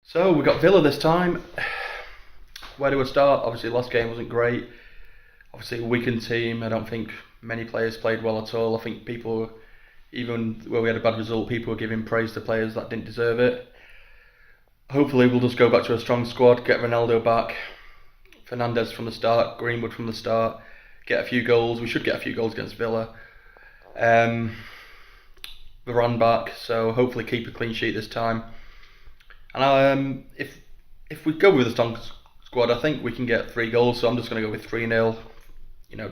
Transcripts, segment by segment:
So we got Villa this time. Where do we start? Obviously, last game wasn't great. Obviously, a weakened team. I don't think many players played well at all. I think people, even where we had a bad result, people were giving praise to players that didn't deserve it. Hopefully, we'll just go back to a strong squad, get Ronaldo back, Fernandes from the start, Greenwood from the start, get a few goals. We should get a few goals against Villa. Varane back, so hopefully keep a clean sheet this time. And if we go with a strong squad, I think we can get 3 goals. So I'm just going to go with 3-0.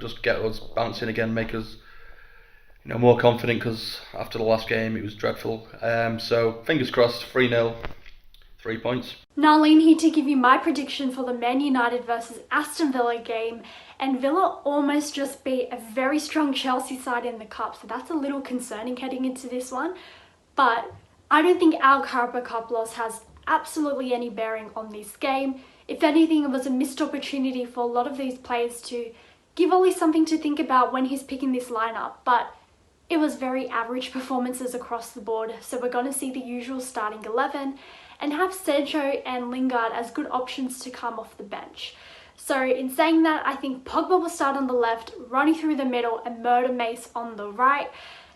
Just get us bouncing again, make us more confident, because after the last game it was dreadful. So fingers crossed, 3-0, 3 points. Narlene here to give you my prediction for the Man United versus Aston Villa game. And Villa almost just beat a very strong Chelsea side in the Cup, so that's a little concerning heading into this one. But I don't think our Carabao Cup loss has absolutely any bearing on this game. If anything, it was a missed opportunity for a lot of these players to give Ollie something to think about when he's picking this lineup. But it was very average performances across the board, so we're going to see the usual starting 11 and have Sancho and Lingard as good options to come off the bench. So in saying that, I think Pogba will start on the left, Ronnie through the middle and Murder Mace on the right.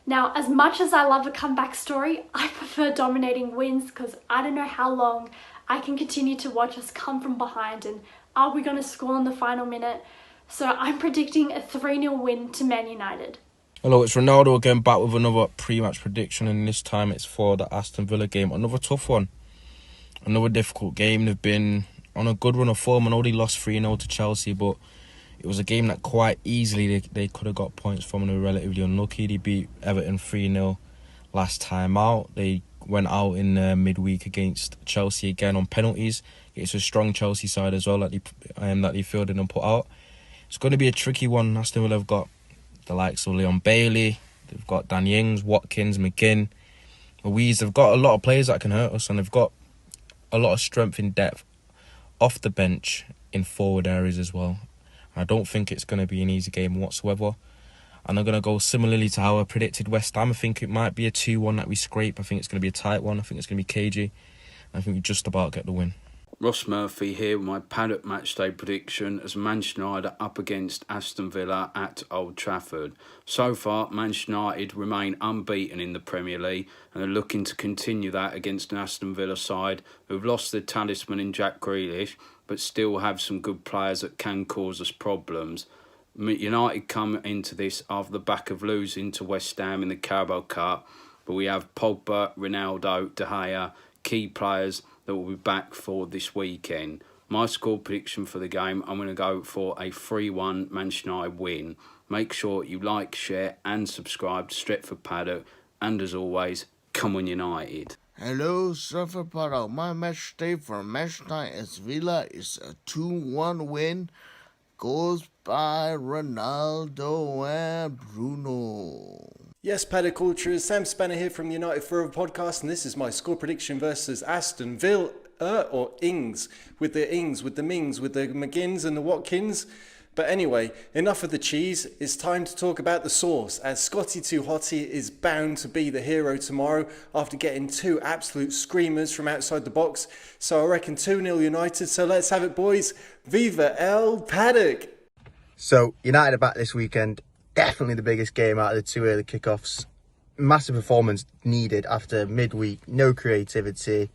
Now, as much as I love a comeback story, I prefer dominating wins, because I don't know how long I can continue to watch us come from behind and are we going to score in the final minute? So I'm predicting a 3-0 win to Man United. Hello, it's Ronaldo again, back with another pre-match prediction, and this time it's for the Aston Villa game. Another tough one. Another difficult game. They've been on a good run of form. I know they lost 3-0 to Chelsea, but it was a game that quite easily they could have got points from, and they were relatively unlucky. They beat Everton 3-0 last time out. They went out in midweek against Chelsea again on penalties. It's a strong Chelsea side as well that they fielded and put out. It's going to be a tricky one. Aston Villa have got the likes of Leon Bailey, they've got Danny Ings, Watkins, McGinn, Louise. They've got a lot of players that can hurt us, and they've got a lot of strength in depth off the bench in forward areas as well. I don't think it's going to be an easy game whatsoever. And I'm going to go similarly to how I predicted West Ham. I think it might be a 2-1 that we scrape. I think it's going to be a tight one. I think it's going to be cagey. I think we just about get the win. Ross Murphy here with my Paddock matchday prediction as Manchester United up against Aston Villa at Old Trafford. So far, Manchester United remain unbeaten in the Premier League and are looking to continue that against an Aston Villa side who've lost their talisman in Jack Grealish, but still have some good players that can cause us problems. United come into this after the back of losing to West Ham in the Carabao Cup, but we have Pogba, Ronaldo, De Gea, key players that will be back for this weekend. My score prediction for the game, I'm going to go for a 3-1 Manchester United win. Make sure you like, share and subscribe to Stretford Paddock, and as always, come on United. Hello, Stretford Paddock. My match day for Manchester United Villa is a 2-1 win. Goes by Ronaldo and Bruno. Yes, Paddock Ultras, Sam Spanner here from United Forever Podcast, and this is my score prediction versus Aston Villa, or Ings, with the Ings, with the Mings, with the McGinns and the Watkins. But anyway, enough of the cheese. It's time to talk about the sauce, as Scotty Too Hottie is bound to be the hero tomorrow after getting 2 absolute screamers from outside the box. So I reckon 2-0 United, so let's have it, boys. Viva El Paddock! So, United are back this weekend. Definitely the biggest game out of the 2 early kickoffs. Massive performance needed after midweek. No creativity.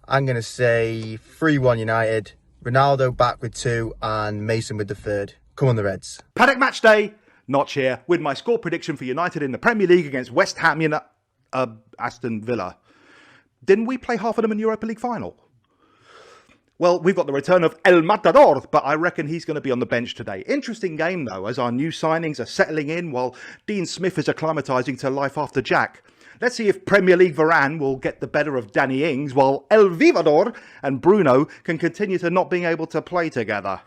I'm going to say 3-1 United. Ronaldo back with 2 and Mason with the 3rd. Come on the Reds. Paddock match day. Notch here with my score prediction for United in the Premier League against West Ham Aston Villa. Didn't we play half of them in the Europa League final? Well, we've got the return of El Matador, but I reckon he's going to be on the bench today. Interesting game, though, as our new signings are settling in while Dean Smith is acclimatising to life after Jack. Let's see if Premier League Varane will get the better of Danny Ings, while El Vivador and Bruno can continue to not being able to play together.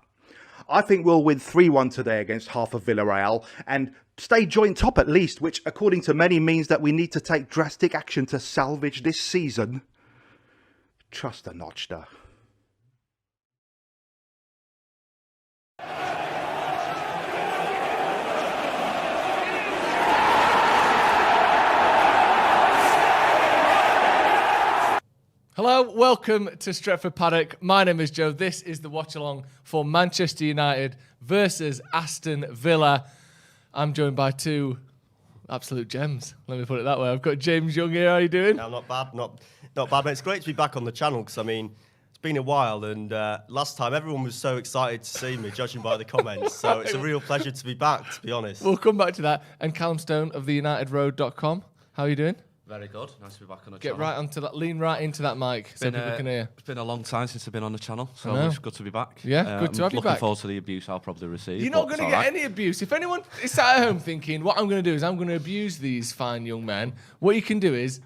I think we'll win 3-1 today against half of Villarreal and stay joint top at least, which according to many means that we need to take drastic action to salvage this season. Trust the Notchster. Hello, welcome to Stretford Paddock. My name is Joe. This is the Watchalong for Manchester United versus Aston Villa. I'm joined by two absolute gems. Let me put it that way. I've got James Young here. How are you doing? No, not bad. Not bad, mate. It's great to be back on the channel because, I mean, it's been a while and last time everyone was so excited to see me, judging by the comments. So it's a real pleasure to be back, to be honest. We'll come back to that. And Callum Stone of theunitedroad.com. How are you doing? Very good. Nice to be back on the Get channel. right onto that. Lean right into that mic so people can hear. It's been a long time since I've been on the channel, so it's good to be back. Yeah, good to have you looking back. forward to the abuse I'll probably receive. You're not but going to it's get all right. any abuse. If anyone is sat at home thinking, what I'm going to do is I'm going to abuse these fine young men, what you can do is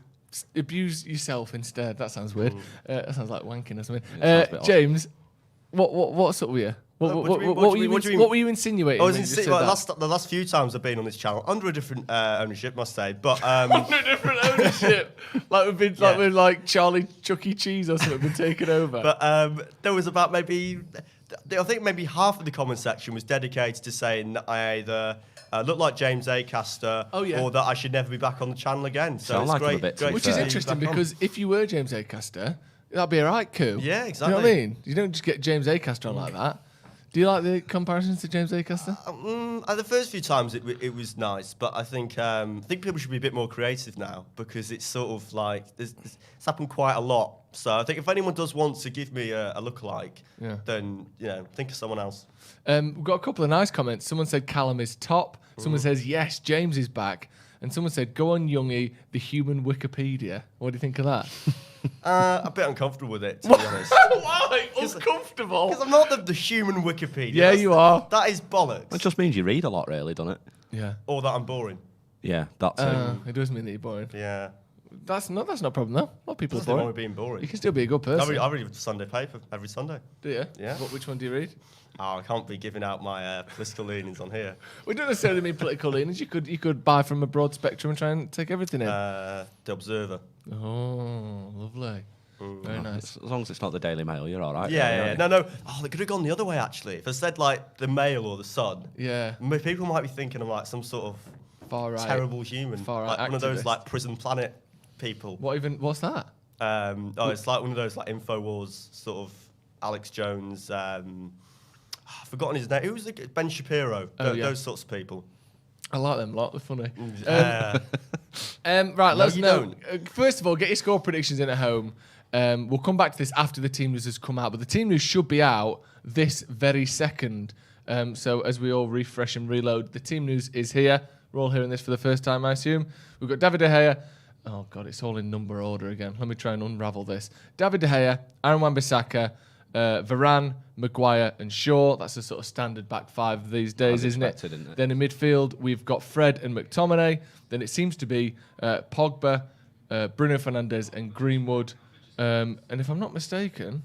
abuse yourself instead. That sounds weird. That sounds like wanking or something. Sounds a bit odd. James, what's up with you? What were you insinuating? I was when you said the last few times I've been on this channel under a different ownership, must say. But under different ownership, like we've been, like we're like Charlie Chuck E. Cheese or something, been taken over. But there was about I think maybe half of the comment section was dedicated to saying that I either look like James Acaster or that I should never be back on the channel again. So Sound it's like him a great, bit, great Which to is be interesting back on. because if you were James Acaster, that'd be a right coup. Yeah, You know what I exactly. mean? You don't just get James Acaster on like that. Do you like the comparisons to James Acaster? The first few times it was nice, but I think people should be a bit more creative now because it's sort of like it's happened quite a lot. So I think if anyone does want to give me a lookalike, then think of someone else. We've got a couple of nice comments. Someone said Callum is top. Someone says yes, James is back. And someone said go on Youngie, the human Wikipedia. What do you think of that? A bit uncomfortable with it, to be honest. Why? Uncomfortable? Because I'm not the human Wikipedia. Yeah, you are. That is bollocks. It just means you read a lot, really, doesn't it? Yeah. Or that I'm boring. Yeah, that's it. It does mean that you're boring. Yeah. That's not a problem though. A lot of people are Nothing wrong boring. with being boring. You can still be a good person. I read the Sunday paper every Sunday. Do you? Yeah. Which one do you read? Oh, I can't be giving out my political leanings on here. We don't necessarily mean political leanings. You could buy from a broad spectrum and try and take everything in. The Observer. Oh, lovely. Very nice. As long as it's not the Daily Mail, you're all right. Yeah. No. Oh, they could have gone the other way, actually. If I said, like, the Mail or the Sun, Yeah. people might be thinking I'm, like, some sort of Far right. terrible human. Far right like one of those, activist. like, Prison Planet people. What's that? It's like one of those, like, InfoWars sort of Alex Jones. I've forgotten his name. Who was Ben Shapiro? Those sorts of people. I like them a lot. They're funny. Mm. Right, let's you know. First of all, get your score predictions in at home. We'll come back to this after the team news has come out, but the team news should be out this very second. So as we all refresh and reload, the team news is here. We're all hearing this for the first time, I assume. We've got David De Gea. Oh, God, it's all in number order again. Let me try and unravel this. David De Gea, Aaron Wan-Bissaka, Varane, Maguire and Shaw. That's a sort of standard back five these days, isn't it? Then in midfield, we've got Fred and McTominay. Then it seems to be Pogba, Bruno Fernandes and Greenwood. And if I'm not mistaken...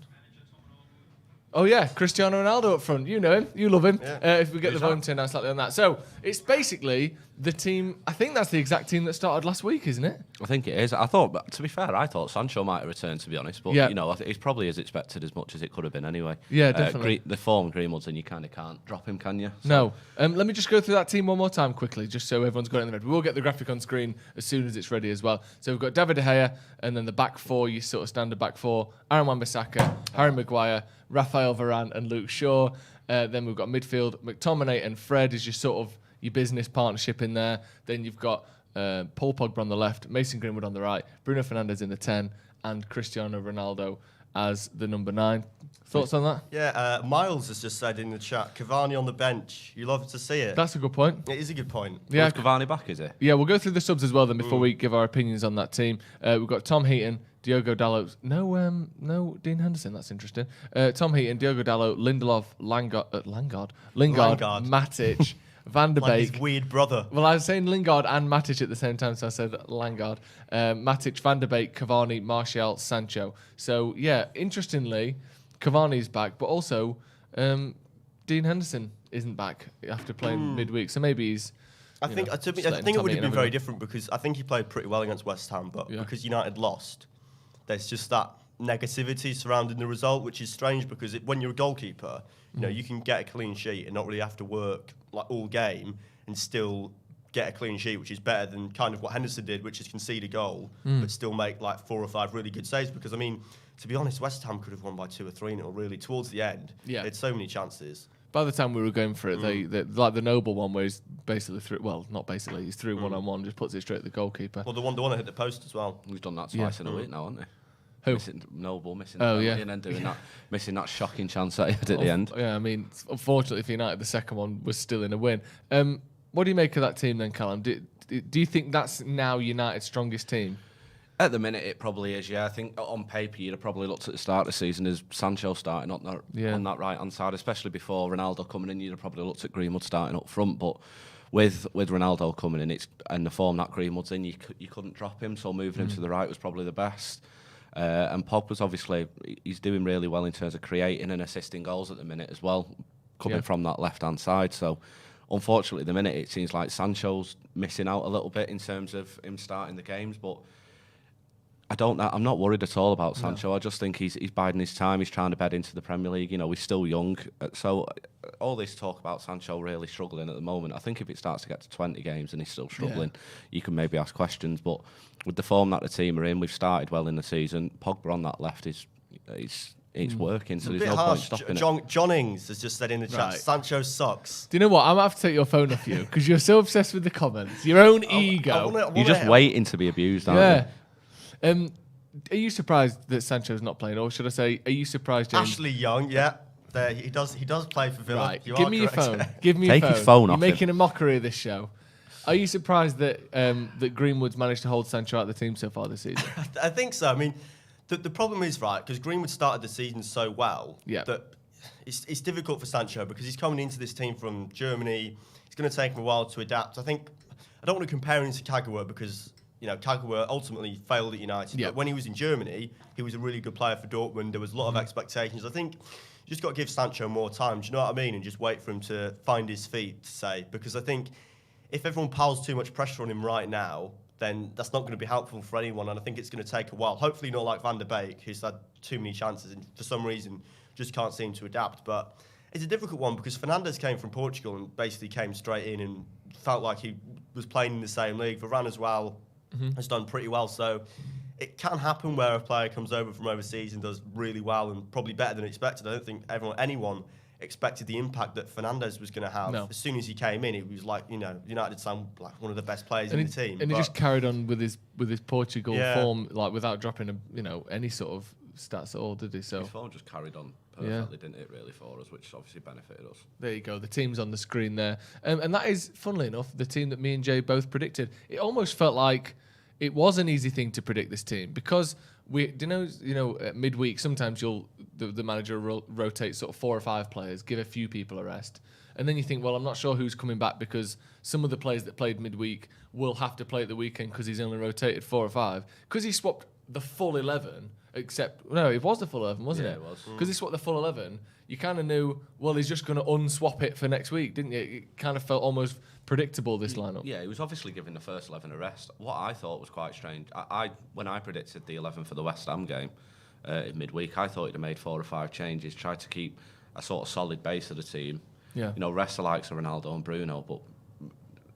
Oh, yeah, Cristiano Ronaldo up front. You know him. You love him. Yeah. If we get the volume turned down slightly on that. So it's basically the team... I think that's the exact team that started last week, isn't it? I think it is. I thought, to be fair, I thought Sancho might have returned, to be honest. But, it's probably as expected as much as it could have been anyway. Yeah, definitely. The form Greenwood's in, you kind of can't drop him, can you? So. No. Let me just go through that team one more time quickly, just so everyone's got it in the red. We will get the graphic on screen as soon as it's ready as well. So we've got David De Gea, and then the back four, you sort of standard back four. Aaron Wan-Bissaka, Harry Maguire, Raphael Varane and Luke Shaw. Then we've got midfield, McTominay and Fred is your sort of your business partnership in there. Then you've got Paul Pogba on the left, Mason Greenwood on the right, Bruno Fernandes in the 10, and Cristiano Ronaldo as the number 9. Thoughts on that? Yeah, Miles has just said in the chat, Cavani on the bench. You love to see it. That's a good point. It is a good point. Yeah, is Cavani back, is it? Yeah, we'll go through the subs as well then before we give our opinions on that team. We've got Tom Heaton, Diogo Dalot. No, Dean Henderson. That's interesting. Tom Heaton, Diogo Dalot, Lindelof, Lingard, Matic, Van der Like his Beek. weird brother. Well, I was saying Lingard and Matic at the same time, so I said Langard. Matic, Van der Beek, Cavani, Martial, Sancho. So, yeah, interestingly, Cavani's back, but also Dean Henderson isn't back after playing midweek, so maybe he's... I think it would have been very different because I think he played pretty well against West Ham, but because United lost, there's just that negativity surrounding the result, which is strange because when you're a goalkeeper, you can get a clean sheet and not really have to work like all game and still get a clean sheet, which is better than kind of what Henderson did, which is concede a goal, but still make like 4 or 5 really good saves. Because, I mean, to be honest, West Ham could have won by 2 or 3-0 really towards the end. Yeah. They had so many chances. By the time we were going for it, they like the Noble one where he's basically through. Well, not basically, he's through 1-on-1, just puts it straight at the goalkeeper. Well, the one that hit the post as well. We've done that twice in a week now, haven't we? Who? Noble missing. Oh, the yeah. And then doing that, missing that shocking chance that he had at the end. Yeah, I mean, unfortunately for United, the second one was still in a win. What do you make of that team then, Callum? Do you think that's now United's strongest team? At the minute, it probably is, yeah. I think on paper, you'd have probably looked at the start of the season as Sancho starting on that right-hand side, especially before Ronaldo coming in. You'd have probably looked at Greenwood starting up front, but with Ronaldo coming in, and the form that Greenwood's in, you couldn't drop him, so moving him to the right was probably the best. And Pogba's obviously, he's doing really well in terms of creating and assisting goals at the minute as well, coming from that left-hand side. So, unfortunately, at the minute, it seems like Sancho's missing out a little bit in terms of him starting the games, but I'm not worried at all about Sancho. I just think he's biding his time. He's trying to bed into the Premier League. You know, he's still young. So all this talk about Sancho really struggling at the moment, I think if it starts to get to 20 games and he's still struggling, you can maybe ask questions. But with the form that the team are in, we've started well in the season. Pogba on that left it's working, so there's no point stopping it. John Ings has just said in the chat, Sancho sucks. Do you know what? I'm going to have to take your phone off you because you're so obsessed with the comments. Your own ego. You're just waiting to be abused, aren't you? Are you surprised that Sancho's not playing, or should I say, are you surprised, James? Ashley Young, he does play for Villa. Right, give me your phone. Give me Take your his phone You're off making him. a mockery of this show. Are you surprised that that Greenwood's managed to hold Sancho out of the team so far this season? I think so. I mean, the problem is, right, because Greenwood started the season so well that it's difficult for Sancho because he's coming into this team from Germany. It's going to take him a while to adapt. I don't want to compare him to Kagawa because, you know, Kagawa ultimately failed at United. But when he was in Germany, he was a really good player for Dortmund. There was a lot of expectations. I think you just got to give Sancho more time. Do you know what I mean? And just wait for him to find his feet, to say. Because I think if everyone piles too much pressure on him right now, then that's not going to be helpful for anyone. And I think it's going to take a while. Hopefully not like Van der Beek, who's had too many chances and for some reason just can't seem to adapt. But it's a difficult one because Fernandes came from Portugal and basically came straight in and felt like he was playing in the same league. Varane as well has done pretty well. So it can happen where a player comes over from overseas and does really well and probably better than expected. I don't think anyone expected the impact that Fernandes was going to have. As soon as he came in, it was like, you know, United sound like one of the best players in the team. And he just carried on with his Portugal form, like without dropping any sort of stats at all, did he? So his form just carried on perfectly, didn't it, really, for us, which obviously benefited us. There you go. The team's on the screen there. And that is, funnily enough, the team that me and Jay both predicted. It almost felt like it was an easy thing to predict this team because at midweek, sometimes the manager rotates sort of 4 or 5 players, give a few people a rest. And then you think, well, I'm not sure who's coming back because some of the players that played midweek will have to play at the weekend because he's only rotated 4 or 5. Because he swapped the full 11, it was the full 11, wasn't it? Yeah, it was. Because he swapped the full 11, you kind of knew, well, he's just going to unswap it for next week, didn't you? It kind of felt almost predictable, this lineup. Yeah, he was obviously giving the first 11 a rest. What I thought was quite strange, when I predicted the 11 for the West Ham game in midweek, I thought he'd have made 4 or 5 changes, tried to keep a sort of solid base of the team. Yeah. You know, rest the likes of Ronaldo and Bruno, but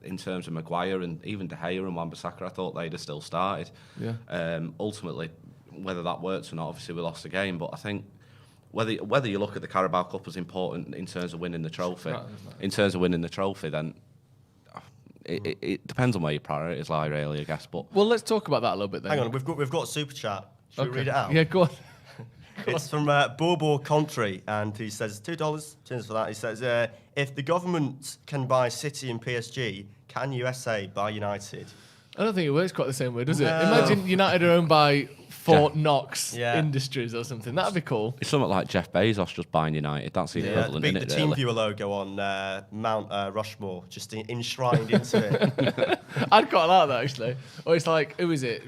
in terms of Maguire and even De Gea and Wan-Bissaka, I thought they'd have still started. Yeah. Ultimately, whether that works or not, obviously we lost the game, but I think whether you look at the Carabao Cup as important in terms of winning the trophy, then it depends on where your priorities lie, really, I guess. But well, let's talk about that a little bit then. Hang on, we've got a super chat. Should we read it out? Yeah, go on. It's from Bobo Country, and he says $2. Cheers for that. He says, if the government can buy City and PSG, can USA buy United? I don't think it works quite the same way, does it? Imagine United are owned by Fort Knox Industries or something. That'd be cool. It's something like Jeff Bezos just buying United. That's the equivalent, isn't it? The TeamViewer logo on Mount Rushmore, just enshrined into it. I'd quite like that, actually. Or it's like, who is it?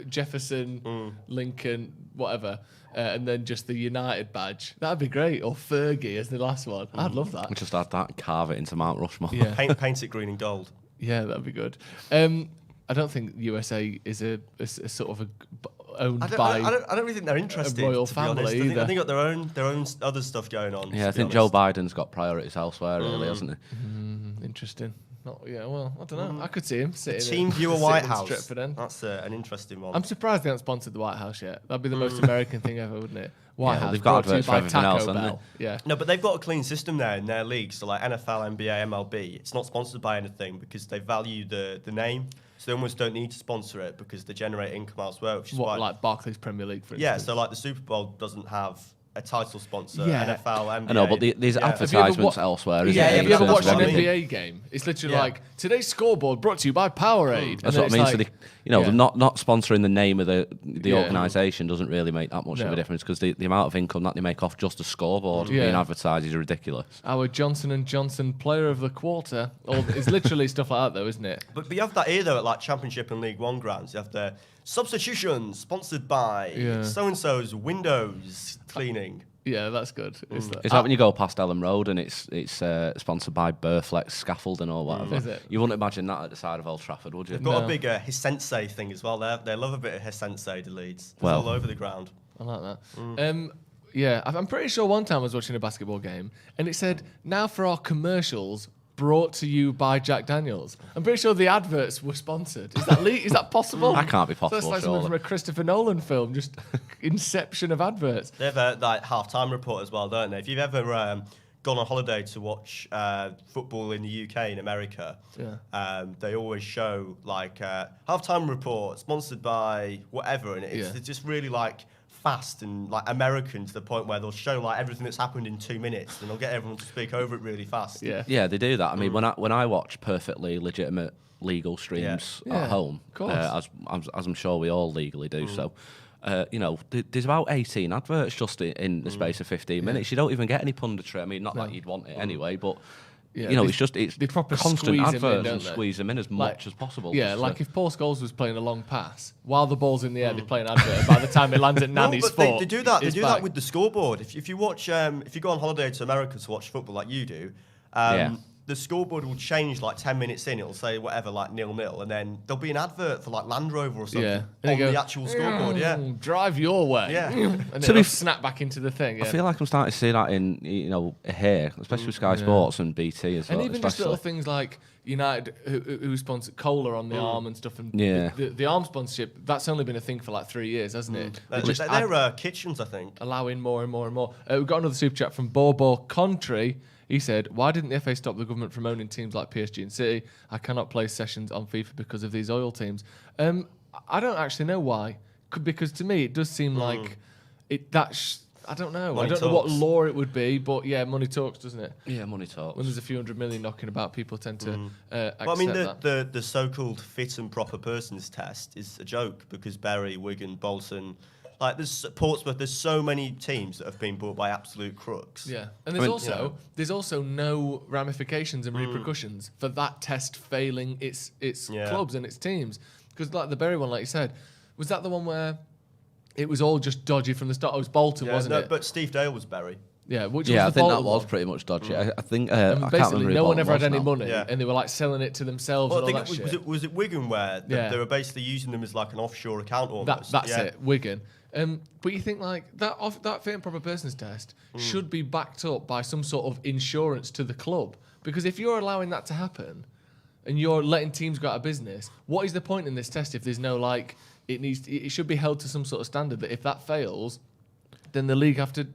Jefferson, Lincoln, whatever. And then just the United badge. That'd be great. Or Fergie as the last one. I'd love that. Just add that and carve it into Mount Rushmore. Yeah. Paint it green and gold. Yeah, that'd be good. I don't think USA is a sort of owned by. I don't really think they're interested. A royal to be honest. family either. I think they've got their own other stuff going on. Yeah, I think Joe Biden's got priorities elsewhere, really, hasn't he? Interesting. Well, I don't know. I could see him sitting. Team Viewer White House. Stretford End. That's an interesting one. I'm surprised they haven't sponsored the White House yet. That'd be the most American thing ever, wouldn't it? White House. They've got brought to you adverts for by everything Taco else, haven't Bell. Yeah. No, but they've got a clean system there in their league. So like NFL, NBA, MLB, it's not sponsored by anything because they value the name. So they almost don't need to sponsor it because they generate income elsewhere, which is why. Like Barclays Premier League, for instance? Yeah, so like the Super Bowl doesn't have a title sponsor. Yeah. NFL, NBA. I know, but there's advertisements elsewhere. Isn't Have you ever watched an NBA? NBA game? It's literally like today's scoreboard brought to you by Powerade. That's what I mean. So not sponsoring the name of the organisation doesn't really make that much of a difference because the amount of income that they make off just a scoreboard being advertised is ridiculous. Our Johnson & Johnson Player of the Quarter is literally stuff like that, though, isn't it? But you have that here though at like Championship and League One grounds. You have the substitution sponsored by so and so's windows cleaning. Yeah, that's good. Is that when you go past Ellen Road and it's sponsored by Burflex Scaffolding or whatever? Is it? You wouldn't imagine that at the side of Old Trafford, would you? They've got a big Hisensei thing as well. They love a bit of Hisensei, the Leeds. It's all over the ground. I like that. Yeah, I'm pretty sure one time I was watching a basketball game and it said, now for our commercials, brought to you by Jack Daniels. I'm pretty sure the adverts were sponsored. Is that possible? That can't be possible. So that's like something from a Christopher Nolan film, just inception of adverts. They have a like half-time report as well, don't they? If you've ever gone on holiday to watch football in the UK, in America, they always show like half-time report sponsored by whatever, and it's just really like fast and like American to the point where they'll show like everything that's happened in 2 minutes and they'll get everyone to speak over it really fast. Yeah, they do that. I mean, when I watch perfectly legitimate legal streams at home, as I'm sure we all legally do, so. There's about 18 adverts just in the space of 15 minutes. You don't even get any punditry. I mean, not that you'd want it anyway, but it's they proper constant adverts and they? squeeze them in as much as possible. Yeah, like if Paul Scholes was playing a long pass, while the ball's in the air, they play an advert. And by the time it lands at Nanny's foot, they do that. They do that with the scoreboard. If you watch, if you go on holiday to America to watch football like you do, the scoreboard will change like 10 minutes in. It'll say whatever, like 0-0, and then there'll be an advert for like Land Rover or something on the actual scoreboard. Yeah, drive your way. Yeah, and then snap back into the thing. Yeah. I feel like I'm starting to see that in here, especially with Sky Sports and BT as well. And even just little things like United, who sponsored Cola on the arm and stuff, and the arm sponsorship. That's only been a thing for like 3 years, hasn't it? They're kitchens, I think, allowing more and more and more. We've got another super chat from Bobo Country. He said, why didn't the FA stop the government from owning teams like PSG and City? I cannot play sessions on FIFA because of these oil teams. I don't actually know why. Because to me, it does seem like I don't know. I don't know what law it would be, but yeah, money talks, doesn't it? Yeah, money talks. When there's a few $100 million knocking about, people tend to accept I mean, that. the so-called fit and proper persons test is a joke because Bury, Wigan, Bolton... Like there's Portsmouth, there's so many teams that have been bought by absolute crooks. Yeah, and there's also no ramifications and repercussions for that test failing its clubs and its teams. Because like the Bury one, like you said, was that the one where it was all just dodgy from the start? It was Bolton, wasn't it? But Steve Dale was Bury. Yeah, I think that was pretty much dodgy. I think I can't remember. No one ever had any money, and they were like selling it to themselves. Well, and I all think that was it Wigan where they were basically using them as like an offshore account almost. That's it, Wigan. But you think like that fit and proper persons test should be backed up by some sort of insurance to the club, because if you're allowing that to happen and you're letting teams go out of business, what is the point in this test if there's no like it should be held to some sort of standard that if that fails, then the league have to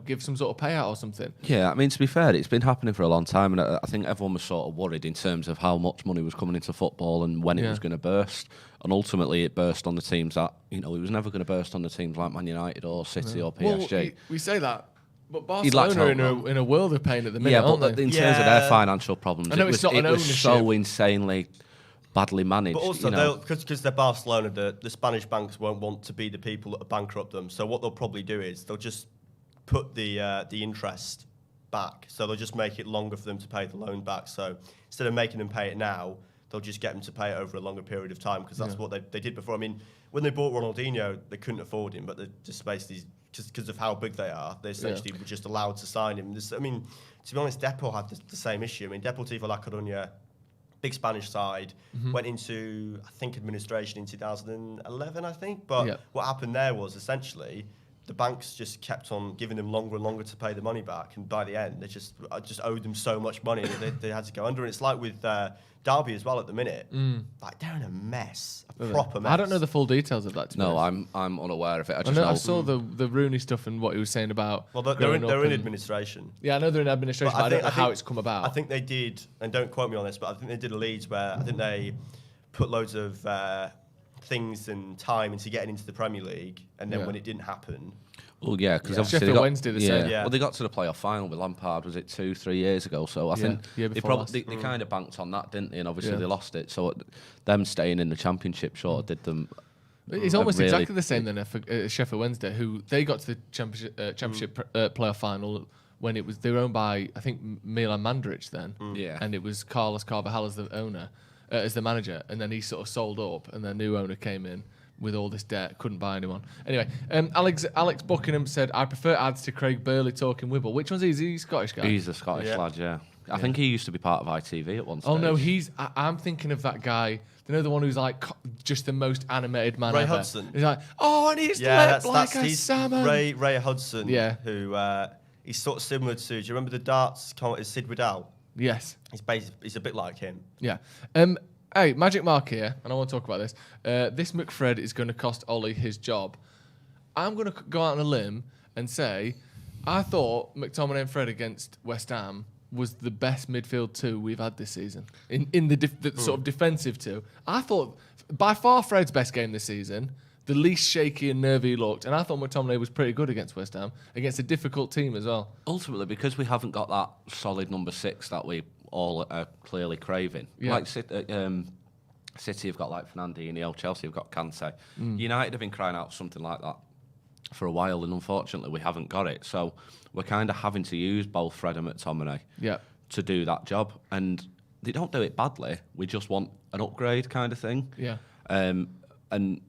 give some sort of payout or something. Yeah, I mean, to be fair, it's been happening for a long time, and I think everyone was sort of worried in terms of how much money was coming into football and when it was going to burst. And ultimately, it burst on the teams that it was never going to burst on the teams like Man United or City or PSG. Well, we say that, but Barcelona are in a world of pain at the minute, aren't they? In terms of their financial problems, I know it was so insanely badly managed. But also, because they're Barcelona, the Spanish banks won't want to be the people that bankrupt them. So what they'll probably do is they'll just put the interest back. So they'll just make it longer for them to pay the loan back. So instead of making them pay it now, they'll just get them to pay it over a longer period of time, because that's what they did before. I mean, when they bought Ronaldinho, they couldn't afford him, but they just basically, just because of how big they are, they essentially were just allowed to sign him. I mean, to be honest, Depor had the same issue. I mean, Deportivo La Coruña, big Spanish side, went into, I think, administration in 2011, I think. But what happened there was essentially the banks just kept on giving them longer and longer to pay the money back, and by the end, they just owed them so much money that they had to go under. And it's like with Derby as well at the minute. Like they're in a mess, a proper mess. I don't know the full details of that. No, I'm unaware of it. I saw the Rooney stuff and what he was saying about. Well, they're in administration. Yeah, I know they're in administration, but I don't know how it's come about. I think they did, and don't quote me on this, but I think they did a Leeds where I think they put loads of things and time into getting into the Premier League, and then when it didn't happen. Well, yeah, because obviously Sheffield Wednesday the same. Well, they got to the playoff final with Lampard. Was it 2-3 years ago? So I think they kind of banked on that, didn't they? And obviously they lost it. So them staying in the Championship sort of did them. It's almost exactly the same then for Sheffield Wednesday, who they got to the Championship playoff final when they were owned by, I think, Milan Mandaric then. And it was Carlos Carvajal as the owner, as the manager, and then he sort of sold up, and their new owner came in with all this debt, couldn't buy anyone. Anyway, Alex Buckingham said, I prefer ads to Craig Burley talking Wibble. Which one's he? Is he a Scottish guy? He's a Scottish lad, yeah. I think he used to be part of ITV at one stage. Oh, no, I'm thinking of that guy. You know, the one who's like just the most animated man Ray ever. Hudson. He's like, and he's leapt like a salmon. Ray Hudson, who he's sort of similar to, do you remember the darts commentator Sid Waddell? Yes. He's a bit like him. Yeah. Hey, Magic Mark here, and I want to talk about this. This McFred is going to cost Ollie his job. I'm going to go out on a limb and say, I thought McTominay and Fred against West Ham was the best midfield two we've had this season. In the sort of defensive two. I thought, by far, Fred's best game this season, the least shaky and nervy he looked, and I thought McTominay was pretty good against West Ham, against a difficult team as well. Ultimately, because we haven't got that solid number 6 that we all are clearly craving. Like City have got like Fernandinho, Chelsea have got Kante. United have been crying out for something like that for a while, and unfortunately we haven't got it. So we're kind of having to use both Fred and McTominay to do that job. And they don't do it badly. We just want an upgrade kind of thing. Yeah. And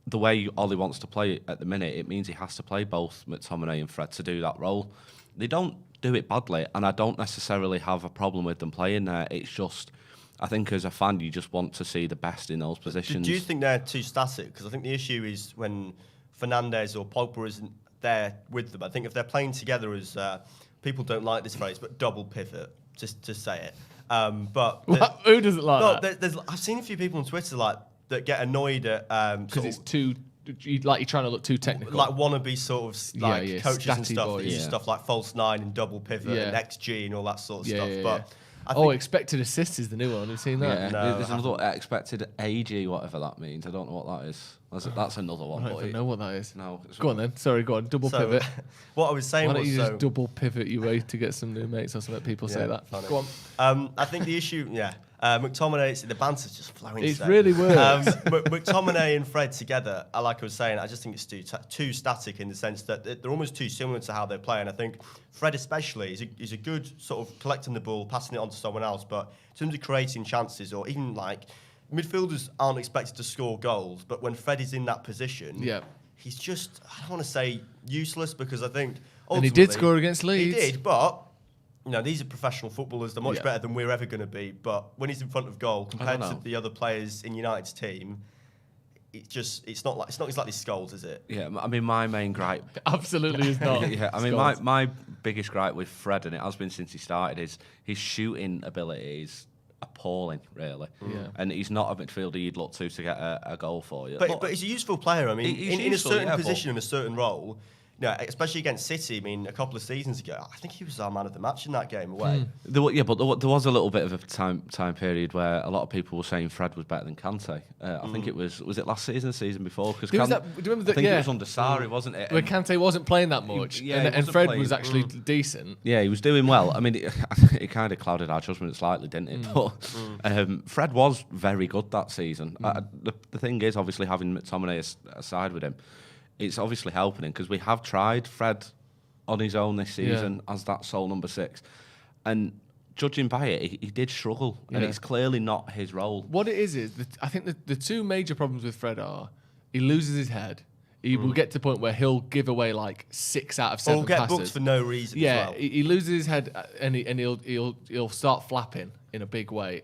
the way Ollie wants to play at the minute, it means he has to play both McTominay and Fred to do that role. They don't do it badly, and I don't necessarily have a problem with them playing there. It's just, I think as a fan, you just want to see the best in those positions. Do you think they're too static? Because I think the issue is when Fernandes or Pogba isn't there with them. I think if they're playing together as, people don't like this phrase, but double pivot, just to say it. But who doesn't like that? I've seen a few people on Twitter that get annoyed at because it's too. Like you're trying to look too technical, like wannabe sort of like coaches and stuff. Boy, that use stuff like false 9 and double pivot and XG and all that sort of stuff. But I think expected assist is the new one. Have you seen that? Yeah, no, there's another expected AG, whatever that means. I don't know what that is. That's another one. I don't even know what that is. No. Go on then. Sorry, go on. Double pivot. What I was saying Why don't was you just double pivot your way to get some new mates or something? People say that. Funny. Go on. I think the issue, McTominay, the banter's just flowing. It's really weird. McTominay and Fred together, like I was saying, I just think it's too static in the sense that they're almost too similar to how they play. And I think Fred especially is a good sort of collecting the ball, passing it on to someone else. But in terms of creating chances or even like midfielders aren't expected to score goals, but when Fred is in that position, he's just, I don't want to say useless because I think ultimately... And he did score against Leeds. He did, but... these are professional footballers. They're much better than we're ever going to be. But when he's in front of goal, compared to the other players in United's team, it's not exactly skulls, is it? Yeah, I mean, my main gripe absolutely is not. I mean, my biggest gripe with Fred, and it has been since he started, is his shooting ability is appalling, really. Yeah. And he's not a midfielder you'd look to get a goal for you. But he's a useful player. I mean, in a certain position, in a certain role. Especially against City. I mean, a couple of seasons ago, I think he was our man of the match in that game away. But there was a little bit of a time period where a lot of people were saying Fred was better than Kante. I think it was it last season, the season before? Because do you remember that? I think it was under Sarri, wasn't it? Where Kante wasn't playing that much, and Fred was actually decent. Yeah, he was doing well. I mean, it kind of clouded our judgment slightly, didn't it? But Fred was very good that season. The thing is, obviously, having McTominay aside with him, it's obviously helping him because we have tried Fred on his own this season as that sole number 6. And judging by it, he did struggle. And it's clearly not his role. What it is I think the two major problems with Fred are he loses his head. He will get to the point where he'll give away like 6 out of 7 or get passes. booked for no reason. Yeah, as well. he loses his head and he'll start flapping. in a big way.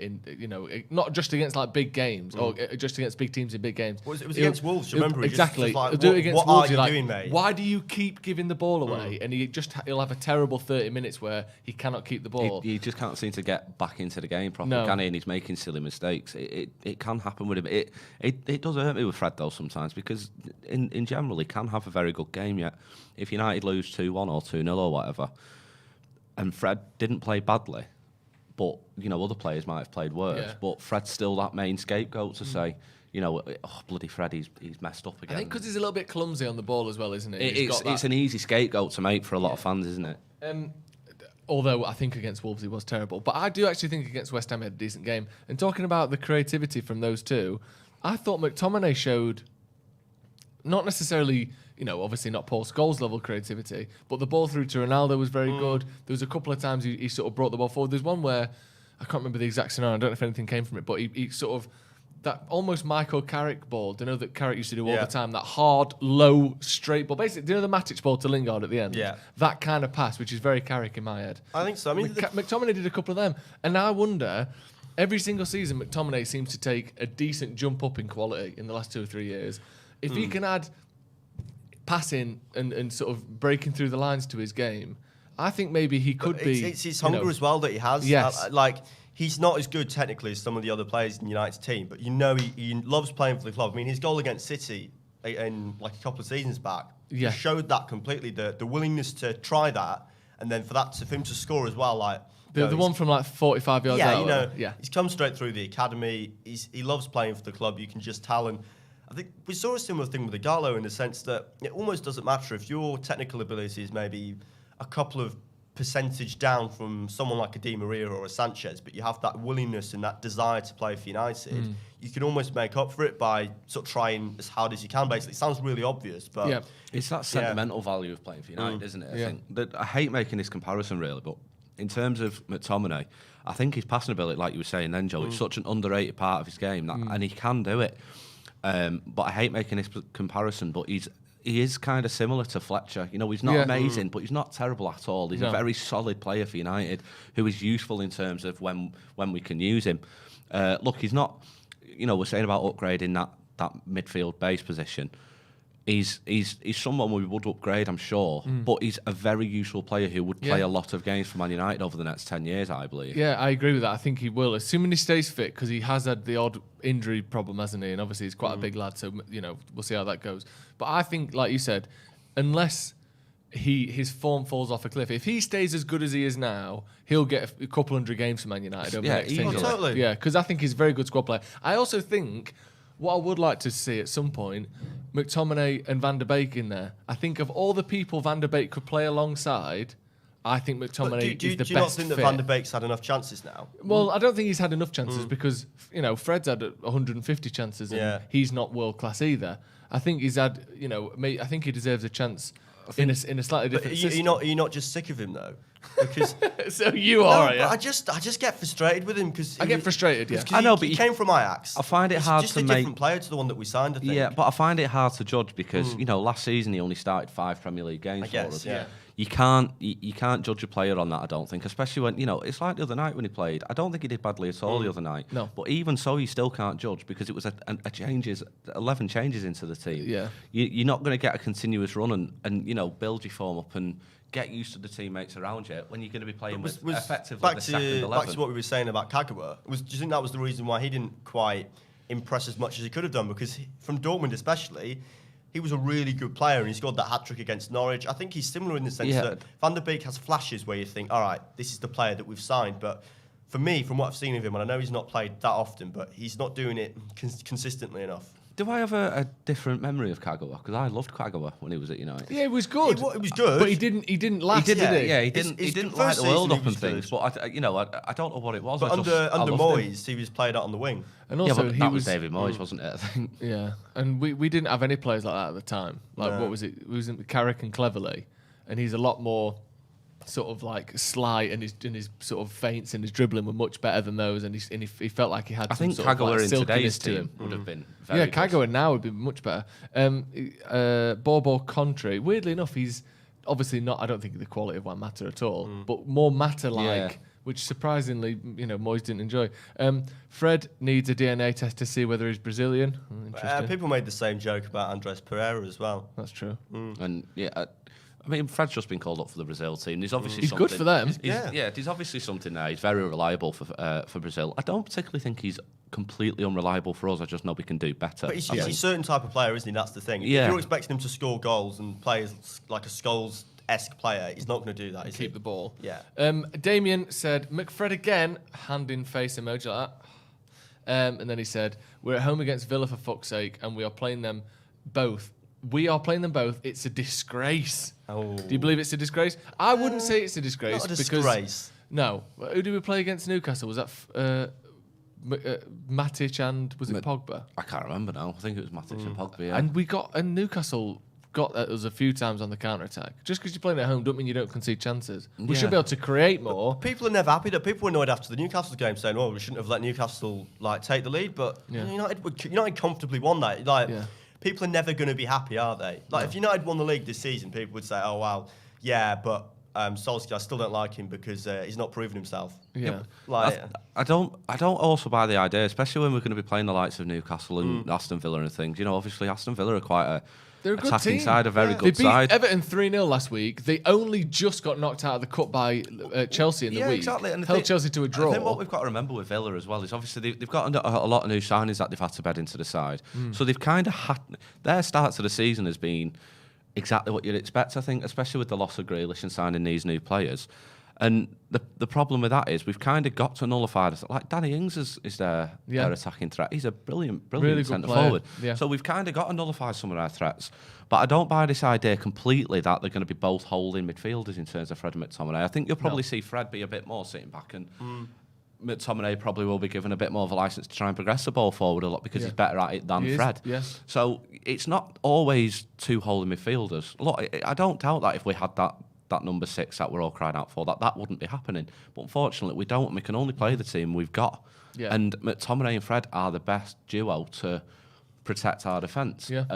Not just against like big games or just against big teams in big games. Well, it was against Wolves. Remember, exactly. Like, do it against what Wolves. are you like, doing, mate? Why do you keep giving the ball away? And he'll have a terrible 30 minutes where he cannot keep the ball. He just can't seem to get back into the game properly, can he? And he's making silly mistakes. It can happen with him. It does hurt me with Fred though sometimes, because in general he can have a very good game. Yet if United lose 2-1 or 2-0 or whatever, and Fred didn't play badly, but other players might have played worse. But Fred's still that main scapegoat to say, bloody Fred, he's messed up again. I think because he's a little bit clumsy on the ball as well, isn't it? It's an easy scapegoat to make for a lot of fans, isn't it? Although I think against Wolves he was terrible. But I do actually think against West Ham he had a decent game. And talking about the creativity from those two, I thought McTominay showed not necessarily, obviously not Paul Scholes level creativity, but the ball through to Ronaldo was very good. There was a couple of times he sort of brought the ball forward. There's one where, I can't remember the exact scenario, I don't know if anything came from it, but he sort of, that almost Michael Carrick ball, do you know that Carrick used to do all the time, that hard, low, straight ball, basically, do you know the Matic ball to Lingard at the end? Yeah. That kind of pass, which is very Carrick in my head. I think so. I mean, McTominay did a couple of them, and I wonder, every single season McTominay seems to take a decent jump up in quality in the last 2 or 3 years. If he can add passing and sort of breaking through the lines to his game, I think maybe he could be. It's his hunger as well that he has. Yes. He's not as good technically as some of the other players in United's team, but he loves playing for the club. I mean, his goal against City in like a couple of seasons back showed that completely, the willingness to try that, and then for him to score as well. Like the one from like 45 yards out. He's come straight through the academy. He loves playing for the club. You can just tell. And I think we saw a similar thing with Igalo in the sense that it almost doesn't matter if your technical ability is maybe a couple of percentage down from someone like a Di Maria or a Sanchez, but you have that willingness and that desire to play for United, you can almost make up for it by sort of trying as hard as you can, basically. It sounds really obvious, but... It's that sentimental value of playing for United, isn't it? I think I hate making this comparison, really, but in terms of McTominay, I think his passing ability, like you were saying then, Joe, it's such an underrated part of his game, and he can do it. But I hate making this comparison, but he is kind of similar to Fletcher. He's not amazing, but he's not terrible at all. He's a very solid player for United who is useful in terms of when we can use him. Look, he's not, we're saying about upgrading that midfield base position. He's someone we would upgrade, I'm sure, but he's a very useful player who would play a lot of games for Man United over the next 10 years, I believe. Yeah, I agree with that. I think he will, assuming he stays fit, because he has had the odd injury problem, hasn't he? And obviously he's quite a big lad, so we'll see how that goes. But I think, like you said, unless his form falls off a cliff, if he stays as good as he is now, he'll get a couple hundred games for Man United over the next 10 years. Totally. Yeah, because I think he's a very good squad player. I also think what I would like to see at some point, McTominay and Van der Beek in there. I think of all the people Van der Beek could play alongside, I think McTominay is the best fit. Do you not think that Van der Beek's had enough chances now? Well, I don't think he's had enough chances because, Fred's had 150 chances and he's not world class either. I think he's had, I think he deserves a chance in a slightly different system. Are you not just sick of him though? Because so you are. I just get frustrated with him because I get frustrated. Yeah, I know, but he came from Ajax. I find it hard just to a make different player to the one that we signed. I think. Yeah, but I find it hard to judge because last season he only started 5 Premier League games for us. Yeah. You can't judge a player on that, I don't think, especially when, it's like the other night when he played. I don't think he did badly at all the other night. No. But even so, you still can't judge because it was 11 changes into the team. Yeah. You're not going to get a continuous run and build your form up and get used to the teammates around you when you're going to be playing with effectively the second 11. Back to what we were saying about Kagawa, do you think that was the reason why he didn't quite impress as much as he could have done? Because from Dortmund especially, he was a really good player and he scored that hat-trick against Norwich. I think he's similar in the sense that Van der Beek has flashes where you think, all right, this is the player that we've signed. But for me, from what I've seen of him, and I know he's not played that often, but he's not doing it consistently enough. Do I have a different memory of Kagawa? Because I loved Kagawa when he was at United. Yeah, it was good. It was good, but he didn't last. He didn't. Did he? Yeah, he didn't light the world up and things. But I don't know what it was. But under Moyes, he was played out on the wing. And also, that was David Moyes, wasn't it? I think. Yeah, and we didn't have any players like that at the time. Like what was it? It was Carrick and Cleverley, and he's a lot more sort of like sly, and his sort of feints and his dribbling were much better than those, and he felt like he had. I think Kagawa in today's team would have been. Very good. Kagawa now would be much better. Bobo Contri, weirdly enough, he's obviously not. I don't think the quality of Juan Mata at all, but more Mata-like which surprisingly, Moyes didn't enjoy. Fred needs a DNA test to see whether he's Brazilian. Interesting. People made the same joke about Andres Pereira as well. That's true. And I mean, Fred's just been called up for the Brazil team. There's obviously he's good for them. There's obviously something there. He's very reliable for Brazil. I don't particularly think he's completely unreliable for us. I just know we can do better. But he's a certain type of player, isn't he? That's the thing. If you're expecting him to score goals and play like a Scholes-esque player, he's not going to do that. Keep the ball. Yeah. Damien said, McFred again, hand in face emoji like that. And then he said, we're at home against Villa for fuck's sake, and we are playing them both. It's a disgrace. Oh. Do you believe it's a disgrace? I wouldn't say it's a disgrace. Not a disgrace. No. Who did we play against Newcastle? Was that Matic and was it Pogba? I can't remember now. I think it was Matic and Pogba. Yeah. And Newcastle got at us a few times on the counter attack. Just because you're playing at home, don't mean you don't concede chances. We should be able to create more. People are never happy. That people were annoyed after the Newcastle game, saying, "Well, we shouldn't have let Newcastle take the lead." But United comfortably won that. People are never going to be happy, are they? If United won the league this season, people would say, "Oh wow, yeah, but Solskjaer, I still don't like him because he's not proven himself." Yeah. I don't also buy the idea, especially when we're going to be playing the likes of Newcastle and Aston Villa and things. Obviously Aston Villa are quite they're a good attacking team. side, a very good they beat side. Everton 3-0 last week. They only just got knocked out of the cup by Chelsea in the week. Exactly. And held Chelsea to a draw. I think what we've got to remember with Villa as well is obviously they've got a lot of new signings that they've had to bed into the side. So they've kind of had their start to the season has been exactly what you'd expect, I think, especially with the loss of Grealish and signing these new players. And the problem with that is we've kind of got to nullify this. Like Danny Ings is their attacking threat. He's a brilliant really centre player. forward. Yeah. So we've kind of got to nullify some of our threats. But I don't buy this idea completely that they're going to be both holding midfielders in terms of Fred and McTominay. I think you'll probably see Fred be a bit more sitting back and McTominay probably will be given a bit more of a licence to try and progress the ball forward a lot because he's better at it than Fred. Yes. So it's not always two holding midfielders. Look, I don't doubt that if we had that number 6 that we're all crying out for, that wouldn't be happening. But unfortunately, we don't, and we can only play the team we've got. Yeah. And McTominay and Fred are the best duo to protect our defence. Yeah.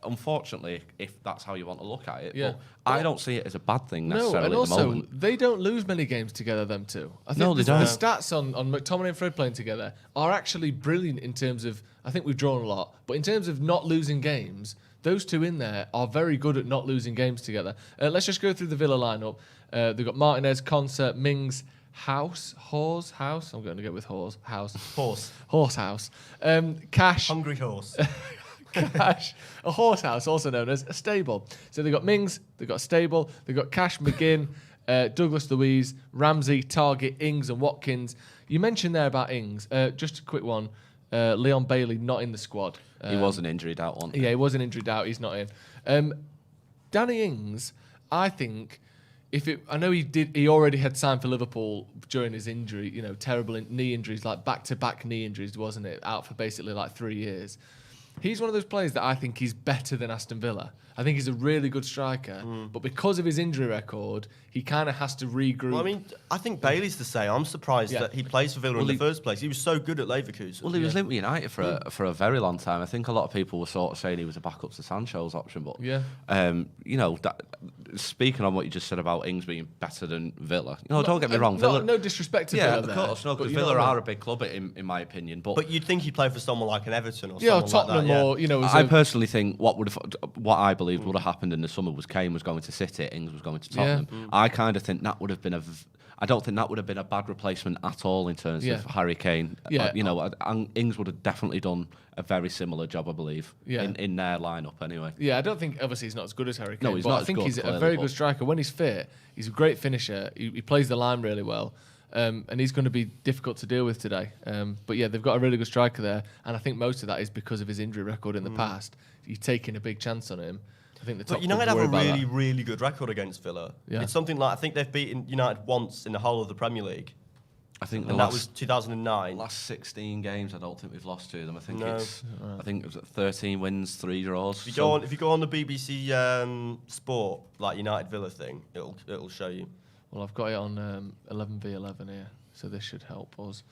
Unfortunately, if that's how you want to look at it. Yeah. But I don't see it as a bad thing necessarily and at the also, moment. they don't lose many games together, them two. I think No, they don't. The stats on McTominay and Fred playing together are actually brilliant in terms of, I think we've drawn a lot, but in terms of not losing games, those two in there are very good at not losing games together. Let's just go through the Villa lineup. They've got Martinez, Concert, Mings, Horse House. I'm going to go with Horse House. Cash. Hungry horse. Cash, a horse house, also known as a stable. So they've got Mings, they've got stable, they've got Cash, McGinn, Douglas Luiz, Ramsey, Target, Ings, and Watkins. You mentioned there about Ings. Just a quick one. Leon Bailey not in the squad. He was an injured out one. Yeah, he was an injured out. He's not in. Danny Ings, I think, I know he already had signed for Liverpool during his injury. Terrible knee injuries, like back-to-back knee injuries, wasn't it? Out for basically like 3 years. He's one of those players that I think he's better than Aston Villa. I think he's a really good striker, but because of his injury record, he kind of has to regroup. Well, I think Bailey's the same. I'm surprised that he plays for Villa in the first place. He was so good at Leverkusen. Well, he was linked with United for a very long time. I think a lot of people were sort of saying he was a backup to Sancho's option, but speaking on what you just said about Ings being better than Villa, don't get me wrong. Villa, no disrespect to Villa. Yeah, of course, no, because Villa are a big club in my opinion. But you'd think he'd play for someone like an Everton or someone Tottenham like that. Or I personally think what I believed would have happened in the summer was Kane was going to City, Ings was going to Tottenham. I kind of think that would have been I don't think that would have been a bad replacement at all in terms of Harry Kane. Ings would have definitely done a very similar job, I believe, in their lineup anyway. Yeah, I don't think, obviously, he's not as good as Harry Kane. No, he's but not I think as good, he's clearly, a very good striker. When he's fit, he's a great finisher. He plays the line really well. And he's going to be difficult to deal with today. But yeah, they've got a really good striker there. And I think most of that is because of his injury record in the past. He's taking a big chance on him. I think the top United have a really, really good record against Villa. Yeah. It's something like, I think they've beaten United once in the whole of the Premier League. I think that was 2009. Last 16 games, I don't think we've lost to them. I think it was 13 wins, 3 draws. If you go on the BBC Sport like United Villa thing, it'll show you. Well, I've got it on 11v11 here, so this should help us.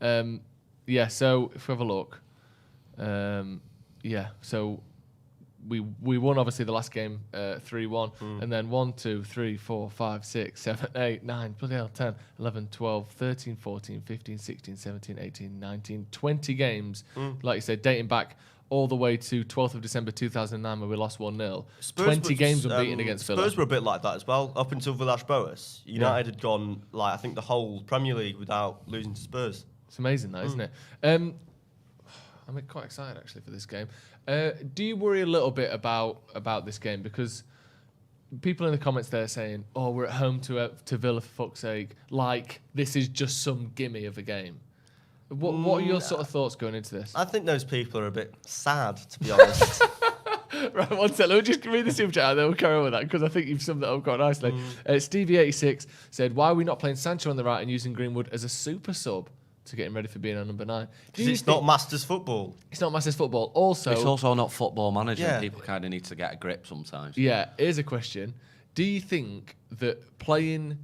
So if we have a look, so we won obviously the last game 3-1, and then 1, 2, 3, 4, 5, 6, 7, 8, 9, bloody hell, 10, 11, 12, 13, 14, 15, 16, 17, 18, 19, 20 games, like you said, dating back all the way to 12th of December 2009 when we lost 1-0. 20 games unbeaten against Villa. Spurs were a bit like that as well, up until Villas-Boas. United had gone, I think, the whole Premier League without losing to Spurs. It's amazing that, isn't it? I'm quite excited, actually, for this game. Do you worry a little bit about this game? Because people in the comments there are saying, oh, we're at home to Villa, for fuck's sake. Like, this is just some gimme of a game. What are your sort of thoughts going into this? I think those people are a bit sad, to be honest. Right, one second. Let me just read the super chat and then we'll carry on with that because I think you've summed that up quite nicely. Stevie86 said, why are we not playing Sancho on the right and using Greenwood as a super sub to get him ready for being on number 9? Because it's not Masters football. It's not Masters football. Also, it's also not Football Manager. Yeah. People kind of need to get a grip sometimes. Yeah, here's a question. Do you think that playing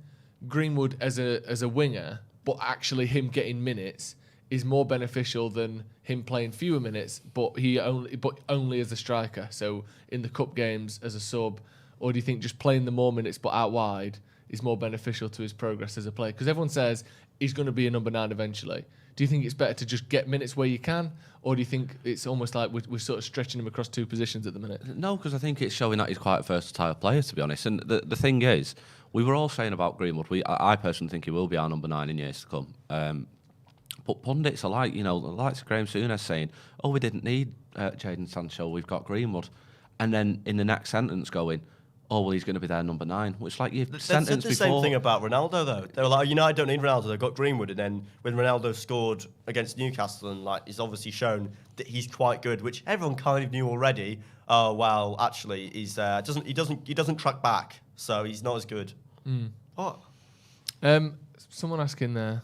Greenwood as a winger, but actually him getting minutes, is more beneficial than him playing fewer minutes, but only as a striker? So in the cup games as a sub, or do you think just playing the more minutes but out wide is more beneficial to his progress as a player? Because everyone says he's going to be a number 9 eventually. Do you think it's better to just get minutes where you can, or do you think it's almost like we're sort of stretching him across 2 positions at the minute? No, because I think it's showing that he's quite a versatile player, to be honest. And the thing is, we were all saying about Greenwood. I personally think he will be our number 9 in years to come. But pundits are like, the likes of Graham Souness saying, oh, we didn't need Jadon Sancho, we've got Greenwood. And then in the next sentence going, oh, well, he's going to be their number 9. Which, like, you've sentenced before. The same thing about Ronaldo, though. They were like, United don't need Ronaldo, they've got Greenwood. And then when Ronaldo scored against Newcastle, and he's obviously shown that he's quite good, which everyone kind of knew already. Oh, well, actually, he doesn't track back, so he's not as good. What? Someone asking there,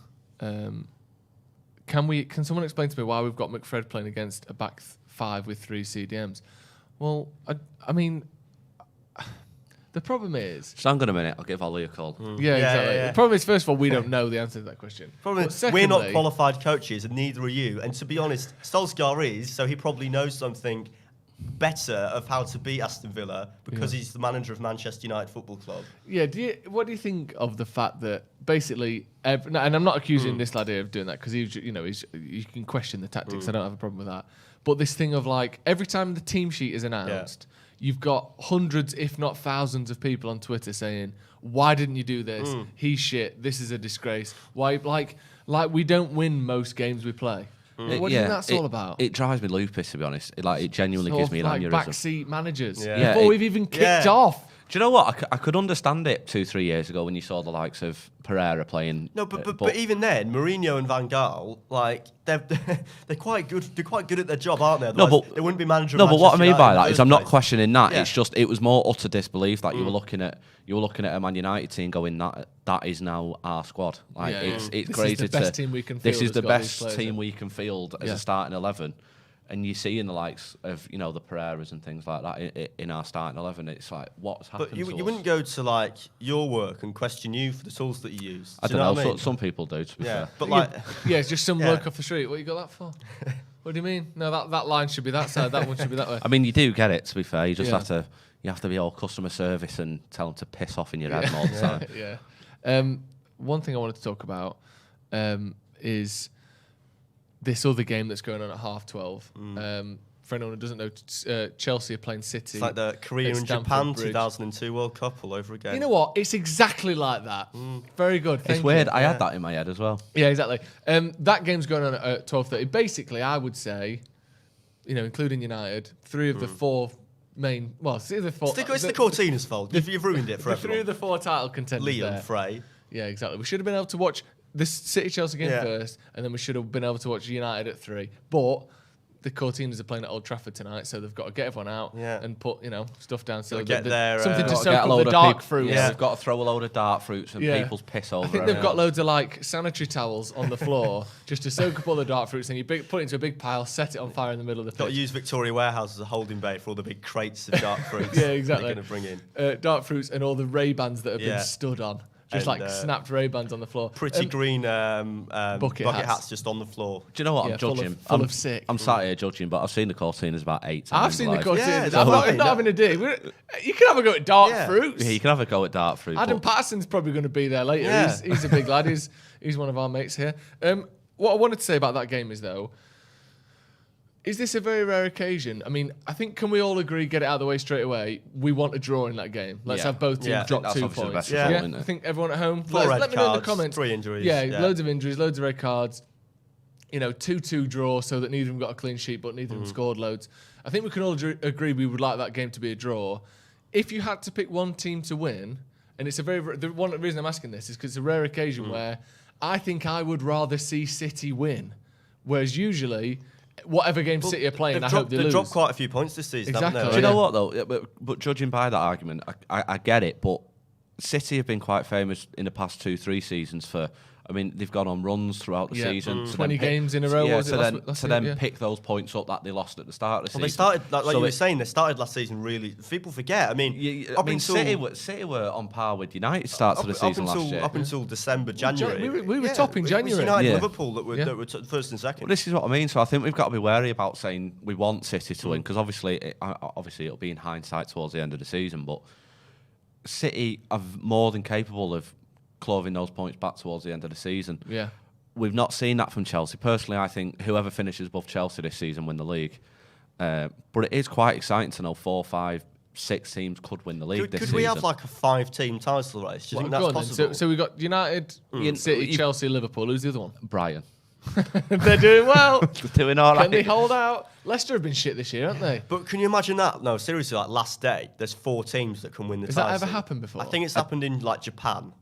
can someone explain to me why we've got McFred playing against a back 5 with 3 CDMs? Well, I mean, the problem is... Just hang on a minute, I'll give Ollie a call. Yeah, exactly. Yeah. The problem is, first of all, we don't know the answer to that question. Problem is, we're not qualified coaches, and neither are you. And to be honest, Solskjaer is, so he probably knows something better of how to beat Aston Villa because he's the manager of Manchester United Football Club. Yeah, what do you think of the fact that basically, and I'm not accusing this lad here of doing that because you can question the tactics. I don't have a problem with that. But this thing of like every time the team sheet is announced, you've got hundreds, if not thousands, of people on Twitter saying, "Why didn't you do this? He's shit. This is a disgrace. Why like we don't win most games we play." What do you think that's all about? It drives me lupus, to be honest. It genuinely gives me an aneurysm. Backseat managers. Before we've even kicked off. Do you know what? I could understand it 2-3 years ago when you saw the likes of Pereira playing. No, but even then, Mourinho and Van Gaal, they're quite good. They're quite good at their job, aren't they? Otherwise, no, but they wouldn't be manager. No, but what I mean by that is I'm not questioning that. Yeah. It's just it was more utter disbelief that you were looking at a Man United team going that is now our squad. It's crazy. This is the best team we can field. This is the best team we can field as a starting 11. And you see in the likes of the Pereiras and things like that in our starting 11, it's like what's happened. But you wouldn't go to your work and question you for the tools that you use. I don't know. I mean? Some people do. To be fair, but it's just some bloke off the street. What you got that for? What do you mean? No, that line should be that side. That one should be that way. I mean, you do get it. To be fair, you just have to be all customer service and tell them to piss off in your head all the time. Yeah. One thing I wanted to talk about is this other game that's going on at 12:30. For anyone who doesn't know, Chelsea are playing City. It's like the Korea and Japan 2002 World Cup all over again. You know what? It's exactly like that. Very good. It's weird. I had that in my head as well. Yeah, exactly. That game's going on at 12:30. Basically, I would say, including United, 3 of the 4 main. Well, it's the 4. It's the Cortina's fault. You've ruined it for everyone. 3 of the 4 title contenders. Liam, Frey. Yeah, exactly. We should have been able to watch this City-Chelsea game first, and then we should have been able to watch United at 3. But the Cortinas are playing at Old Trafford tonight, so they've got to get everyone out and put stuff down. So get there, something to soak up the dark fruits. Yeah, they've got to throw a load of dark fruits and people's piss over. I think they've got loads of sanitary towels on the floor just to soak up all the dark fruits, and you put it into a big pile, set it on fire in the middle of the pitch. Got to use Victoria Warehouse as a holding bay for all the big crates of dark fruits. Yeah, exactly. They're going to bring in dark fruits and all the Ray-Bans that have been stood on. Just and, like snapped Ray-Bans on the floor. Pretty green bucket hats just on the floor. Do you know what I'm judging? Full of sick. I'm sat here judging, but I've seen the Cortinas about 8 times. I've seen the Cortinas. Yeah, I'm not having a dig. You can have a go at Dark Fruits. Yeah, you can have a go at Dark Fruit. Adam Patterson's probably going to be there later. Yeah. He's a big lad. He's one of our mates here. What I wanted to say about that game is, though, is this a very rare occasion? I mean, I think, can we all agree, get it out of the way straight away? We want a draw in that game. Let's have both teams drop 2 points. I think everyone at home, let me know in the comments. 3 injuries. Yeah, loads of injuries, loads of red cards. 2-2 draw, so that neither of them got a clean sheet, but neither of them scored loads. I think we can all agree we would like that game to be a draw. If you had to pick one team to win, and it's the one reason I'm asking this is because it's a rare occasion where I think I would rather see City win, whereas usually, whatever game City are playing, I hope they lose. They've dropped quite a few points this season, Exactly. haven't Do they? you know what, though? But judging by that argument, I get it, but City have been quite famous in the past 2-3 seasons for... I mean, they've gone on runs throughout the season. 20 games in a row, was it? To then pick those points up that they lost at the start of the season. They started, like you were saying, they started last season really... People forget. I mean, City were on par with United start to the season last year. Up until December, January. We were top in January. It was United and Liverpool that were first and second. Well, this is what I mean. So I think we've got to be wary about saying we want City to win, because obviously it'll be in hindsight towards the end of the season, but City are more than capable of clawing those points back towards the end of the season. Yeah. We've not seen that from Chelsea. Personally, I think whoever finishes above Chelsea this season win the league. But it is quite exciting to know 4, 5, 6 teams could win the league this season. Could we have like a 5-team title race? Do you think that's possible? So we got United, City, Chelsea, Liverpool. Who's the other one? Brighton. They're doing well. They're doing all right. Can they hold out? Leicester have been shit this year, haven't they? But can you imagine that? No, seriously, like last day, there's 4 teams that can win the title. Has that ever happened before? I think it's happened in like Japan.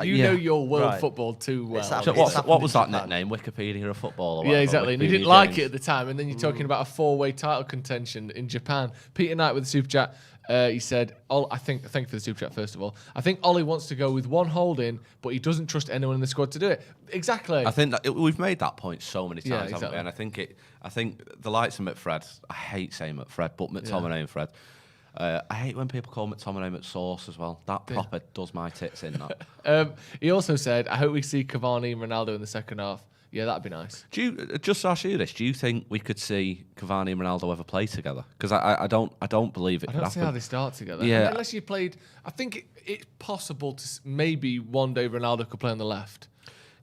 You know your world football too well. So what was that nickname? Wikipedia of football? Or yeah, exactly. And he didn't like it at the time. And then you're talking about a 4-way title contention in Japan. Peter Knight with the super chat. He said, thank you for the super chat, first of all. I think Ollie wants to go with one holding, but he doesn't trust anyone in the squad to do it. Exactly. I think that we've made that point so many times, exactly. haven't we? And I think the likes of McFred, I hate saying McFred, but McTominay and Fred. I hate when people call McTominay McSauce as well. That proper does my tits in, that. He also said, I hope we see Cavani and Ronaldo in the second half. Yeah, that'd be nice. Do you, just to ask you this, do you think we could see Cavani and Ronaldo ever play together? Because I don't believe it could happen. I don't see how they start together. Yeah. Unless you played... I think it's possible to maybe one day Ronaldo could play on the left.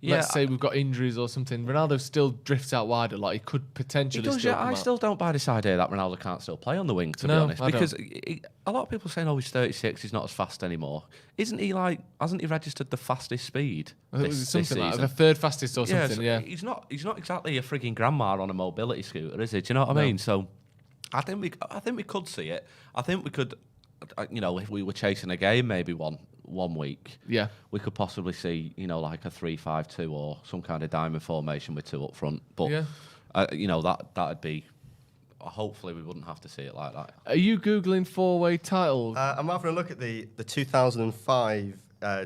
Yeah, Let's say we've got injuries or something. Ronaldo still drifts out wide a lot. He could potentially I still don't buy this idea that Ronaldo can't still play on the wing, to be honest. Because a lot of people saying, he's 36, he's not as fast anymore. Isn't he hasn't he registered the fastest speed this something season? like the third fastest or something, yeah. He's not exactly a frigging grandma on a mobility scooter, is he? Do you know what I mean? So I think we could see it. I think we could, if we were chasing a game maybe one week, we could possibly see, like a 3-5-2 or some kind of diamond formation with 2 up front. But that'd be. Hopefully, we wouldn't have to see it like that. Are you googling 4-way title? I'm having a look at the 2005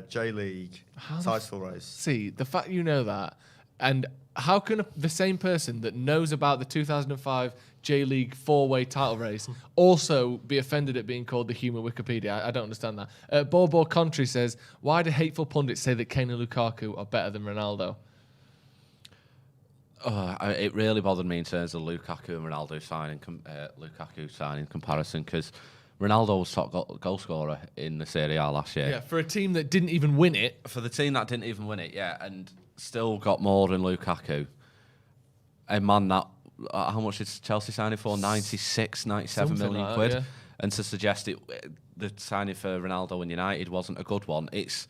J League title race. See, the fact you know that, and how can the same person that knows about the 2005 J League 4-way title race also be offended at being called the human Wikipedia? I don't understand that. Bobo Country says, why do hateful pundits say that Kane and Lukaku are better than Ronaldo? It really bothered me in terms of Lukaku and Ronaldo signing comparison, because Ronaldo was top goal scorer in the Serie A last year. Yeah, for a team that didn't even win it. For the team that didn't even win it, and still got more than Lukaku. A man that, how much did Chelsea sign him for? 96, 97 Something million like quid. that, yeah. And to suggest the signing for Ronaldo and United wasn't a good one.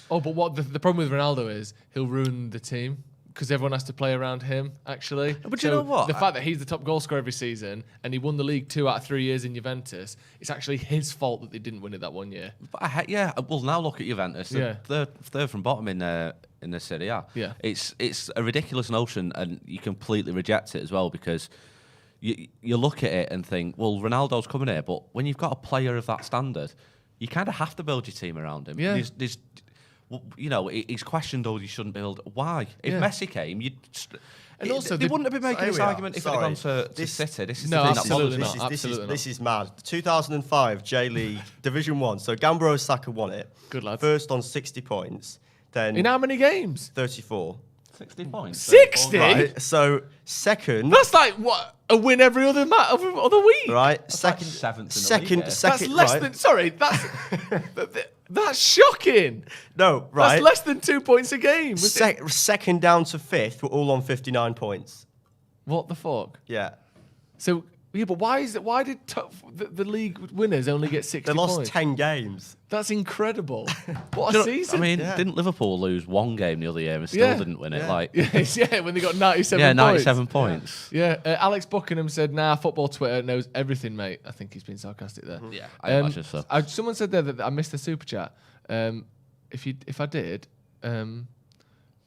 But what the problem with Ronaldo is he'll ruin the team, because everyone has to play around him, actually. But you know what? The fact that he's the top goal scorer every season and he won the league 2 out of 3 years in Juventus, it's actually his fault that they didn't win it that one year. But well, now look at Juventus. Third from bottom in the Serie A. Yeah. It's a ridiculous notion, and you completely reject it as well, because you look at it and think, well, Ronaldo's coming here, but when you've got a player of that standard, you kind of have to build your team around him. Yeah. you know, he's questioned, oh, you shouldn't build. Why? If Messi came, you'd. And also, they wouldn't have been making this argument if it had gone to City. This is the thing that bothers me. This is mad. 2005 J-League Division 1. So Gambaro Saka won it. Good lad. First on 60 points. Then in how many games? 34. 60 points. 60? Right. So second. That's like what, a win every other week. Right. That's second. like seventh. Second. That's less right. than. Sorry. That's shocking. No. Right. That's less than 2 points a game. Second down to fifth were all on 59 points. What the fuck? Yeah. So yeah, but why did the league winners only get 60 They lost points? 10 games. That's incredible. What a season! I mean, didn't Liverpool lose one game the other year and still didn't win it? Like, when they got 97 yeah, points. 97 points. Yeah, Alex Buckingham said, "Nah, football Twitter knows everything, mate." I think he's been sarcastic there. Yeah, I imagine so. Someone said there that I missed the super chat. If I did,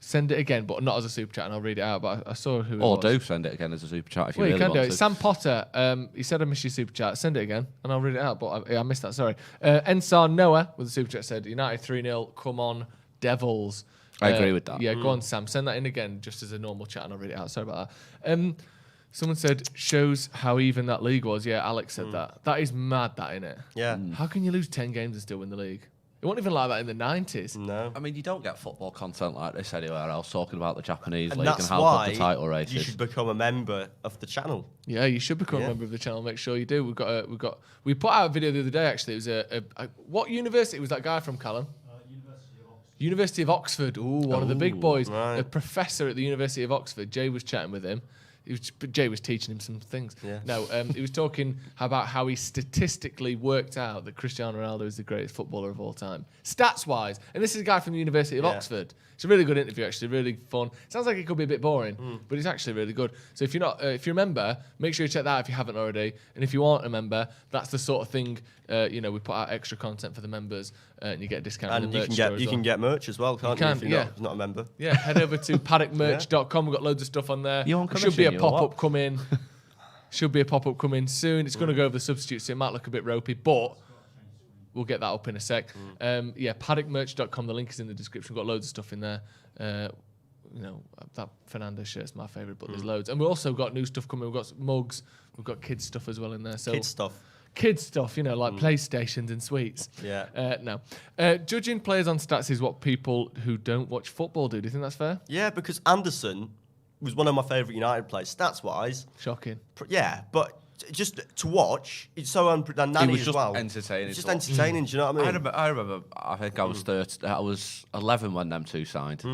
send it again, but not as a super chat, and I'll read it out. But I saw who. Or it was. do send it again as a super chat if you Well, really you can want do it. to. Sam Potter, he said I missed your super chat. Send it again, and I'll read it out. But I missed that. Sorry. Ensar Noah with the super chat said United 3-0. Come on, Devils. I agree with that. Yeah, go on, Sam. Send that in again, just as a normal chat, and I'll read it out. Sorry about that. Someone said shows how even that league was. Yeah, Alex said that. That is mad, that innit? Yeah. How can you lose 10 games and still win the league? It wasn't even like that in the 90s. No. I mean, you don't get football content like this anywhere else, talking about the Japanese And league that's and how why good the title race you is. should become a member of the channel. Yeah, you should become a member of the channel. Make sure you do. We put out a video the other day. Actually, it was what university was that guy from, Callum? University of Oxford. Ooh, one of the big boys. Right. A professor at the University of Oxford. Jay was chatting with him. Jay was teaching him some things. Yeah. No, he was talking about how he statistically worked out that Cristiano Ronaldo is the greatest footballer of all time, stats-wise. And this is a guy from the University of Oxford. It's a really good interview, actually, really fun. Sounds like it could be a bit boring, but it's actually really good. So if you're a member, make sure you check that out if you haven't already. And if you aren't a member, that's the sort of thing. We put out extra content for the members, and you get a discount. And you can get merch as well, can't you? If you're not a member. Yeah, head over to paddockmerch.com. We've got loads of stuff on there. You on commission, Should be a you or pop-up what? coming. Should be a pop-up coming soon. It's going to go over the substitutes, so it might look a bit ropey, but we'll get that up in a sec. Paddockmerch.com. The link is in the description. We've got loads of stuff in there. That Fernando shirt's my favourite, but there's loads. And we've also got new stuff coming. We've got mugs. We've got kids stuff as well in there. So Kids stuff. Kids stuff, like PlayStations and sweets. Yeah. No. Judging players on stats is what people who don't watch football do. Do you think that's fair? Yeah, because Anderson was one of my favourite United players, stats-wise. Shocking. Yeah, but just to watch, it's so unpredictable. It was as just well. entertaining. It's just entertaining, do you know what I mean? I remember, I think I was 30, I was 11 when them two signed.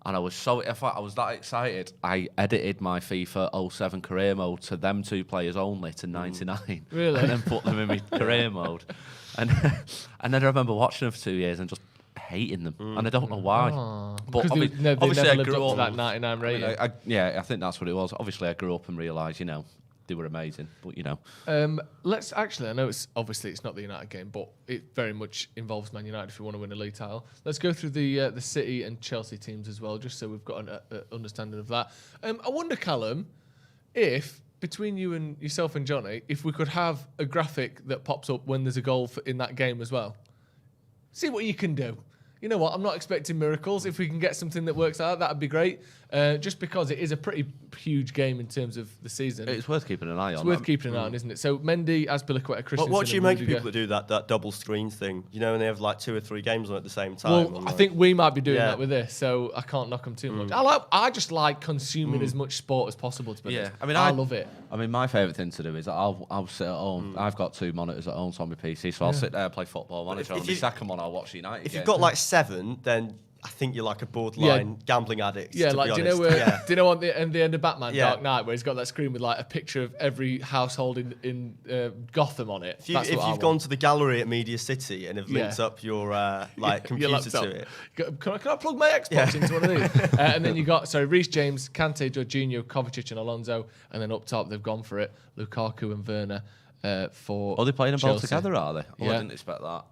And I was I was that excited, I edited my FIFA 07 career mode to them two players only to 99. Really? And then put them in my career mode. And then I remember watching them for 2 years and just hating them. And I don't know why. Because they never lived up to that 99 rating. I think that's what it was. Obviously, I grew up and realised, they were amazing, but Let's actually, I know it's not the United game, but it very much involves Man United if we want to win a league title. Let's go through the City and Chelsea teams as well, just so we've got an understanding of that. I wonder, Callum, if between yourself and Johnny, if we could have a graphic that pops up when there's a goal in that game as well. See what you can do. You know what? I'm not expecting miracles. If we can get something that works out, that'd be great. Just because it is a pretty huge game in terms of the season. it's worth keeping an eye on. It's worth keeping an eye on, isn't it? So Mendy, Azpilicueta, Christensen. What do you make of Rudiger. people that do that double screen thing? And they have like 2 or 3 games on at the same time. Well, I think we might be doing that with this, so I can't knock them too much. I just like consuming as much sport as possible. To be honest. I love it. I mean, my favourite thing to do is I'll sit at home. I've got 2 monitors at home, so on my PC, so I'll sit there and play Football Manager. On the second one, I'll watch United. If you've got like 7, then I think you're like a borderline gambling addict. Yeah, to like be do you know honest. do you know on the end of Batman Dark Knight where he's got that screen with like a picture of every household in Gotham on it? If you've gone to the gallery at Media City and have linked up your computer to it, can I plug my Xbox into one of these? And then you got Reece James, Kante, Jorginho, Kovacic, and Alonso, and then up top they've gone for it, Lukaku and Werner for. Oh, they're playing them both Chelsea. together, are they? Oh, Yeah. I didn't expect that.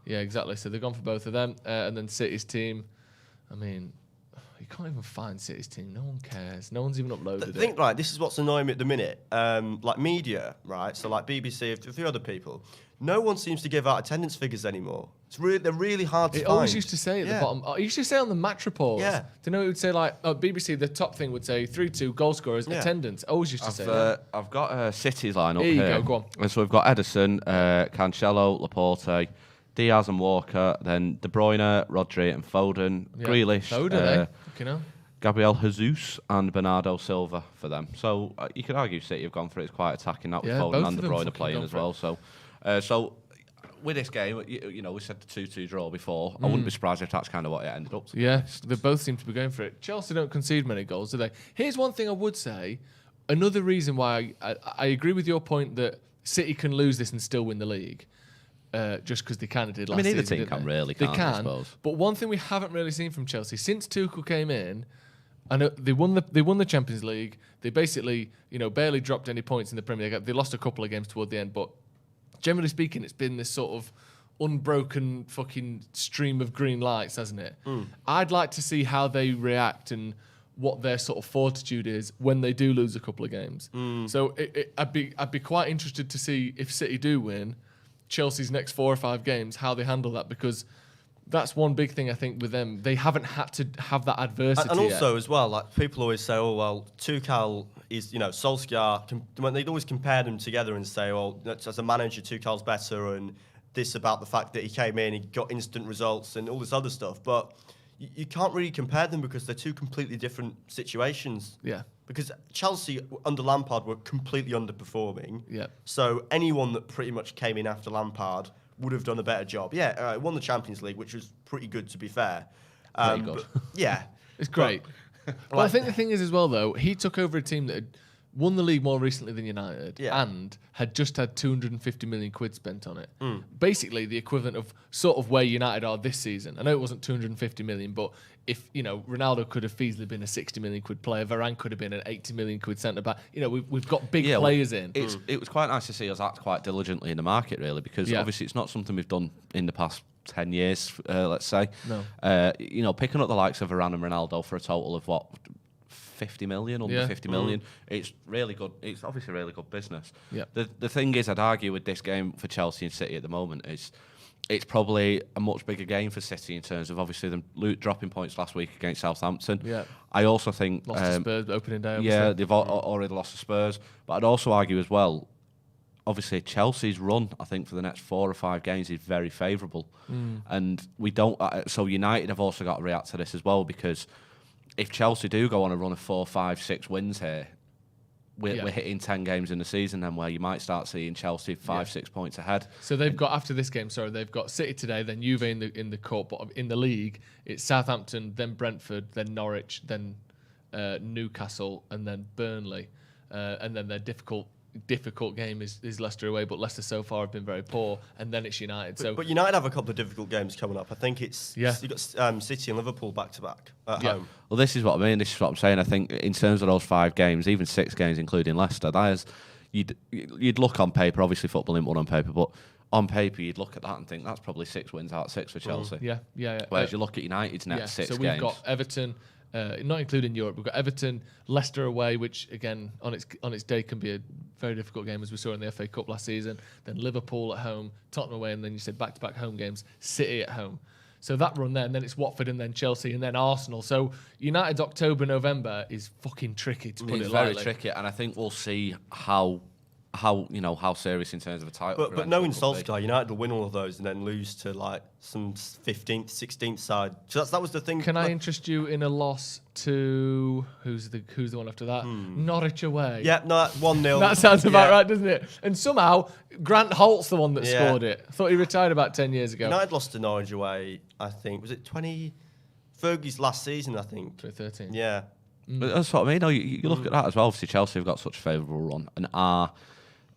Yeah, exactly. So they've gone for both of them. And then City's team, I mean, you can't even find City's team. No one cares. No one's even uploaded it. Right, this is what's annoying me at the minute. Like media, right? So like BBC, a few other people. No one seems to give out attendance figures anymore. They're really hard to It find. always used to say at the bottom. It used to say on the match reports. Yeah. Do you know it would say like BBC? The top thing would say 3-2 goal scorers attendance. Always used to say that. I've got City's lineup Here you here. go on. And so we've got Edison, Cancelo, Laporte, Diaz and Walker, then De Bruyne, Rodri and Foden, Yeah. Grealish, Foden, fucking hell. Gabriel Jesus and Bernardo Silva for them. So you could argue City have gone for it. It's quite attacking that with Yeah, both Foden of and De them Bruyne fucking playing gone as for well. So with this game, you know, we said the 2-2 draw before. I wouldn't be surprised if that's kind of what it ended up to. Yeah, they both seem to be going for it. Chelsea don't concede many goals, do they? Here's one thing I would say. Another reason why I agree with your point that City can lose this and still win the league. Just because they kind of did last season. Either team can really, they can't can, I suppose. But one thing we haven't really seen from Chelsea since Tuchel came in, I know they won the Champions League. They basically, barely dropped any points in the Premier League. They lost a couple of games toward the end, but generally speaking, it's been this sort of unbroken fucking stream of green lights, hasn't it? I'd like to see how they react and what their sort of fortitude is when they do lose a couple of games. So I'd be quite interested to see if City do win Chelsea's next 4 or 5 games, how they handle that, because that's one big thing I think with them. They haven't had to have that adversity. And also yet. as well, like people always say, oh well, Tuchel is, Solskjaer. When they'd always compare them together and say, well, as a manager, Tuchel's better, and this about the fact that he came in, he got instant results, and all this other stuff. But you can't really compare them because they're two completely different situations. Yeah. Because Chelsea under Lampard were completely underperforming. Yeah. So anyone that pretty much came in after Lampard would have done a better job. Yeah, won the Champions League, which was pretty good to be fair. Pretty good. Yeah. It's great. Well, I think the thing is as well, though, he took over a team that had won the league more recently than United and had just had 250 million quid spent on it. Basically, the equivalent of sort of where United are this season. I know it wasn't 250 million, but if, Ronaldo could have easily been a 60 million quid player, Varane could have been an 80 million quid centre back. We've got big players in. It was quite nice to see us act quite diligently in the market, really, because obviously it's not something we've done in the past 10 years, let's say. No. Picking up the likes of Varane and Ronaldo for a total of what, 50 million, under 50 million. It's really good. It's obviously really good business. Yeah. The thing is, I'd argue with this game for Chelsea and City at the moment is it's probably a much bigger game for City in terms of obviously them dropping points last week against Southampton. Yeah. I also think Lost to Spurs opening day. Obviously. Yeah, they've already lost to Spurs, but I'd also argue as well. Obviously, Chelsea's run, I think, for the next 4 or 5 games is very favourable, and we don't. So United have also got to react to this as well, because if Chelsea do go on a run of 4, 5, 6 wins here, we're hitting 10 games in the season, then where you might start seeing Chelsea 5, 6 points ahead. So they've got, after this game, they've got City today, then Juve in the cup, but in the league it's Southampton, then Brentford, then Norwich, then Newcastle, and then Burnley, and then their difficult game is Leicester away, but Leicester so far have been very poor, and then it's United. But United have a couple of difficult games coming up. I think you've got City and Liverpool back to back at home. Well, this is what I mean. This is what I'm saying. I think in terms of those 5 games, even 6 games, including Leicester, that is, you'd look on paper. Obviously, football isn't one on paper, but on paper, you'd look at that and think that's probably 6 wins out of 6 for Chelsea. Yeah. Whereas you look at United's next 6 games. So we've got Everton. Not including Europe, we've got Everton, Leicester away, which again on its day can be a very difficult game, as we saw in the FA Cup last season. Then Liverpool at home, Tottenham away, and then you said back-to-back home games, City at home. So that run there, and then it's Watford, and then Chelsea, and then Arsenal. So United's October, November is fucking tricky to put it lightly. It's very tricky, and I think we'll see how serious in terms of a title. But knowing Solskjaer, United will win all of those and then lose to like some 15th, 16th side. So that was the thing. Can I interest you in a loss to who's the one after that? Norwich away. Yeah, no, 1-0. That sounds about right, doesn't it? And somehow Grant Holt's the one that scored it. I thought he retired about 10 years ago. United lost to Norwich away, I think. Was it Fergie's last season, I think? 2013. Yeah. But that's what I mean. You look at that as well. Obviously, Chelsea have got such a favourable run, and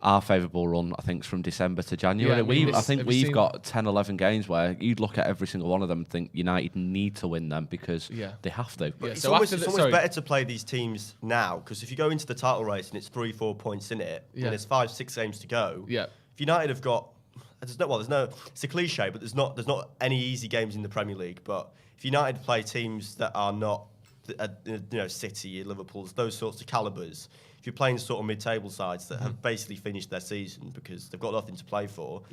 our favourable run, I think, is from December to January. Yeah, I think we've got 10, 11 games where you'd look at every single one of them and think United need to win them because they have to. But it's almost better to play these teams now, because if you go into the title race and it's 3-4 points in it, and there's 5-6 games to go, if United have got... it's a cliche, but there's not any easy games in the Premier League. But if United play teams that are not City, your Liverpool's, those sorts of calibers. If you're playing sort of mid-table sides that have basically finished their season because they've got nothing to play for,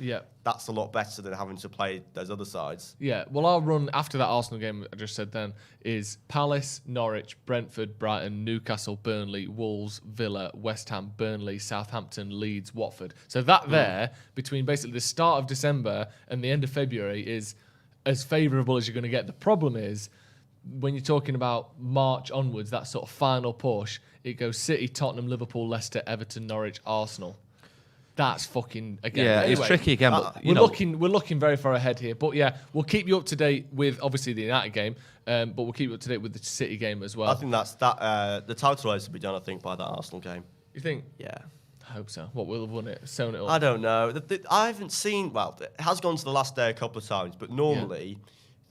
that's a lot better than having to play those other sides. Yeah, well, our run after that Arsenal game I just said then is Palace, Norwich, Brentford, Brighton, Newcastle, Burnley, Wolves, Villa, West Ham, Burnley, Southampton, Leeds, Watford. So that there, between basically the start of December and the end of February, is as favourable as you're going to get. The problem is, when you're talking about March onwards, that sort of final push, it goes City, Tottenham, Liverpool, Leicester, Everton, Norwich, Arsenal. That's fucking again. Yeah, anyway, it's tricky again. But we're looking very far ahead here. But yeah, we'll keep you up to date with obviously the United game, but we'll keep you up to date with the City game as well. I think the title race will be done, I think, by that Arsenal game. You think? Yeah. I hope so. What, will have won it? Sewn it up? I don't know. I haven't seen. Well, it has gone to the last day a couple of times, but normally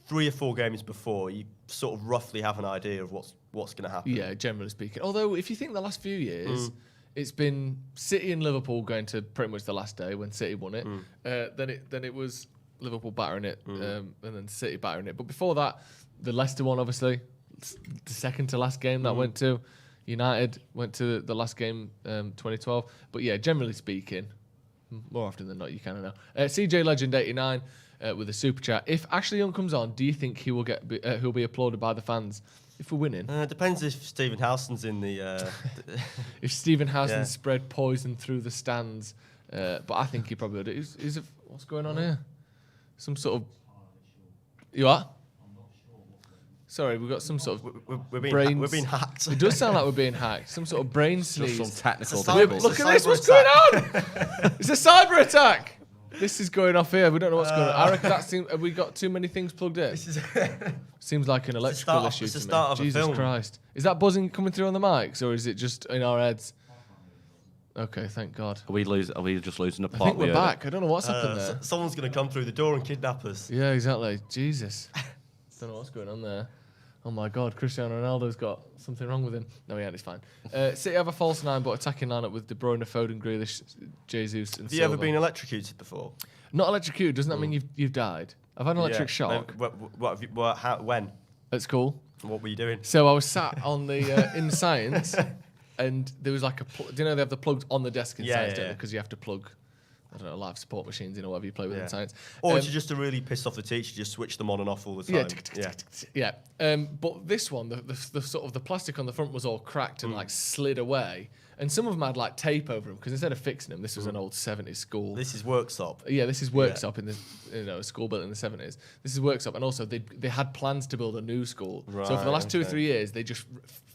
3 or 4 games before, you sort of roughly have an idea of what's going to happen. Yeah, generally speaking. Although, if you think the last few years, it's been City and Liverpool going to pretty much the last day when City won it. Then it was Liverpool battering it, and then City battering it. But before that, the Leicester one, obviously, the second to last game that went to. United went to the last game, 2012. But yeah, generally speaking, more often than not, you kind of know. CJ Legend 89 with a super chat. If Ashley Young comes on, do you think he will he'll be applauded by the fans if we're winning? Depends if Stephen Howson's in the. If Stephen Howson spread poison through the stands, but I think he probably would. What's going on here? Some sort of. You are? Sorry, we've got some sort of we're being hacked. It does sound like we're being hacked. Some sort of brain sneeze. Just some technical. Look at this. What's going on? It's a cyber attack. This is going off here. We don't know what's going on. I reckon have we got too many things plugged in? Seems like an electrical issue it's the to me. start of Jesus a film. Christ. Is that buzzing coming through on the mics, or is it just in our heads? Okay, thank God. Are we just losing the I plot? think we're back. I don't know what's happened there. Someone's going to come through the door and kidnap us. Yeah, exactly. Jesus. Don't know what's going on there. Oh my God, Cristiano Ronaldo's got something wrong with him. No, he ain't, he's fine. City have a false 9, but attacking lineup with De Bruyne, Foden, Grealish, Jesus, and Have you ever been electrocuted before? Not electrocuted. Doesn't that mean you've died? I've had an electric shock. When? At school. What were you doing? So I was sat on the in science, and there was like do you know they have the plugs on the desk in science, don't they? Because you have to plug, I don't know, life support machines, whatever you play with in science. Or did you just to really piss off the teacher, just switch them on and off all the time? Yeah. But this one, the sort of the plastic on the front was all cracked and like slid away. And some of them had like tape over them because instead of fixing them, this was an old 70s school. This is Worksop. Yeah, this is Worksop in the a school built in the 70s. This is Worksop, and also they had plans to build a new school. Right, so for the last 2 or 3 years, they just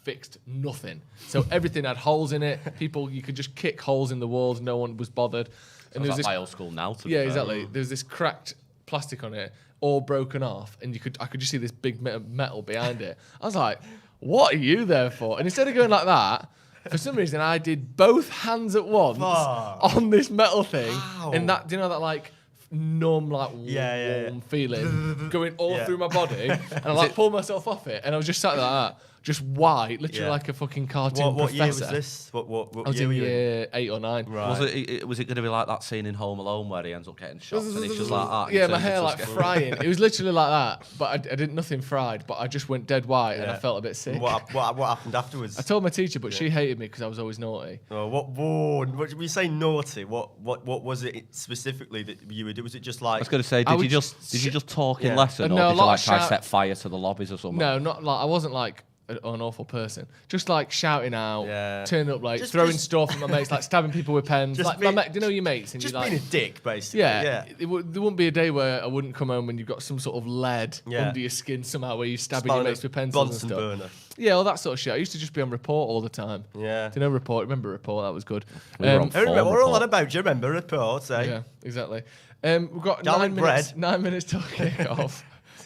fixed nothing. So everything had holes in it. You could just kick holes in the walls. No one was bothered. And there's like my old school now. Exactly. There was this cracked plastic on it, all broken off, and I could just see this big metal behind it. I was like, "What are you there for?" And instead of going like that, for some reason, I did both hands at once on this metal thing, and that, do you know that like numb, like warm feeling going all through my body, and I like pulled myself off it, and I was just sat like that, just white, literally like a fucking cartoon what professor. Year was this? What I was year in were you year 8 or 9. Right. Was it going to be like that scene in Home Alone where he ends up getting shot and it's just like that? Yeah, my hair like frying. It was literally like that, but I didn't nothing fried. But I just went dead white and I felt a bit sick. What happened afterwards? I told my teacher, but she hated me because I was always naughty. Oh, what did we say naughty? What was it specifically that you would do? Was it just like? I was going to say, did you just talk in lesson, or did you like try to set fire to the lobbies or something? No, not like I wasn't like an awful person. Just like shouting out, turning up late, throwing stuff at my mates, like stabbing people with pens. Like do you know your mates? And just being a dick, basically. Yeah. There wouldn't be a day where I wouldn't come home and you've got some sort of lead under your skin somehow where you're stabbing your mates with pencils and stuff. Burner. Yeah, all that sort of shit. I used to just be on Report all the time. Yeah. Do you know Report? Remember Report? That was good. We're all on about you. Remember Report? Yeah, exactly. We've got Garlic 9 minutes till kick-off.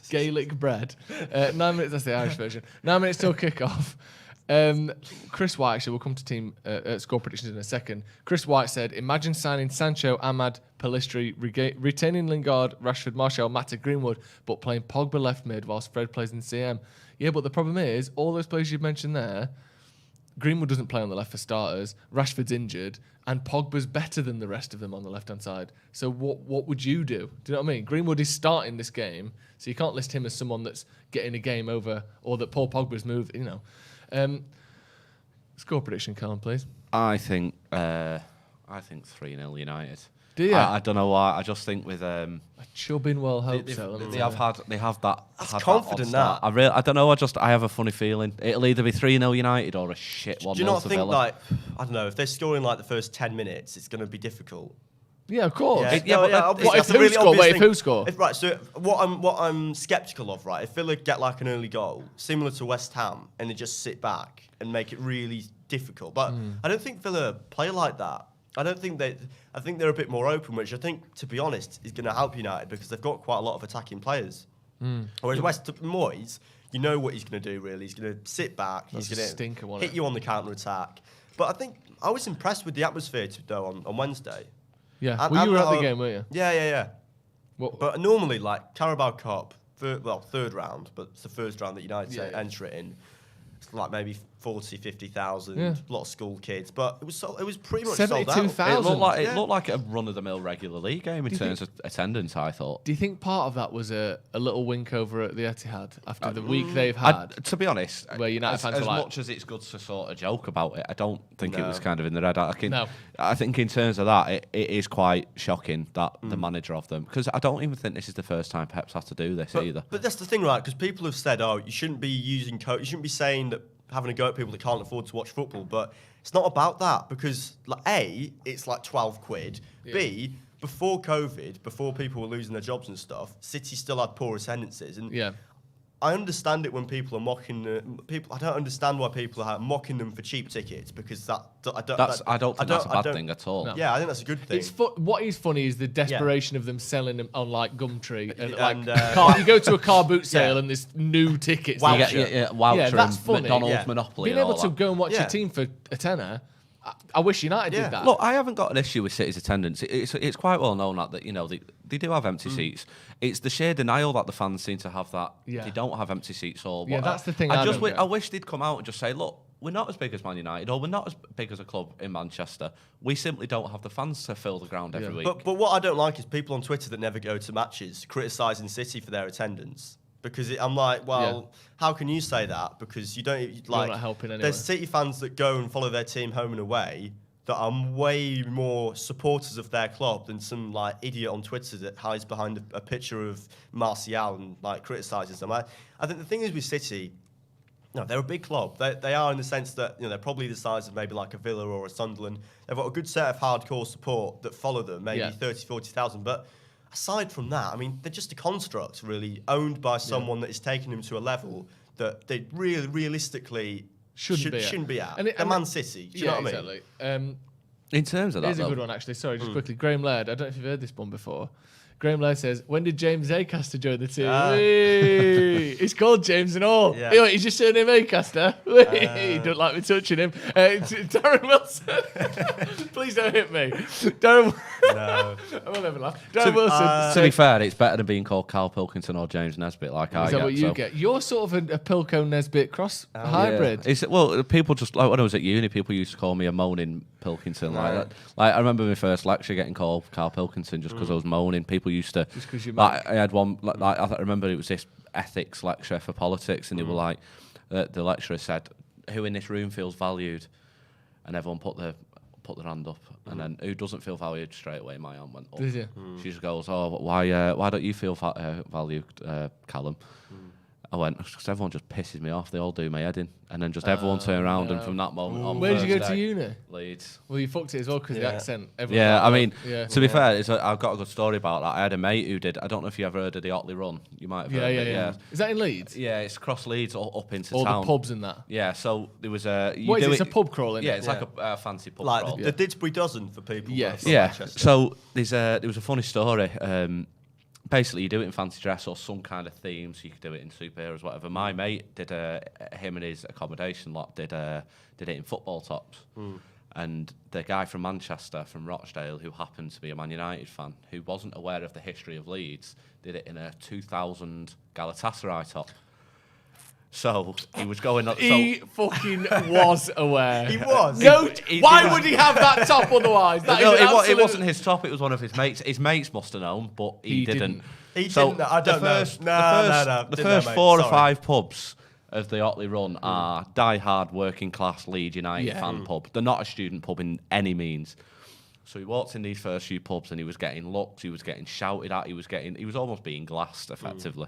Gaelic bread. 9 minutes, that's the Irish version. 9 minutes till kick-off. Chris White, actually, we'll come to team score predictions in a second. Chris White said, imagine signing Sancho, Ahmad, Pellistri, retaining Lingard, Rashford, Martial, Mata, Greenwood, but playing Pogba left mid whilst Fred plays in CM. Yeah, but the problem is, all those players you've mentioned there, Greenwood doesn't play on the left for starters. Rashford's injured, and Pogba's better than the rest of them on the left-hand side. So what would you do? Do you know what I mean? Greenwood is starting this game, so you can't list him as someone that's getting a game over, or that Paul Pogba's moved. Score prediction, Callum, please. I think 3-0 United. Do you? I don't know why. I just think with A chubbing well hope so. they have that. That's had confident, that. I don't know. I have a funny feeling it'll either be 3-0 United or a shit 1-0 Do you not to think, Villa. like, I don't know, if they're scoring like the first 10 minutes, it's going to be difficult? Yeah, of course. Obviously, What if that's a who really score? obvious Wait, if thing. who score? Right, so what I'm sceptical of, right, if Villa get like an early goal, similar to West Ham, and they just sit back and make it really difficult. But I don't think Villa play like that. I think they're a bit more open, which I think, to be honest, is going to help United because they've got quite a lot of attacking players. Whereas Moyes, you know what he's going to do, really. He's going to sit back. He's going to hit you on the counter-attack. But I think I was impressed with the atmosphere, though, on Wednesday. Yeah. Well, you were at the game, weren't you? Yeah. What? But normally, like, Carabao Cup, third round, but it's the first round that United enter it in. It's like maybe 40, 50,000, a lot of school kids, but it was pretty much sold out. 72,000. It looked like a run-of-the-mill regular league game in terms of attendance, I thought. Do you think part of that was a little wink over at the Etihad after the week they've had? To be honest, where United fans as were like, much as it's good to sort of joke about it, I don't think it was kind of in the red. I think in terms of that, it is quite shocking that the manager of them, because I don't even think this is the first time Pep's had to do this either. But that's the thing, right? Because people have said, you shouldn't be using you shouldn't be saying that, having a go at people that can't afford to watch football, but it's not about that, because like, A, it's like 12 quid. Yeah. B, before COVID, before people were losing their jobs and stuff, City still had poor attendances. And I understand it when people are mocking people. I don't understand why people are mocking them for cheap tickets, because I don't think that's a bad thing at all. No. Yeah, I think that's a good thing. What is funny is the desperation of them selling them on like Gumtree and you go to a car boot sale and there's new tickets. Voucher that's funny. McDonald's Monopoly. Being able to go and watch a team for a tenner. I wish United did that. Look, I haven't got an issue with City's attendance. It's quite well known that they do have empty seats. It's the sheer denial that the fans seem to have that they don't have empty seats. That's the thing. I wish they'd come out and just say, look, we're not as big as Man United, or we're not as big as a club in Manchester. We simply don't have the fans to fill the ground every week. But what I don't like is people on Twitter that never go to matches criticising City for their attendance. Because I'm like, how can you say that? Because you're not helping anyway. There's City fans that go and follow their team home and away that are way more supporters of their club than some like idiot on Twitter that hides behind a picture of Martial and like criticises them. I think the thing is with City, they're a big club. They are in the sense that they're probably the size of maybe like a Villa or a Sunderland. They've got a good set of hardcore support that follow them, maybe 30, 40,000. But aside from that, I mean, they're just a construct, really, owned by someone that is taking them to a level that they really, realistically shouldn't be at. They're Man City. Do you know what I mean? Exactly. In terms of that, here's a good one, actually. Sorry, just quickly. Graham Laird, I don't know if you've heard this one before. Graham Laird says, when did James Acaster join the team? He's called James and all. Yeah. He's just surname Acaster. He don't like me touching him. Darren Wilson. Please don't hit me. Darren. No. I will never laugh. Darren Wilson. To be fair, it's better than being called Carl Pilkington or James Nesbitt like I get. Is that what you get? You're sort of a Pilco Nesbitt cross hybrid. Yeah. People just, like when I was at uni, people used to call me a moaning Pilkington. Like I remember my first lecture getting called Carl Pilkington just because I was moaning. People used to, just because you I had one, I remember it was this ethics lecture for politics, and they were like, the lecturer said, who in this room feels valued? And everyone put their hand up, and then who doesn't feel valued? Straight away my hand went up. Did you? She just goes, why don't you feel valued, Callum? I went, because everyone just pisses me off. They all do my head in. And then just everyone turn around, and from that moment on. Where did you go to uni? Leeds. Well, you fucked it as well because the accent. I mean, to be fair, I've got a good story about that. I had a mate who did, I don't know if you ever heard of the Otley Run. You might have heard of it. Yeah. Is that in Leeds? Yeah, it's across Leeds up into all town. All the pubs and that? Yeah, so there was a... What is it? It's a pub crawl, isn't it? Yeah, it's like a fancy pub like crawl. The Didsbury Dozen for people. Yes. Yeah, so there was a funny story. Basically, you do it in fancy dress or some kind of theme, so you could do it in superheroes, whatever. My mate did him and his accommodation lot did it in football tops, and the guy from Manchester, from Rochdale, who happened to be a Man United fan, who wasn't aware of the history of Leeds, did it in a 2000 Galatasaray top. So he was going up. He fucking was aware. He was. No, He why didn't- would he have that top otherwise? That No, is an it absolute- wasn't his top. It was one of his mates. His mates must have known, but he didn't. He So didn't. I don't the first, know. The Didn't know, first mate. 4 or Sorry. 5 pubs of the Otley Run are die-hard working class Leeds United Yeah. fan pub. They're not a student pub in any means. So he walked in these first few pubs and he was getting looks, he was getting shouted at, he was almost being glassed effectively.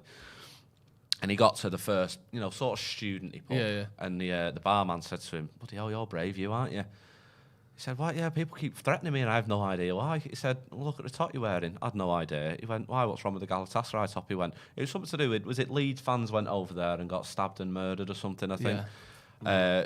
And he got to the first, sort of studenty pub. Yeah. And the barman said to him, "Bloody hell, you're brave, you aren't you?" He said, "What? Yeah, people keep threatening me and I have no idea why." He said, "Well, look at the top you're wearing." I had no idea. He went, "Why? What's wrong with the Galatasaray top?" He went, "It was something to do with, was it Leeds fans went over there and got stabbed and murdered or something, I think."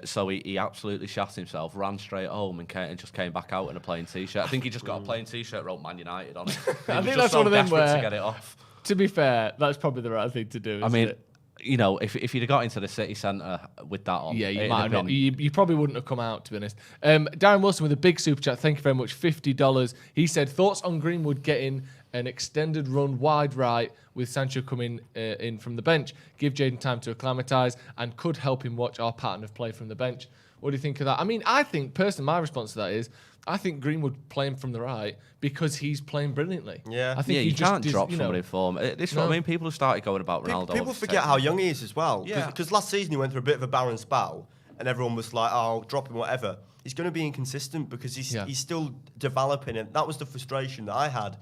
So he absolutely shat himself, ran straight home and just came back out in a plain T-shirt. I think he just got a plain T-shirt, wrote Man United on it. I think that's one of them where, to get it off. to be fair, that's probably the right thing to do. I mean, it? if you'd have got into the city centre with that on, Yeah, you it'd might have not. been- You probably wouldn't have come out, to be honest. Darren Wilson with a big super chat. Thank you very much. $50. He said, thoughts on Greenwood getting an extended run wide right with Sancho coming in from the bench. Give Jadon time to acclimatise and could help him watch our pattern of play from the bench. What do you think of that? I mean, I think, personally, my response to that is, I think Greenwood playing from the right because he's playing brilliantly. Yeah. I think you just can't drop somebody in form. This is what I mean. People have started going about Ronaldo. People forget how young he is as well. Yeah. Because last season he went through a bit of a barren spell, and everyone was like, "Oh, I'll drop him, whatever." He's going to be inconsistent because he's still developing, and that was the frustration that I had.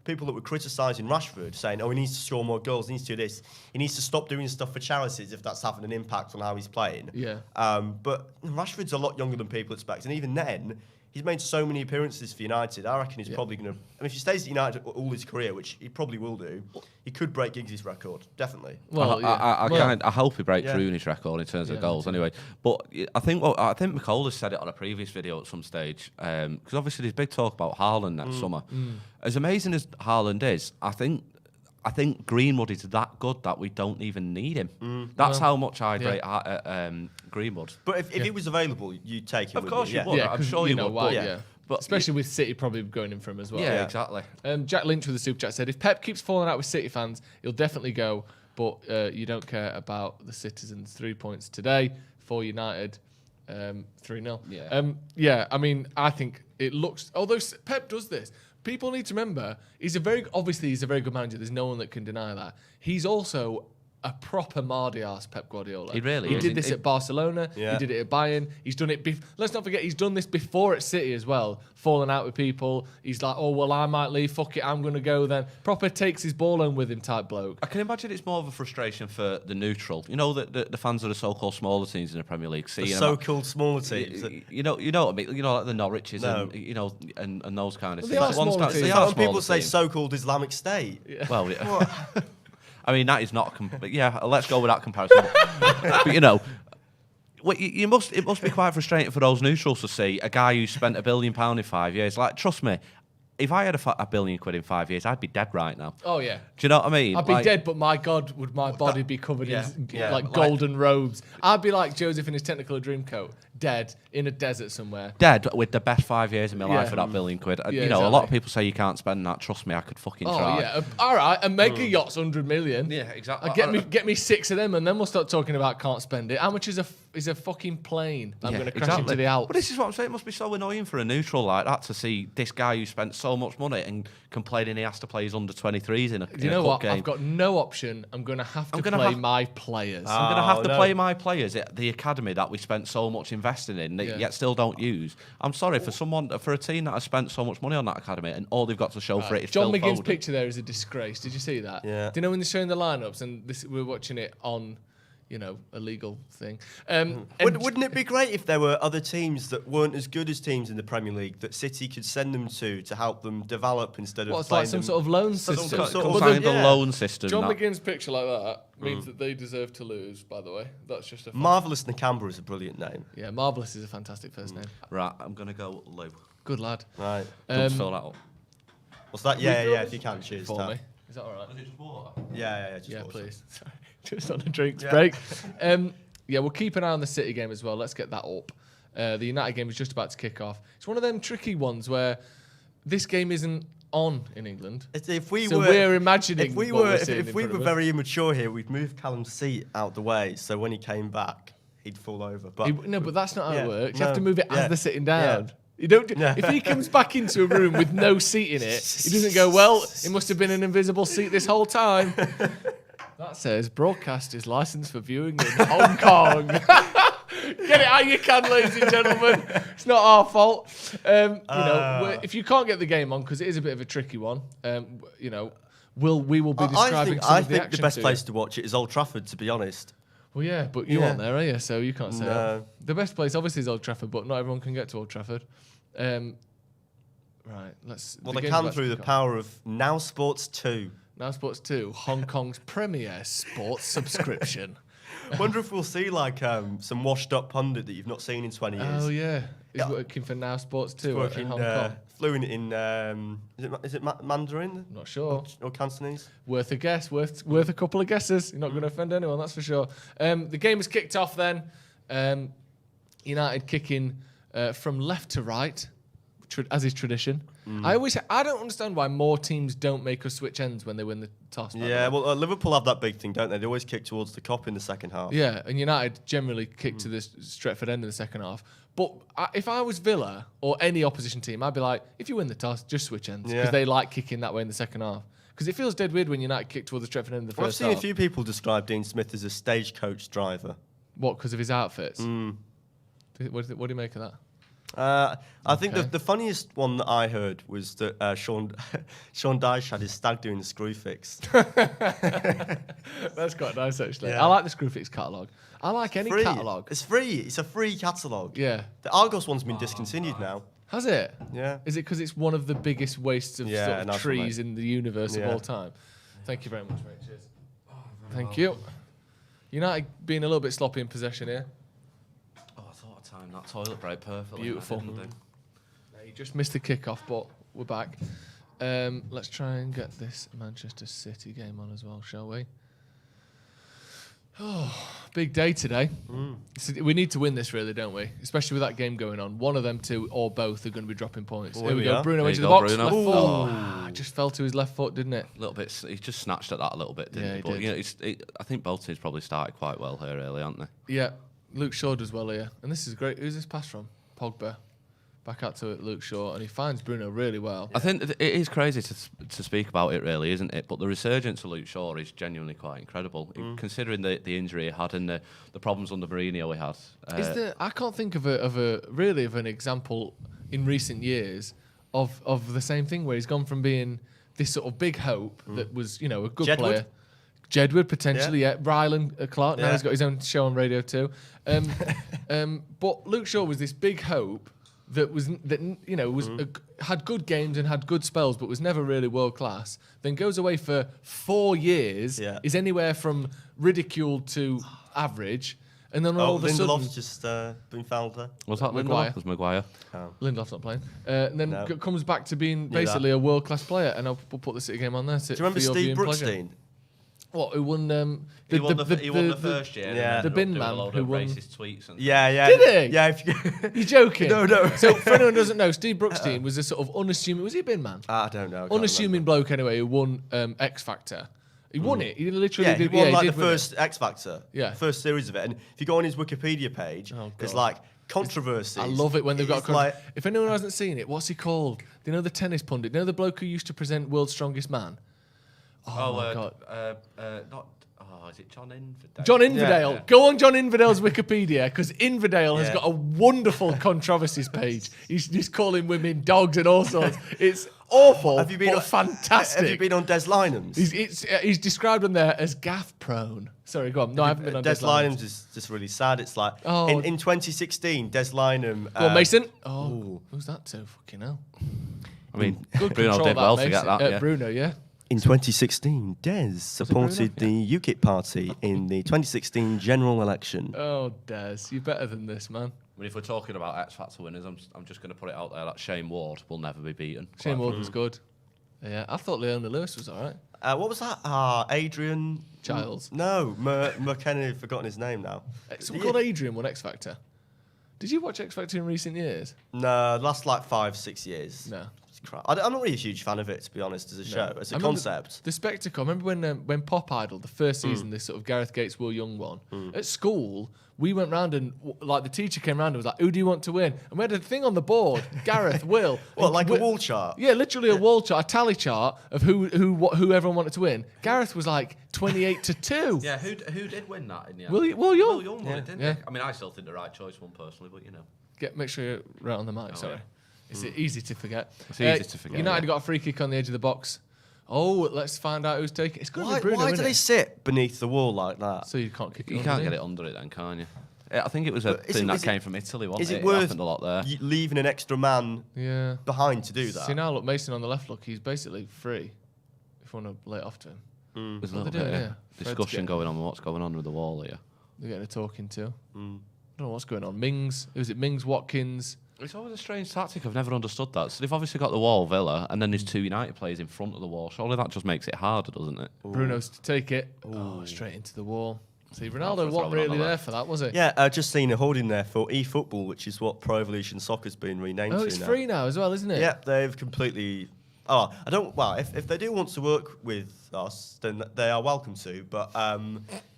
People that were criticising Rashford, saying, "Oh, he needs to score more goals, he needs to do this, he needs to stop doing stuff for charities if that's having an impact on how he's playing." Yeah. But Rashford's a lot younger than people expect, and even then, he's made so many appearances for United. I reckon he's probably going to. I mean, if he stays at United all his career, which he probably will do, he could break Giggs' record, definitely. Well, I hope he breaks Yeah. Rooney's record in terms of goals. Anyway, but I think McCall has said it on a previous video at some stage because obviously there's big talk about Haaland next summer. As amazing as Haaland is, I think Greenwood is that good that we don't even need him. That's how much I rate Greenwood. But if he was available, you'd take him. Of course you yeah. would. Yeah, I'm 'cause sure you know would. why, But, yeah. but Especially with City probably going in for him as well. yeah, exactly. Jack Lynch with the super chat said, if Pep keeps falling out with City fans, he'll definitely go, but you don't care about the citizens. 3 points today for United, 3-0. Yeah. I mean, I think it looks, although Pep does this, people need to remember, he's a very good manager. There's no one that can deny that. He's also a proper mardy ass Pep Guardiola. He really He is. did this He- at Barcelona. Yeah. He did it at Bayern. He's done it. Let's not forget, he's done this before at City as well. Falling out with people. He's like, oh well, I might leave. Fuck it, I'm gonna go then. Proper takes his ball home with him type bloke. I can imagine it's more of a frustration for the neutral. You know, the fans of the so-called smaller teams in the Premier League. The Seeing them so-called smaller teams. You know what I mean. You know, like the Norwiches No. and those kind of Well, things. they are The ones smaller that- teams. they It's are like when people smaller say teams. so-called Islamic State. Well, yeah. I mean, that is not. Yeah, let's go with that comparison. But you know, it must be quite frustrating for those neutrals to see a guy who spent £1 billion in 5 years. Like, trust me, if I had £1 billion in 5 years, I'd be dead right now. Oh yeah. Do you know what I mean? I'd be dead, but my God, would my body be covered in like- golden robes? I'd be like Joseph in his Technicolor Dreamcoat, dead in a desert somewhere. Dead with the best 5 years of my life Yeah. for that £1 billion. Yeah, You know, a lot of exactly. people say you can't spend that. Trust me, I could fucking Oh try. yeah, all right. A mega yacht's 100 million. Yeah, exactly. Get me 6 of them, and then we'll start talking about can't spend it. How much is a fucking plane? I'm Yeah, going to crash exactly. into the Alps. But this is what I'm saying. It must be so annoying for a neutral like that to see this guy who spent so much money and complaining he has to play his under-23s in a you know cup what? game. I've got no option. I'm going to have to play my players. I'm going to have to no. play my players at the academy that we spent so much investing in, that Yeah. yet still don't use. I'm sorry for a team that has spent so much money on that academy, and all they've got to show for it is John Phil McGinn's Foden. picture there is a disgrace. Did you see that? Yeah. Do you know when they're showing the lineups and we're watching it on, a legal thing? Wouldn't it be great if there were other teams that weren't as good as teams in the Premier League that City could send them to help them develop instead of What's playing like some them- sort of loan Some system? sort of- Combine the yeah. loan system. John that- McGinn's picture like that means that they deserve to lose, by the way. That's just a Marvellous Nakamba is a brilliant name. Yeah, Marvellous is a fantastic first name. Right, I'm going to go Lou. Good lad. Right. Don't fill that up. What's that? Yeah, if you can, cheers. For Tat. me. Is that all right? Is it just water? Yeah, just Yeah, watch it. please. Sorry. Just on a drinks break. We'll keep an eye on the City game as well. Let's get that up. The United game is just about to kick off. It's one of them tricky ones where this game isn't on in England. We're imagining. If we were very immature here, we'd move Callum's seat out the way, so when he came back, he'd fall over. But but that's not how it works. You no, have to move it as they're sitting down. Yeah. You don't. If he comes back into a room with no seat in it, he doesn't go, well, it must have been an invisible seat this whole time. That says broadcast is licensed for viewing in Hong Kong. Get it how you can, ladies and gentlemen. It's not our fault. If you can't get the game on, because it is a bit of a tricky one, we will be describing some of the action. I think the best place to watch it is Old Trafford, to be honest. Well, yeah, but you aren't there, are you? So you can't say that. No. The best place, obviously, is Old Trafford, but not everyone can get to Old Trafford. Right, let's... Well, they can through the power of Now Sports 2. Now Sports 2, Hong Kong's premier sports subscription. I wonder if we'll see some washed-up pundit that you've not seen in 20 years. Oh, yeah. He's working for Now Sports 2 in Hong Kong. Fluent in, is it Mandarin? Not sure. Or Cantonese? Worth a guess, worth a couple of guesses. You're not going to offend anyone, that's for sure. The game was kicked off then. United kicking from left to right, as is tradition. I don't understand why more teams don't make us switch ends when they win the toss. Yeah, well, Liverpool have that big thing, don't they? They always kick towards the cop in the second half. Yeah, and United generally kick to the Stretford end in the second half. But if I was Villa or any opposition team, I'd be like, if you win the toss, just switch ends. Because they like kicking that way in the second half. Because it feels dead weird when United kick towards the Stretford end in the first half. I've seen a few people describe Dean Smith as a stagecoach driver. What, because of his outfits? What do you make of that? I think the funniest one that I heard was that Sean Dyche had his stag doing the screw fix. That's quite nice, actually. Yeah. I like the screw fix catalogue. I like any catalogue. It's free. It's a free catalogue. Yeah. The Argos one's been discontinued now. Has it? Yeah. Is it because it's one of the biggest wastes of trees in the universe of all time? Thank you very much, mate. Cheers. Thank you. United being a little bit sloppy in possession here. Time that toilet break perfectly. Beautiful. You just missed the kickoff, but we're back. Let's try and get this Manchester City game on as well, shall we? Oh, big day today. We need to win this, really, don't we? Especially with that game going on. One of them two or both are going to be dropping points. Here we go. Bruno into the box. Left foot. Just fell to his left foot, didn't it? A little bit. He just snatched at that a little bit, didn't he? But did. I think both teams probably started quite well here early, aren't they? Yeah. Luke Shaw does well here. And this is great. Who's this pass from? Pogba. Back out to it, Luke Shaw. And he finds Bruno really well. I think it is crazy to speak about it, really, isn't it? But the resurgence of Luke Shaw is genuinely quite incredible. Considering the injury he had and the problems under Mourinho he had. I can't think of an example in recent years of the same thing where he's gone from being this sort of big hope that was, a good player. Jedward potentially, yeah. Ryland Clark. Now he's got his own show on radio too. But Luke Shaw was this big hope that had good games and had good spells, but was never really world class. Then goes away for 4 years. Yeah. Is anywhere from ridiculed to average, and then all of a sudden, Lindelof's just been fouled there. Was that Lindelof? Was Maguire? Oh. Lindelof's not playing. And then comes back to being basically a world class player. And we'll put the City game on there. Do you remember Steve Brookstein? What? Who won? He won the first year. Yeah. The bin man who won. Racist tweets and yeah. Did he? Yeah. You're joking? No. So for anyone who doesn't know, Steve Brookstein was a sort of unassuming. Was he a bin man? I don't know. Unassuming bloke anyway who won X Factor. He won it. He literally did. He won the first X Factor. Yeah. First series of it. And if you go on his Wikipedia page, there's controversies. I love it when they've got. If anyone hasn't seen it, what's he called? Do you know the tennis pundit? Do you know the bloke who used to present World's Strongest Man? Oh my God. Is it John Inverdale? John Inverdale. Yeah. Go on John Inverdale's Wikipedia, because Inverdale has got a wonderful controversies page. He's calling women dogs and all sorts. It's awful, fantastic. Have you been on Des Lynam's? He's described on there as gaff prone. Sorry, go on. No, I haven't been on Des Lynam's. Is just really sad. It's like, in 2016, Des Lynam... Go on, Mason. Who's that to? Fucking hell. I mean, good Bruno did well to get that, Bruno, yeah. In 2016, Des supported the UKIP party in the 2016 general election. Oh, Des, you're better than this, man. I mean, if we're talking about X Factor winners, I'm just going to put it out there that Shane Ward will never be beaten. Shane Ward was good. Yeah, I thought Leona Lewis was all right. What was that? Adrian... Giles. No, McKenna, I've forgotten his name now. Someone called Adrian won X Factor. Did you watch X Factor in recent years? No, last 5-6 years. No. crap. I'm not really a huge fan of it, to be honest, as a show, as a concept. The spectacle. Remember when Pop Idol, the first season, this sort of Gareth Gates, Will Young one, at school, we went round and like the teacher came round and was like, "Who do you want to win?" And we had a thing on the board, Gareth, Will. What, like a wall chart? Yeah, literally a wall chart, a tally chart of who everyone wanted to win. Gareth was like 28-2. Yeah, who did win that in the end? Will Young. Will Young won it, didn't he? I mean, I still think the right choice won personally, but you know. Make sure you're right on the mic. Sorry. It's easy to forget. It's easy to forget. United got a free kick on the edge of the box. Oh, let's find out who's taking it. It's going to be Bruno, Why isn't do it? they sit beneath the wall like that? So you can't kick it. You can't get it under it then, can you? I think it was a thing that came from Italy, wasn't it? Is it worth happened a lot there. leaving an extra man behind to do that? See, now look, Mason on the left, look, he's basically free if you want to lay it off to him. There's a little bit of discussion going on with what's going on with the wall here. They're getting a talking to. I don't know what's going on. Mings, Watkins? It's always a strange tactic. I've never understood that. So they've obviously got the wall, Villa, and then there's two United players in front of the wall. Surely that just makes it harder, doesn't it? Bruno's to take it. Oh, straight into the wall. See, Ronaldo wasn't really there for that, was he? Yeah, just seen a holding there for eFootball, which is what Pro Evolution Soccer's been renamed to now. Oh, it's free now as well, isn't it? Yeah, they've completely... Oh, I don't... Well, if they do want to work with us, then they are welcome to, but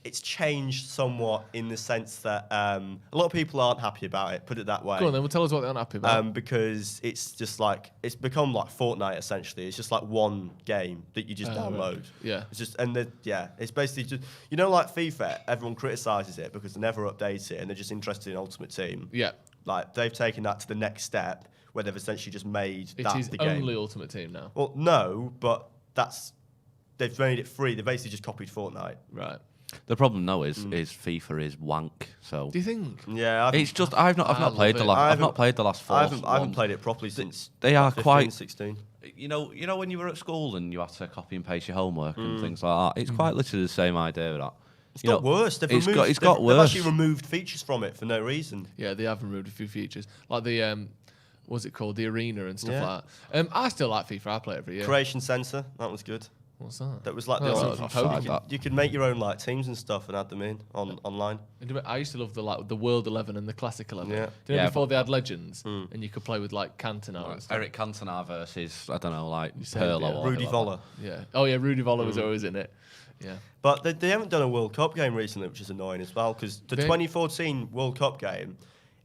it's changed somewhat in the sense that a lot of people aren't happy about it, put it that way. Go on then, well, tell us what they're unhappy about. Because it's just like... It's become like Fortnite, essentially. It's just like one game that you just download. Right. Yeah. It's just... And it's basically just... You know, like FIFA, everyone criticises it because they never update it and they're just interested in Ultimate Team. Yeah. Like, they've taken that to the next step where they've essentially just made that the game. It is only Ultimate Team now. Well, no, but they've made it free. They basically just copied Fortnite. Right. The problem though is FIFA is wank. So do you think? Yeah, it's just I've not played the last 4. I haven't played it properly since they are 15, quite 16. You know when you were at school and you had to copy and paste your homework and things like that. It's quite literally the same idea with that. It's got worse. They've actually removed features from it for no reason. Yeah, they have removed a few features, like the what's it called, the arena and stuff like that. I still like FIFA. I play it every year. Creation Center, that was good. What's that? That was like you could make your own like teams and stuff and add them in online. I used to love the World 11 and the Classic 11. Yeah. Do you know before they had Legends and you could play with like Cantona and stuff? Eric Cantona versus I don't know like Pirlo or Rudy Voller. Yeah. Oh yeah, Rudy Voller was always in it. Yeah. But they haven't done a World Cup game recently, which is annoying as well because the 2014 World Cup game.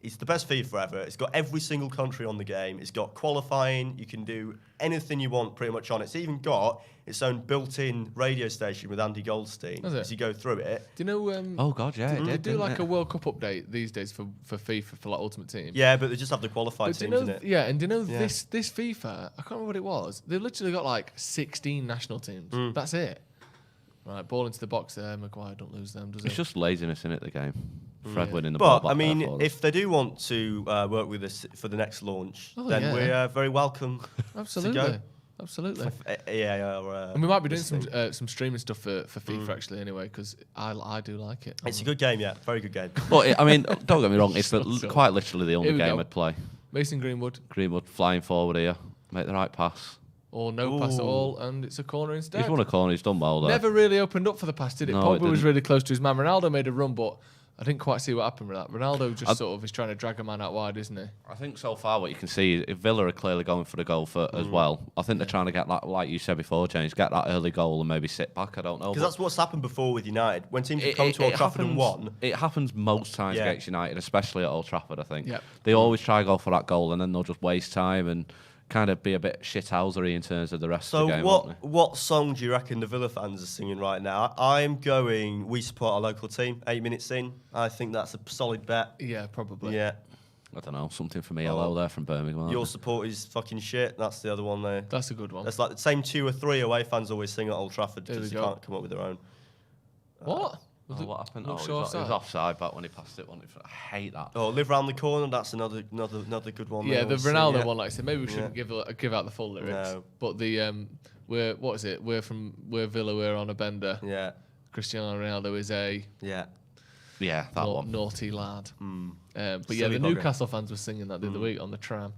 It's the best FIFA ever. It's got every single country on the game. It's got qualifying. You can do anything you want pretty much on it. It's even got its own built-in radio station with Andy Goldstein as you go through it. Do you know... oh, God, yeah. They do like a World Cup update these days for FIFA, for like Ultimate Team. Yeah, but they just have the qualified teams in it. Yeah, and do you know this FIFA, I can't remember what it was. They've literally got like 16 national teams. That's it. Right, ball into the box there. Maguire, don't lose them, does it? It's just laziness in it, the game. Fred winning the ball back. But, I mean, if they do want to work with us for the next launch, then we're very welcome Absolutely. to go. Absolutely. And we might be doing some streaming stuff for FIFA, actually, anyway, because I do like it. It's a good game, yeah. Very good game. Well, I mean, don't get me wrong. It's quite literally the only game I'd play. Mason Greenwood flying forward here. Make the right pass. Or no pass at all, and it's a corner instead. He's won a corner, he's done well there. Never really opened up for the pass, did it? No, Pogba was really close to his man. Ronaldo made a run, but I didn't quite see what happened with that. Ronaldo just sort of is trying to drag a man out wide, isn't he? I think so far what you can see is Villa are clearly going for the goal as well. I think they're trying to get that, like you said before, James, get that early goal and maybe sit back. I don't know. Because that's what's happened before with United. When teams have come to Old Trafford and won. It happens most times against United, especially at Old Trafford, I think. Yep. They always try to go for that goal and then they'll just waste time and kind of be a bit shithousery in terms of the rest of the game. So what song do you reckon the Villa fans are singing right now? I'm going, we support our local team, 8 minutes in. I think that's a solid bet. Yeah, probably. Yeah. I don't know, something from ELO there from Birmingham. Your support is fucking shit. That's the other one there. That's a good one. It's like the same 2 or 3 away fans always sing at Old Trafford because they can't come up with their own. What? What happened? He was offside back when he passed it. I hate that. Oh, live round the corner. That's another good one. Yeah, the Ronaldo one, like I said, maybe we shouldn't give out the full lyrics. No. But the we're Villa, we're on a bender. Yeah. Cristiano Ronaldo is a that one naughty lad. But Silly the bugger. Newcastle fans were singing that the other week on the tram.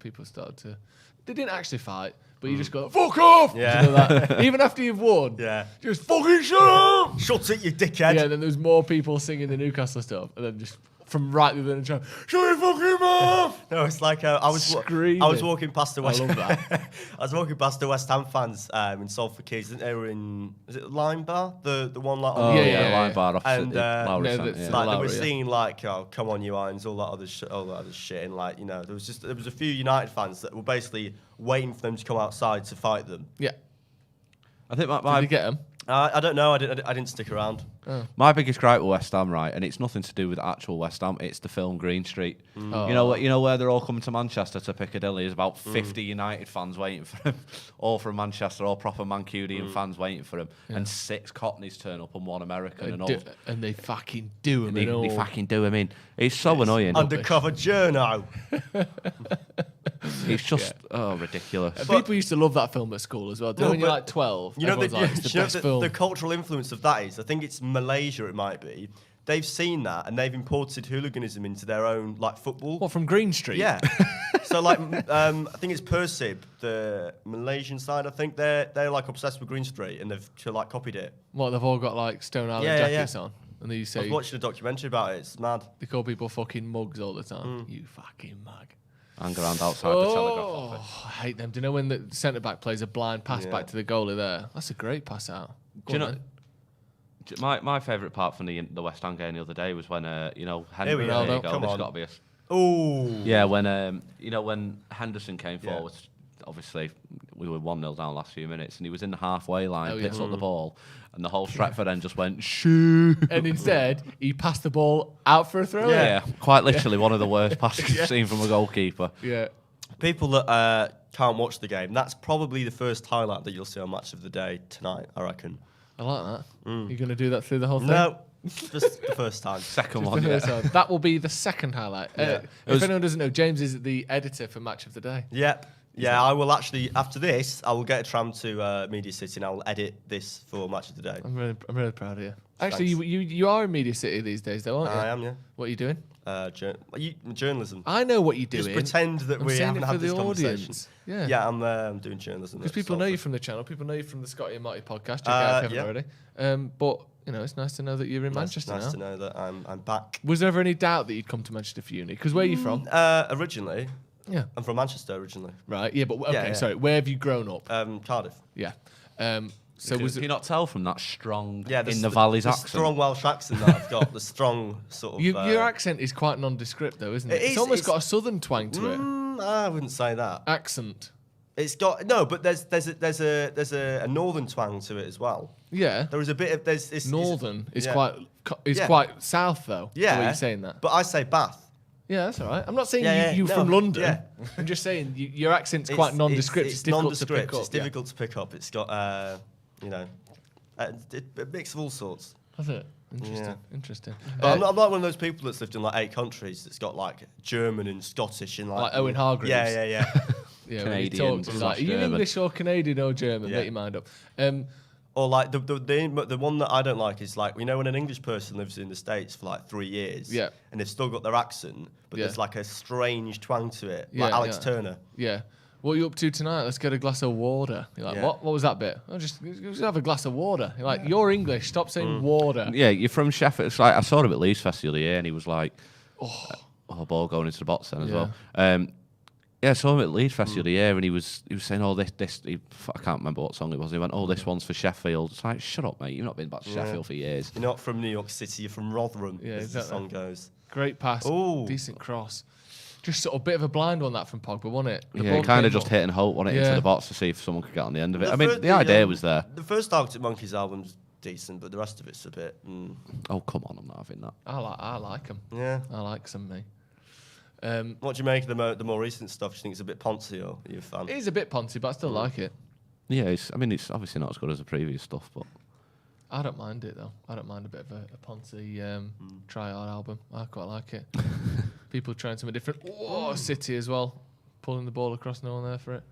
People started to. They didn't actually fight, but you just go fuck off. Yeah. You know that? Even after you've won. Yeah. Just fucking shut up. Shut it, you dickhead. Yeah. Then there's more people singing the Newcastle stuff, and then just from right the other end of the tram. Shut your fucking mouth! No, it's like I was Screaming. walking past the West. I love that. I was walking past the West Ham fans in Salford Keys. I think they were in. Is it Lime Bar? The one like. Oh, on yeah, Lime Bar opposite and Lowry no, Centre, that's yeah. like they Lowry, were yeah. seeing like, oh, come on, you Irons, all that other shit, and like, you know, there was a few United fans that were basically waiting for them to come outside to fight them. Yeah. I think Did you get him? I don't know. I didn't stick around. my biggest gripe with West Ham, right, and it's nothing to do with actual West Ham. It's the film Green Street. You know where they're all coming to Manchester to Piccadilly. There's about 50 United fans waiting for him, all from Manchester, all proper Mancunian fans waiting for him, and 6 Cockneys turn up and 1 American, And they fucking do him. they fucking do him in. It's so annoying. Undercover journo. It's just ridiculous. People used to love that film at school as well. Do you know when you're like 12? You know, everyone's like, it's the best film. the cultural influence of that is, I think it's Malaysia, it might be. They've seen that and they've imported hooliganism into their own like football. What, from Green Street? Yeah. So like, I think it's Persib, the Malaysian side. I think they're like obsessed with Green Street and they've like copied it. What, they've all got like Stone Island jackets on? And they I say was watching a documentary about it. It's mad. they call people fucking mugs all the time. You fucking mug. Hang around outside the Telegraph office. I hate them. Do you know when the centre back plays a blind pass back to the goalie there? That's a great pass out. Do you know? My favourite part from the West Ham game the other day was when Henderson. Ronaldo, This come on. got to be a. Oh. Yeah, when Henderson came forward, obviously we were 1-0 down last few minutes, and he was in the halfway line, picks up the ball, and the whole Stretford end just went shoo. And instead, he passed the ball out for a throw. Yeah, quite literally one of the worst passes you've seen from a goalkeeper. Yeah. People that can't watch the game, that's probably the first highlight that you'll see on Match of the Day tonight, I reckon. I like that. You're going to do that through the whole thing? No, just the first time. Second Just one, the yeah. first time. That will be the second highlight. If anyone doesn't know, James is the editor for Match of the Day. Yep. Yeah, I will actually, after this, I will get a tram to Media City and I will edit this for Match of the Day. I'm really proud of you. Actually, you are in Media City these days, though, aren't you? I am, yeah. What are you doing? Journalism. I know what you're doing. Just pretend that I'm we saying haven't it had for this the conversation. audience. Yeah. Yeah, I'm doing journalism. Because people know you from the channel. People know you from the Scotty and Marty podcast. Check out if you haven't already. But it's nice to know that you're in Manchester now. Nice to know that I'm back. Was there ever any doubt that you'd come to Manchester for uni? Because where are you from? Originally. Yeah. I'm from Manchester originally. Right. Yeah, but okay. Sorry. Where have you grown up? Cardiff. Yeah. So Can you not tell from that strong in the the valleys the accent? strong Welsh accent that I've got. The strong sort of. Your accent is quite nondescript, though, isn't it? It's almost got a southern twang to it. I wouldn't say that. Accent. It's got no, but there's a northern twang to it as well. Yeah. There is a bit of it's northern is yeah. quite south though. Yeah. The way you're saying that. But I say Bath. Yeah, that's all right. I'm not saying you're from London. Yeah. I'm just saying your accent's quite nondescript. It's difficult to pick up. It's difficult to pick up. It's got a mix of all sorts. Has it? Interesting. But I'm not one of those people that's lived in like 8 countries that's got like German and Scottish and like Owen Hargreaves. Yeah. Yeah, Canadian, like, are you English or Canadian or German? Make your mind up. Or like the one that I don't like is like, when an English person lives in the States for like 3 years, and they've still got their accent, but there's like a strange twang to it, like Alex Turner. Yeah. What are you up to tonight? Let's get a glass of water. You're like, what? What was that bit? Oh, just have a glass of water. You're like, you're English. Stop saying water. Yeah, you're from Sheffield. It's like I saw him at Leeds Fest the other year, and he was like, ball going into the box then as well. Yeah, I saw him at Leeds Fest the other year, and he was saying, I can't remember what song it was. He went, this one's for Sheffield. It's like, shut up, mate. You've not been back to Sheffield for years. You're not from New York City. You're from Rotherham. Yeah, as the song goes. Great pass. Ooh. Decent cross. Just sort of bit of a blind one that from Pogba, wasn't it? Yeah, kind of just hit and hope, wasn't it, into the box to see if someone could get on the end of it. The idea was there. The first Arctic Monkeys album's decent, but the rest of it's a bit. Oh, come on, I'm not having that. I like them. Yeah. I like some, me. What do you make of the more recent stuff? Do you think it's a bit poncy, or are you a fan? It is a bit poncy, but I still like it. Yeah, it's obviously not as good as the previous stuff, but I don't mind it though. I don't mind a bit of a poncy try-hard album. I quite like it. People trying something different. City as well, pulling the ball across, no one there for it.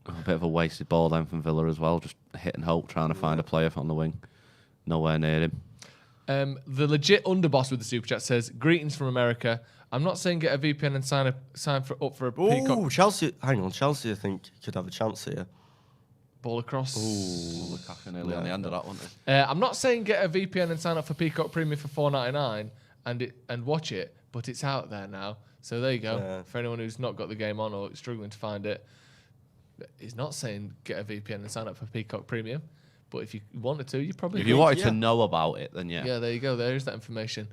A bit of a wasted ball then from Villa as well, just hit and hope, trying to find a player on the wing. Nowhere near him. The legit underboss with the super chat says, "Greetings from America. I'm not saying get a VPN and sign up for a Peacock." Oh, Chelsea! Hang on, Chelsea. I think could have a chance here. Ball across. Ooh, Lukaku nearly on the end of that one. I'm not saying get a VPN and sign up for Peacock Premium for $4.99. and watch it, but it's out there now. So there you go. Yeah. For anyone who's not got the game on or struggling to find it, he's not saying get a VPN and sign up for Peacock Premium, but if you wanted to, you probably If you wanted to know about it, then yeah. Yeah, there you go. There is that information.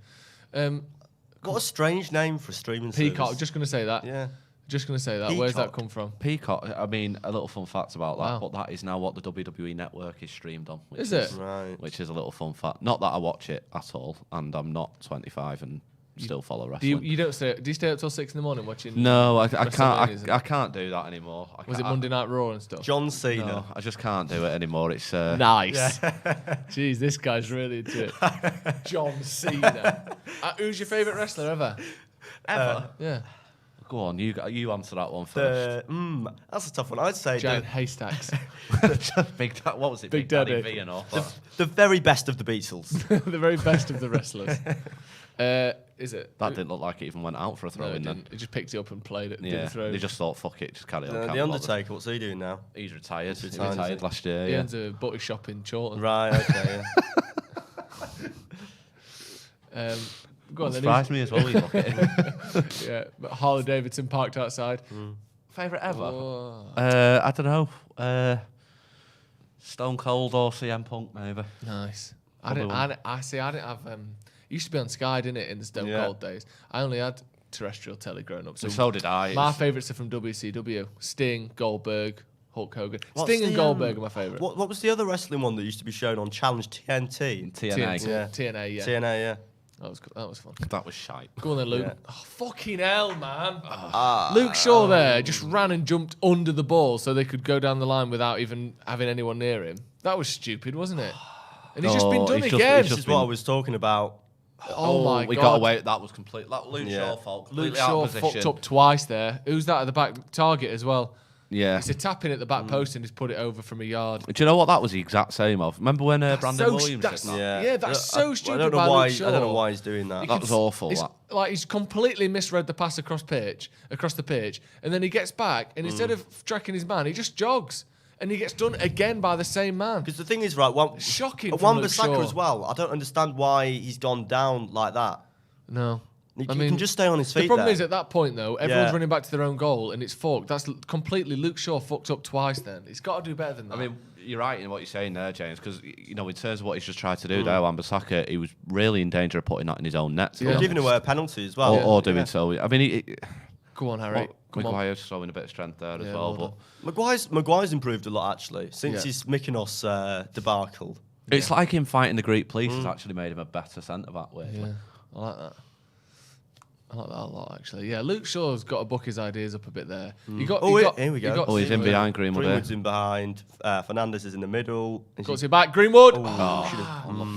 What a strange name for a streaming Peacock. service. Just going to say that. Yeah. Just going to say that. Where's that Peacock. come from? Peacock, I mean, a little fun fact about that, Wow. but that is now what the WWE Network is streamed on. Which Is it? Right. Which is a little fun fact. Not that I watch it at all, and I'm not 25 and still follow Do wrestling. you don't stay? Do you stay up till 6 in the morning watching? No, I WrestleManias can't. I can't do that anymore. Was it Monday Night Raw and stuff? John Cena. No, I just can't do it anymore. It's Nice. Jeez, this guy's really into it. John Cena. Who's your favourite wrestler ever? Yeah. Go on, you answer that one first. That's a tough one. I'd say Giant haystacks. What was it? Big Daddy Daddy. V and all. the very best of the Beatles. The very best of the wrestlers. Is it? That didn't look like it even went out for a throw No, it in then. didn't. It just picked it up and played it. Yeah, Didn't throw. they just thought, fuck it, just carry on. The can't bother. Undertaker, what's he doing now? He's retired. He retired, retired is he? last year. He Yeah. owns a butty shop in Chorlton. Right, okay, yeah. Go on then. Surprised me as well. You look at him. Yeah, but Harley Davidson parked outside. Favourite ever? Oh. I don't know. Stone Cold or CM Punk, maybe. Nice. Probably I didn't have. It used to be on Sky, didn't it, in the Stone Cold days? I only had terrestrial telly growing up. So did I. My favourites are from WCW: Sting, Goldberg, Hulk Hogan. What's Sting and the, Goldberg are my favourite. What was the other wrestling one that used to be shown on Challenge TNT? TNA. Yeah. TNA, yeah. TNA, yeah. That was fun. That was shite. Go on then, Luke. Yeah. Oh, fucking hell, man. Luke Shaw there just ran and jumped under the ball so they could go down the line without even having anyone near him. That was stupid, wasn't it? And he's just been done he's again. just This is what I was talking about. Oh my we God. got away. That was complete. That Luke Yeah. Shaw fault. Luke Completely out Shaw of position. fucked up twice there. Who's that at the back? Target as well. Yeah. It's a tap in at the back post and he's put it over from a yard. Do you know what that was the exact same of? Remember when Brandon so Williams that's- did that? Yeah, that's so stupid I don't know by why. Luke Shaw. I don't know why he's doing that. That was awful. It's That. like he's completely misread the pass across the pitch, and then he gets back and instead of tracking his man, he just jogs and he gets done again by the same man. Because the thing is, right, Shocking from Luke Wan-Bissaka Shaw. as well. I don't understand why he's gone down like that. No. He can just stay on his feet. The problem there. is at that point though, everyone's Yeah. running back to their own goal and it's forked. That's completely Luke Shaw fucked up twice. Then he's got to do better than that. I mean, you're right in what you're saying there, James. Because in terms of what he's just tried to do there, Wan-Bissaka, he was really in danger of putting that in his own net. Yeah. giving away a penalty as well. Or doing so. I mean, go on, Harry. Come on. Maguire's showing a bit of strength there as Yeah, well. well But Maguire's improved a lot actually since Yeah. his Mykonos debacle. it's like him fighting the Greek police has actually made him a better centre back. Weirdly. Yeah, I like that. I like that a lot, actually. Yeah, Luke Shaw's got to book his ideas up a bit there. Here we go. Oh, he's in behind Greenwood. Greenwood's in behind. Fernandes is in the middle. Got it back. Greenwood. Unlucky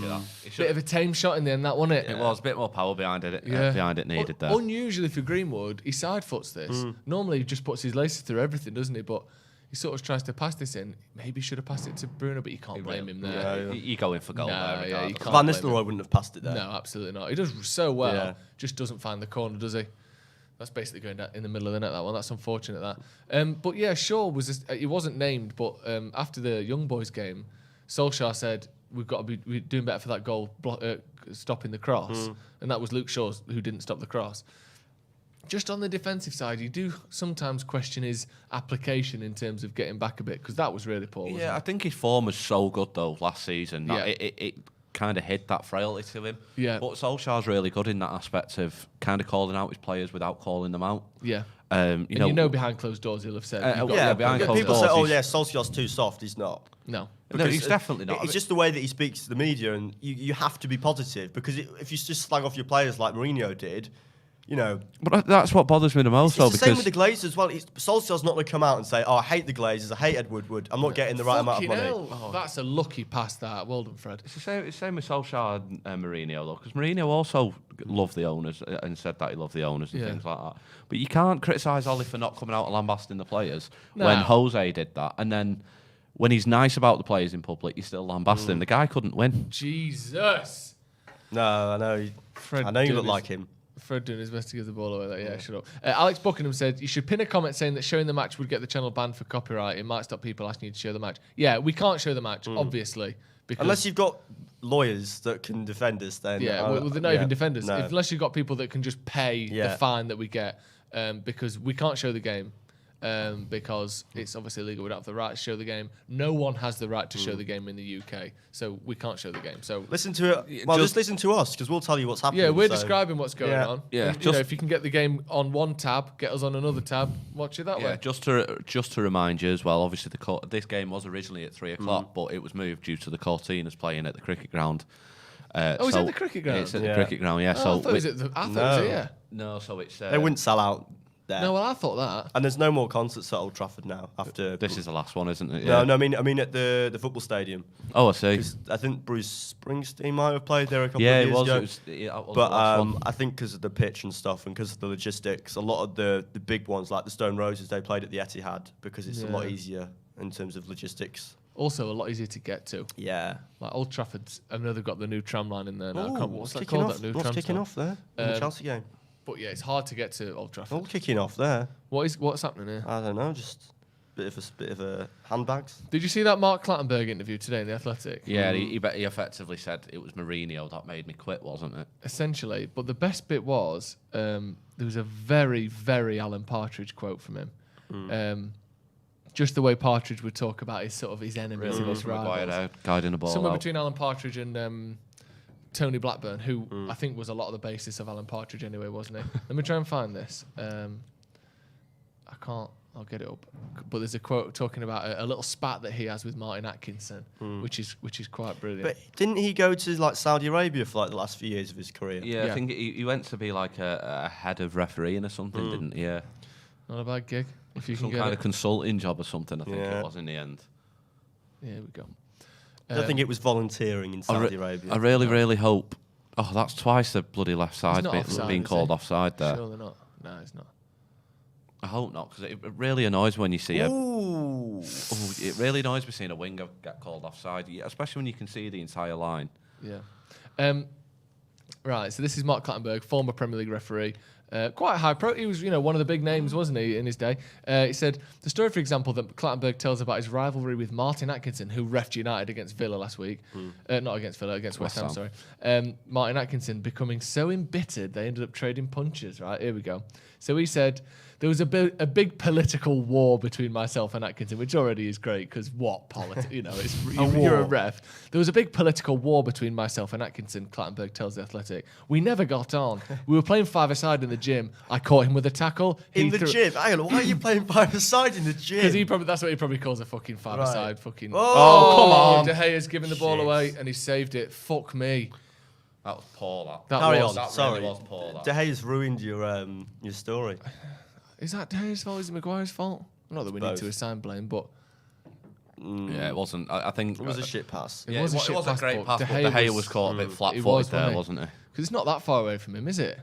that. Bit of a tame shot in the end, that wasn't it? It was a bit more power behind it. Yeah. Behind it needed there. Unusually for Greenwood, he side foots this. Normally he just puts his laces through everything, doesn't he? But he sort of tries to pass this in. Maybe he should have passed it to Bruno, but you can't blame him there. You go in for goal No, there. yeah, you regardless. can't Van blame him. Nistelrooy wouldn't have passed it there. No, absolutely not. He does so well, Yeah. just doesn't find the corner, does he? That's basically going down in the middle of the net, that one. That's unfortunate, that. But yeah, Shaw he wasn't named, but after the Young Boys game, Solskjaer said, we've got to be doing better for that goal, stopping the cross. And that was Luke Shaw who didn't stop the cross. Just on the defensive side, you do sometimes question his application in terms of getting back a bit, because that was really poor, wasn't Yeah, I it? think his form was so good though last season. That Yeah. it kind of hid that frailty to him. Yeah. But Solskjaer's really good in that aspect of kind of calling out his players without calling them out. Yeah. You And know, behind closed doors, he'll have said. Yeah, you've got yeah, to- behind closed People doors, say, "Oh he's- yeah, Solskjaer's too soft." He's not. No. No, he's definitely not. It's just the way that he speaks to the media, and you have to be positive because if you just slag off your players like Mourinho did, you know. But that's what bothers me the most, It's though, the same because with the Glazers as well. Solskjaer's not going to come out and say, "Oh, I hate the Glazers. I hate Ed Woodward. I'm not getting the right amount of Fucking money." hell. That's a lucky pass, that. Well done, Fred. it's the same with Solskjaer and Mourinho, though, because Mourinho also loved the owners and said that he loved the owners and Yeah. things like that. But you can't criticise Ollie for not coming out and lambasting the players No. when Jose did that, and then when he's nice about the players in public, you still lambast him. The guy couldn't win. Jesus. No, I know. Fred I know you doing look his- like him. Fred doing his best to give the ball away. Yeah, shut up. Alex Buckingham said, you should pin a comment saying that showing the match would get the channel banned for copyright. It might stop people asking you to show the match. Yeah, we can't show the match, obviously. Because Unless you've got lawyers that can defend us, then well, they're not even defenders. No. Unless you've got people that can just pay the fine that we get, because we can't show the game. Because it's obviously illegal. We don't have the right to show the game. No one has the right to show the game in the UK, so we can't show the game. So listen to it. Well, just listen to us, because we'll tell you what's happening. Yeah, we're describing what's going on. Yeah, and, if you can get the game on one tab, get us on another tab, watch it that way. Just to remind you as well. Obviously, this game was originally at 3:00, but it was moved due to the Cortinas playing at the cricket ground. Is it at the cricket ground? It's at the cricket ground. Yeah. I thought it was it was here. No, so it's they wouldn't sell out. There. No, well, I thought that. And there's no more concerts at Old Trafford now. After this is the last one, isn't it? Yeah. No, I mean at the football stadium. Oh, I see. I think Bruce Springsteen might have played there a couple of years ago. It was but I think because of the pitch and stuff, and because of the logistics, a lot of the big ones like the Stone Roses, they played at the Etihad because it's a lot easier in terms of logistics. Also, a lot easier to get to. Yeah. Like Old Trafford's. I know they've got the new tram line in there now. What's that called? What's kicking off there in the Chelsea game? But yeah, it's hard to get to Old Trafford. All kicking off there. What's happening here? I don't know, just bit of a handbags. Did you see that Mark Clattenburg interview today in The Athletic? Yeah, he effectively said it was Mourinho that made me quit, wasn't it? Essentially, but the best bit was there was a very, very Alan Partridge quote from him. Just the way Partridge would talk about his enemies and his rivals. Guiding the ball somewhere out. between Alan Partridge and Tony Blackburn, who I think was a lot of the basis of Alan Partridge anyway, wasn't he? Let me try and find this. I can't. I'll get it up. But there's a quote talking about a little spat that he has with Martin Atkinson, which is quite brilliant. But didn't he go to like Saudi Arabia for like the last few years of his career? Yeah. I think he went to be like a head of refereeing or something, didn't he? Yeah. Not a bad gig. If you Some can get kind of consulting job or something, I think it was in the end. Yeah, here we go. I don't think it was volunteering in Saudi Arabia. I really hope. Oh, that's twice the bloody left side being called offside there. Surely not. No, it's not. I hope not, because it really annoys when you see it really annoys me seeing a winger get called offside, especially when you can see the entire line. Yeah. Right, so this is Mark Clattenburg, former Premier League referee. Quite high pro. He was, one of the big names, wasn't he, in his day? He said the story, for example, that Clattenburg tells about his rivalry with Martin Atkinson, who refed United against Villa last week. Not against Villa, against West Ham. Sorry. Martin Atkinson becoming so embittered they ended up trading punches. Right, here we go. So he said there was a big political war between myself and Atkinson, which already is great because what politics? You're a ref. There was a big political war between myself and Atkinson. Clattenburg tells The Athletic. We never got on. We were playing five-a-side in the gym. I caught him with a tackle. In the gym? Hang on, why are you playing five-a-side in the gym? Because that's what he probably calls a fucking five-a-side. Fucking. Oh, come on! De Gea's given the ball away and he saved it. Fuck me. That was poor. Carry on. That Sorry. really was poor. De Gea's ruined your story. Is that De Gea's fault? Is it Maguire's fault? Not that we need to assign blame, but yeah, it wasn't. I think it was a shit pass. It was a great pass, but De Gea was caught a bit flat-footed there, wasn't he? Because it's not that far away from him, is it?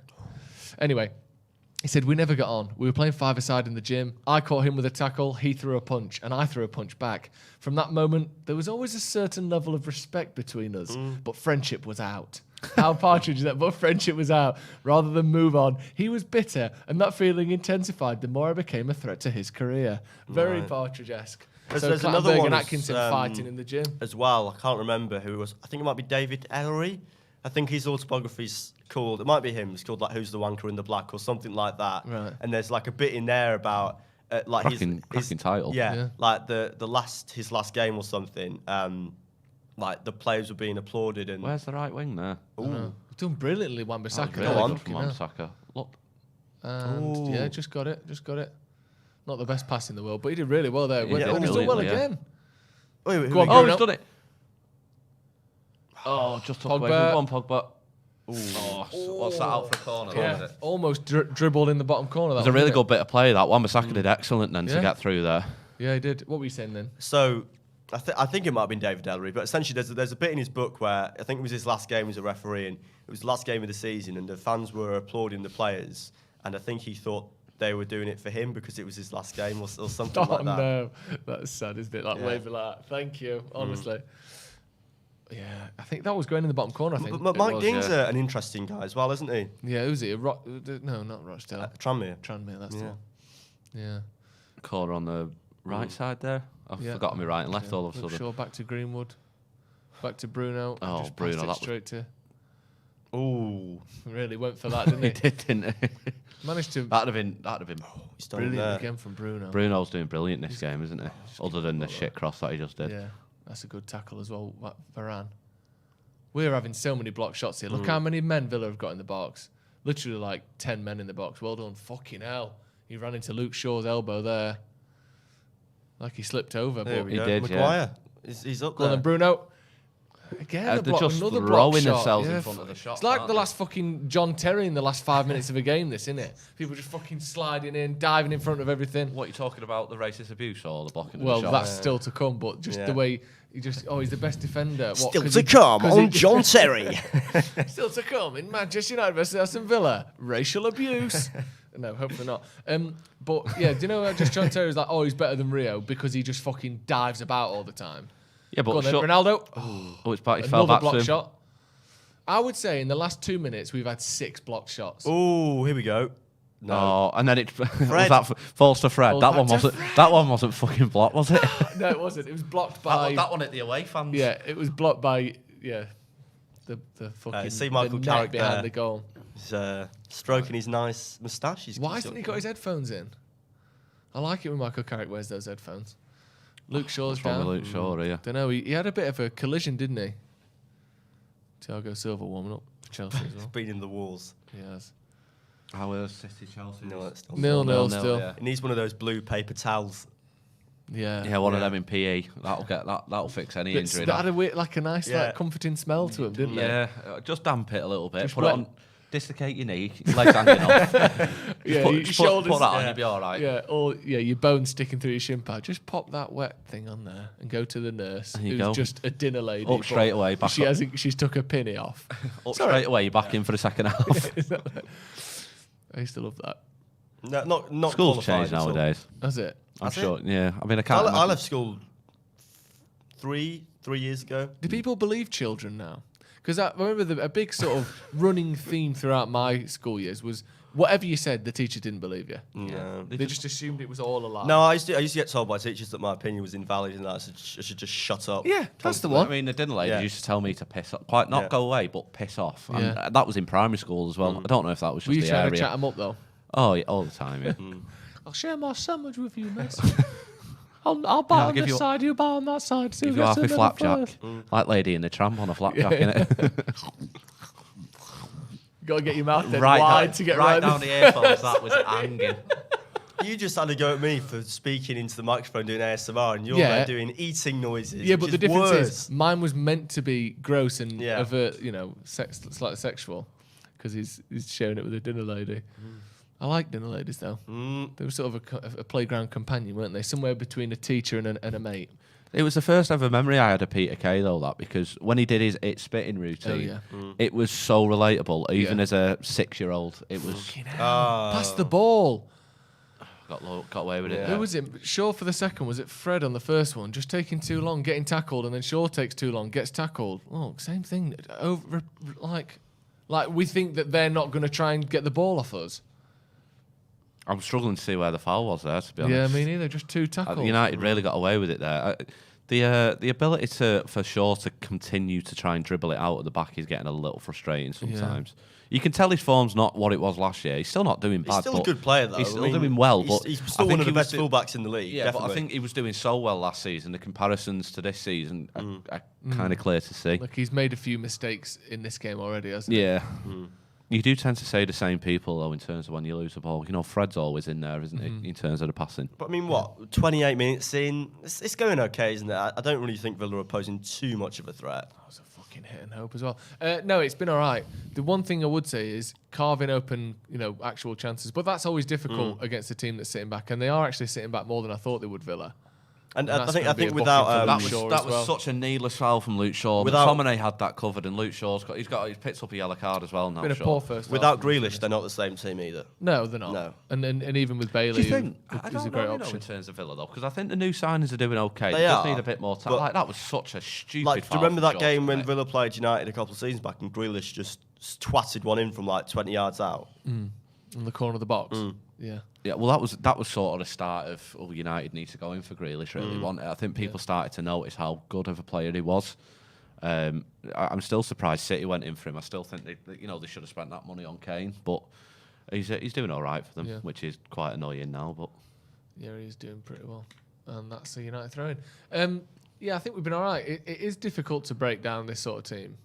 Anyway, he said, we never got on. We were playing five-a-side in the gym. I caught him with a tackle. He threw a punch, and I threw a punch back. From that moment, there was always a certain level of respect between us, but friendship was out. How Partridge is that, but friendship was out. Rather than move on, he was bitter, and that feeling intensified the more I became a threat to his career. Very Partridge-esque. So there's another one and Atkinson fighting in the gym as well. I can't remember who it was. I think it might be David Ellery. I think his autobiography's called. It might be him. It's called like "Who's the Wanker in the Black" or something like that. Right. And there's like a bit in there about like cracking title. Yeah, like his last game or something. Like the players were being applauded and. Where's the right wing there? Done brilliantly, Wan-Bissaka. Really good from Wan-Bissaka. Look. And yeah, just got it. Not the best pass in the world, but he did really well there. Yeah, he's done well again. Wait, go on, oh, he's done it. Oh, just took away from Pogba. What's that out for a corner? Yeah, almost dribbled in the bottom corner. It was a really good bit of play. That Wan-Bissaka did excellent then to get through there. Yeah, he did. What were you saying then? So, I think it might have been David Ellery, but essentially there's a bit in his book where I think it was his last game as a referee, and it was the last game of the season, and the fans were applauding the players, and I think he thought they were doing it for him because it was his last game or something like that. Oh no, that's sad, isn't it? Like waving like that. Thank you, honestly. Yeah, I think that was going in the bottom corner. I think. But Mike Dean's an interesting guy as well, isn't he? Yeah, who's he? No, not Rochdale. Tranmere. That's the one. Yeah. Corner on the right side there. I've forgotten my right and left all of a sudden. Sure, back to Greenwood. Back to Bruno. Oh, Just Bruno, passed it that straight to. Ooh, Really went for that, didn't He he? did, didn't he? Managed to. That'd have been. he's done Brilliant there. again from Bruno. Bruno's doing brilliant this game, isn't he? Other than the well, shit cross that he just did. Yeah, that's a good tackle as well, Varane. We're having so many block shots here. Look how many men Villa have got in the box. Literally like 10 men in the box. Well done. Fucking hell. He ran into Luke Shaw's elbow there. Like he slipped over. There But we He go. did, Maguire. He's up go on there. then, Bruno. Again, a They're block, just another block throwing shot. themselves Yeah, in front of the shot. It's like aren't the they? last fucking John Terry in the last 5 minutes of a game, this, isn't it? People just fucking sliding in, diving in front of everything. What are you talking about? The racist abuse or the blocking? Well, of the shot? that's still to come, but just the way he just, he's the best defender. What, Still 'cause to he- come 'cause on John Terry. Still to come in Manchester United versus Aston Villa. Racial abuse. No, hopefully not. But yeah, do you know just John Terry's like, he's better than Rio because he just fucking dives about all the time. Yeah, but Go on then, shot- Ronaldo. Oh, it's back. He fell Another back to block him. shot. I would say in the last 2 minutes we've had 6 blocked shots. Ooh, here we go. No. Oh, and then it was Fred. that falls to Fred. Falls That back one to wasn't. Fred. That one wasn't fucking blocked, was it? No, it wasn't. It was blocked by. that one at the away fans. Yeah, it was blocked by. Yeah, the fucking. see Michael the Carrick net behind there. the goal. He's stroking his nice moustache. Why hasn't he got his headphones in? I like it when Michael Carrick wears those headphones. Luke Shaw's What's wrong down. with Luke Shaw, yeah. Don't know. He had a bit of a collision, didn't he? Thiago Silva warming up for Chelsea as well. Been in the walls. He has. How is City Chelsea? No, that's still 0-0 still. yeah. He needs one of those blue paper towels. Yeah. Yeah, one of them in PE. That'll fix any But injury. that had a weird, like a nice, Yeah. like comforting smell to him, didn't Yeah, just damp it a little bit. Just Put it wet- on. Dislocate your knee. Legs hanging off. Yeah, put, your just shoulders. put that on. yeah. You'll be all right. Yeah, or your bones sticking through your shin pad. Just pop that wet thing on there and go to the nurse, There you who's go. just a dinner lady. Up but straight away, back She up. hasn't. She's took her pinny off. Up Sorry. straight away. You're back in for the second half. I used to love that. No, not School's qualified changed at all. nowadays. That's it. I'm That's sure. it? Yeah, I mean, I can't. I imagine- left school 3 years ago. Do people believe children now? Because I remember a big sort of running theme throughout my school years was whatever you said, the teacher didn't believe you. No. They just assumed it was all a lie. No, I used to get told by teachers that my opinion was invalid and that I should just shut up. Yeah, that's the I one. mean, the dinner lady Yeah. used to tell me to piss off. Quite not Yeah. go away, but piss off. And Yeah. that was in primary school as well. I don't know if that was We just used the to have to area. chat them up though. Oh, yeah, all the time. Yeah. I'll share my sandwich with you, miss. I'll buy I'll on give this you- side, you buy on that side. See Give who you gets half a the flapjack, first. like Lady in the Tramp on a flapjack, innit? Got to get your mouth dead right wide down, to get right right. down the earphones. That was hanging. You just had to go at me for speaking into the microphone doing ASMR and you're Yeah. there doing eating noises. Yeah, which but the is difference worse. is mine was meant to be gross and Yeah. overt, slightly sexual, because he's sharing it with a dinner lady. I like dinner ladies though. They were sort of a playground companion, weren't they? Somewhere between a teacher and a mate. It was the first ever memory I had of Peter Kay, though, that, because when he did his spitting routine, it was so relatable. Even Yeah. as a 6-year-old, it was. Pass the ball. Got away with it. Who was it? Shaw for the second. Was it Fred on the first one? Just taking too long, getting tackled, and then Shaw takes too long, gets tackled. Oh, same thing. Like we think that they're not going to try and get the ball off us. I'm struggling to see where the foul was there, to be honest. Yeah, me neither. Just 2 tackles. United really got away with it there. The ability for Shaw to continue to try and dribble it out at the back is getting a little frustrating sometimes. You can tell his form's not what it was last year. He's still not doing bad. He's still a but good player, though. He's still I mean, doing well. he's- But he's I still think one of the he was best fullbacks in the league. Yeah, definitely. but I think he was doing so well last season. The comparisons to this season are kind of clear to see. Like he's made a few mistakes in this game already, hasn't he? Yeah. You do tend to say the same people, though, in terms of when you lose the ball. You know, Fred's always in there, isn't he, in terms of the passing? But I mean, what? 28 minutes in, it's going okay, isn't it? I don't really think Villa are posing too much of a threat. That was a fucking hit and hope as well. No, it's been all right. The one thing I would say is carving open, actual chances. But that's always difficult against a team that's sitting back, and they are actually sitting back more than I thought they would, Villa. And And I that's think gonna be a booking without for That Luke was Shaw that as was well. such a needless foul from Luke Shaw. Without- McTominay had that covered, and Luke Shaw's he's picked up a yellow card as well now. Been a Shaw. poor first half. without Grealish, they're not the same team either. No, they're not. No. And even with Bailey, Do you think? who I is don't a great know, option. in terms of Villa though, because I think the new signings are doing okay. They just are, need a bit more time. but- Like that was such a stupid. Like, do foul you remember from that Shaw game to when make. Villa played United a couple of seasons back and Grealish just twatted one in from like 20 yards out? In the corner of the box. Yeah. Yeah, well, that was sort of the start of United need to go in for Grealish. Really, wasn't it? I think people started to notice how good of a player he was, I'm still surprised City went in for him. I still think they should have spent that money on Kane, but he's doing all right for them, which is quite annoying now. But yeah, he's doing pretty well, and that's the United throw-in. Yeah, I think we've been all right. It is difficult to break down this sort of team,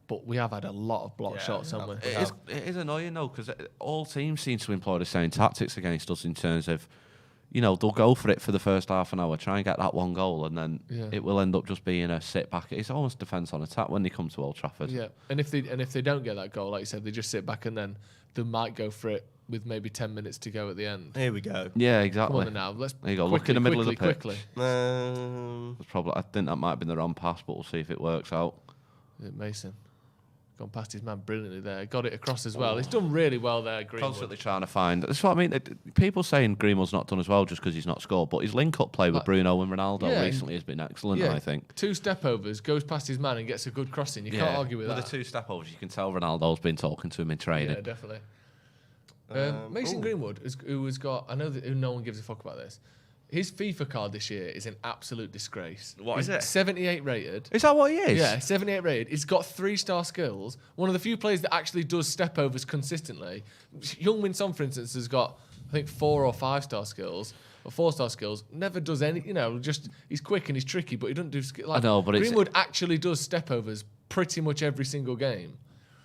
but we have had a lot of block shots, haven't we? It is annoying though, because all teams seem to employ the same tactics against us in terms of, they'll go for it for the first half an hour, try and get that one goal, and then it will end up just being a sit back. It's almost defence on attack when they come to Old Trafford. Yeah, and if they don't get that goal, like you said, they just sit back and then they might go for it with maybe 10 minutes to go at the end. Here we go. Yeah, exactly. Come on now. Let's there you go. Look in the middle of the pitch. Quickly. I think that might have been the wrong pass, but we'll see if it works out. Mason gone past his man brilliantly there. Got it across as well. He's done really well there, Greenwood. Constantly trying to find. That's what I mean. People saying Greenwood's not done as well just because he's not scored, but his link-up play with Bruno and Ronaldo recently has been excellent, I think. 2 step-overs, goes past his man and gets a good crossing. You can't argue with that. With the 2 step-overs, you can tell Ronaldo's been talking to him in training. Yeah, definitely. Mason Greenwood, who has got... I know that no one gives a fuck about this. His FIFA card this year is an absolute disgrace. What is it? 78 rated. Is that what he is? Yeah, 78 rated. He's got 3-star skills. One of the few players that actually does step-overs consistently. Heung-min Son, for instance, has got, I think, 4 or 5-star skills. Or 4-star skills. Never does any... just... He's quick and he's tricky, but he doesn't do... I know, but Greenwood actually does step-overs pretty much every single game.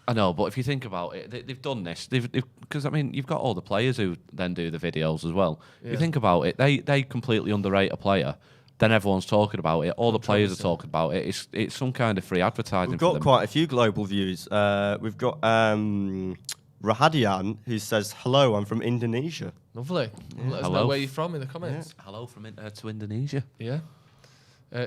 I know, but if you think about it, they've done this. Because, you've got all the players who then do the videos as well. Yeah. You think about it, they completely underrate a player. Then everyone's talking about it. All the players are talking about it. It's some kind of free advertising. We've got quite a few global views. We've got Rahadian, who says, "Hello, I'm from Indonesia." Lovely. Yeah. Let us know where you're from in the comments. Yeah. Hello from to Indonesia. Yeah.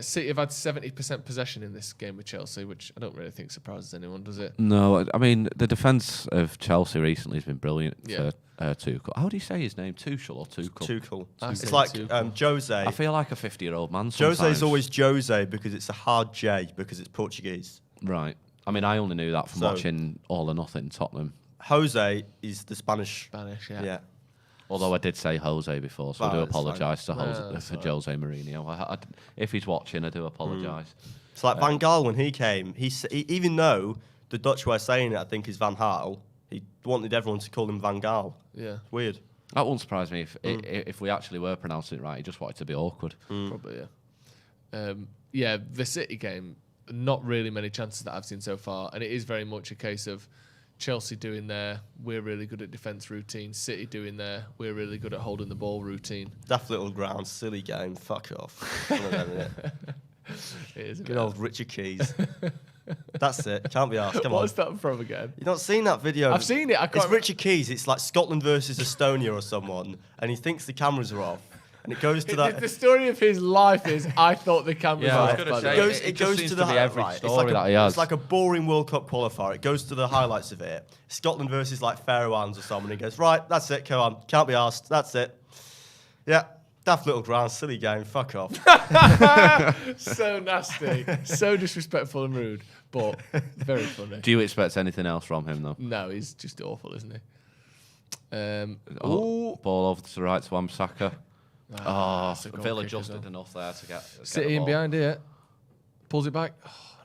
City have had 70% possession in this game with Chelsea, which I don't really think surprises anyone, does it? No, the defence of Chelsea recently has been brilliant for Tuchel. How do you say his name? Tuchel or Tuchel? Tuchel. It's like Jose. I feel like a 50-year-old man sometimes. Jose's always Jose because it's a hard J because it's Portuguese. Right. I only knew that from watching All or Nothing Tottenham. Jose is the Spanish. Yeah. Although I did say Jose before, so I do apologise to Jose Mourinho. If he's watching, I do apologise. It's like Van Gaal when he came. He even though the Dutch way of saying it, I think, is Van Gaal, he wanted everyone to call him Van Gaal. Yeah. Weird. That wouldn't surprise me if we actually were pronouncing it right. He just wanted to be awkward. Probably, yeah. The City game, not really many chances that I've seen so far, and it is very much a case of Chelsea doing their we're really good at defence routine, City doing their we're really good at holding the ball routine. Daft little ground, silly game, fuck off. It is good old Richard Keys. That's it, can't be asked. Come on. What's that from again? You've not seen that video? I've seen it. It's Richard Keys. It's like Scotland versus Estonia or someone, and he thinks the cameras are off. And it goes to that. The story of his life is I thought the cameras were off. It goes to the highlights. It's like a boring World Cup qualifier. It goes to the highlights of it. Scotland versus like Faroe Islands or someone. He goes, right, that's it. Come on, can't be asked. That's it. Yeah, daft little ground, silly game. Fuck off. So nasty, so disrespectful and rude, but very funny. Do you expect anything else from him though? No, he's just awful, isn't he? Ball over to the right to Wan-Bissaka. Villa adjusted enough there to get City in behind here. Pulls it back.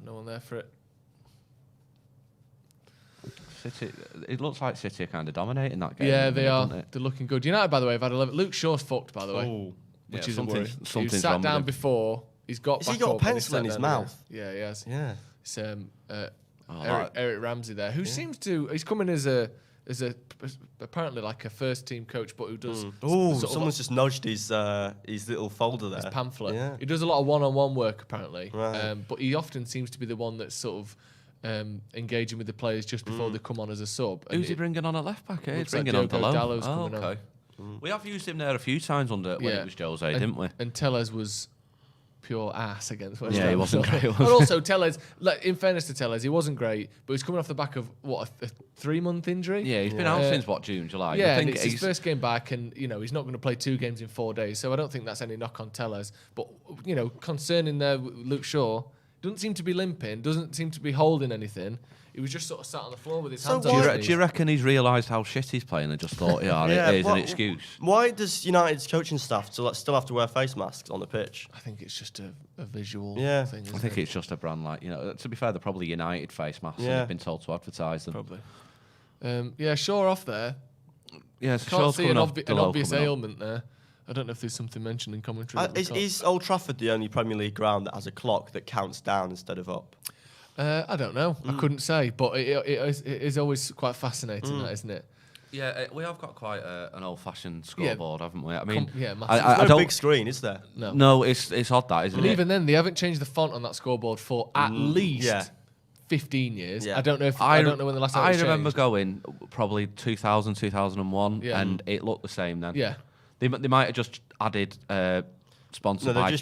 No one there for it. City. It looks like City are kind of dominating that game. Yeah, they are. They're looking good. United, by the way, have had 11. Luke Shaw's fucked, by the way. Which is something. He sat down before. He's got. Has he got a pencil in his mouth? Yeah, he has. Yeah. It's Eric Ramsey there, who seems to. He's coming as a apparently like a first team coach, but who does. Someone's just nudged his little folder there. His pamphlet. Yeah. He does a lot of one-on-one work apparently, right. But he often seems to be the one that's sort of engaging with the players just before they come on as a sub. Who's he bringing on at left back? He's bringing like on Dalot's Dalot. coming on. We have used him there a few times when it was Jose, didn't we? And Tellez was pure ass against West Ham. Yeah, he wasn't great. But also Tellez, in fairness to Tellez, he wasn't great, but he's coming off the back of a 3-month injury. Yeah, he's been out since June, July. Yeah, and it's his first game back, and he's not going to play 2 games in 4 days, so I don't think that's any knock on Tellez. But concerning there, Luke Shaw doesn't seem to be limping, doesn't seem to be holding anything. He was just sort of sat on the floor with his So hands why- on his Do knees. you reckon he's realised how shit he's playing and just thought, it is an excuse? Why does United's coaching staff still have to wear face masks on the pitch? I think it's just a visual Yeah. thing. I think it's just a brand like, to be fair, they're probably United face masks and Yeah. they've been told to advertise them. Probably. Yeah, Shaw off there. Yeah, so Can't Shaw's see an coming off obvious below ailment coming up. there. I don't know if there's something mentioned in commentary. that we can't- Is Old Trafford the only Premier League ground that has a clock that counts down instead of up? I don't know. I couldn't say, but it is always quite fascinating, that, isn't it? Yeah, we have got quite an old-fashioned scoreboard, haven't we? I mean, mean, massive. There's I no don't. big screen, is there? No, it's odd that, isn't And it? even then, they haven't changed the font on that scoreboard for at least 15 years. Yeah. I don't know I don't know when the last time it was remember changed. going probably 2000, 2001, and it looked the same then. Yeah. They might have just added sponsored No, by they've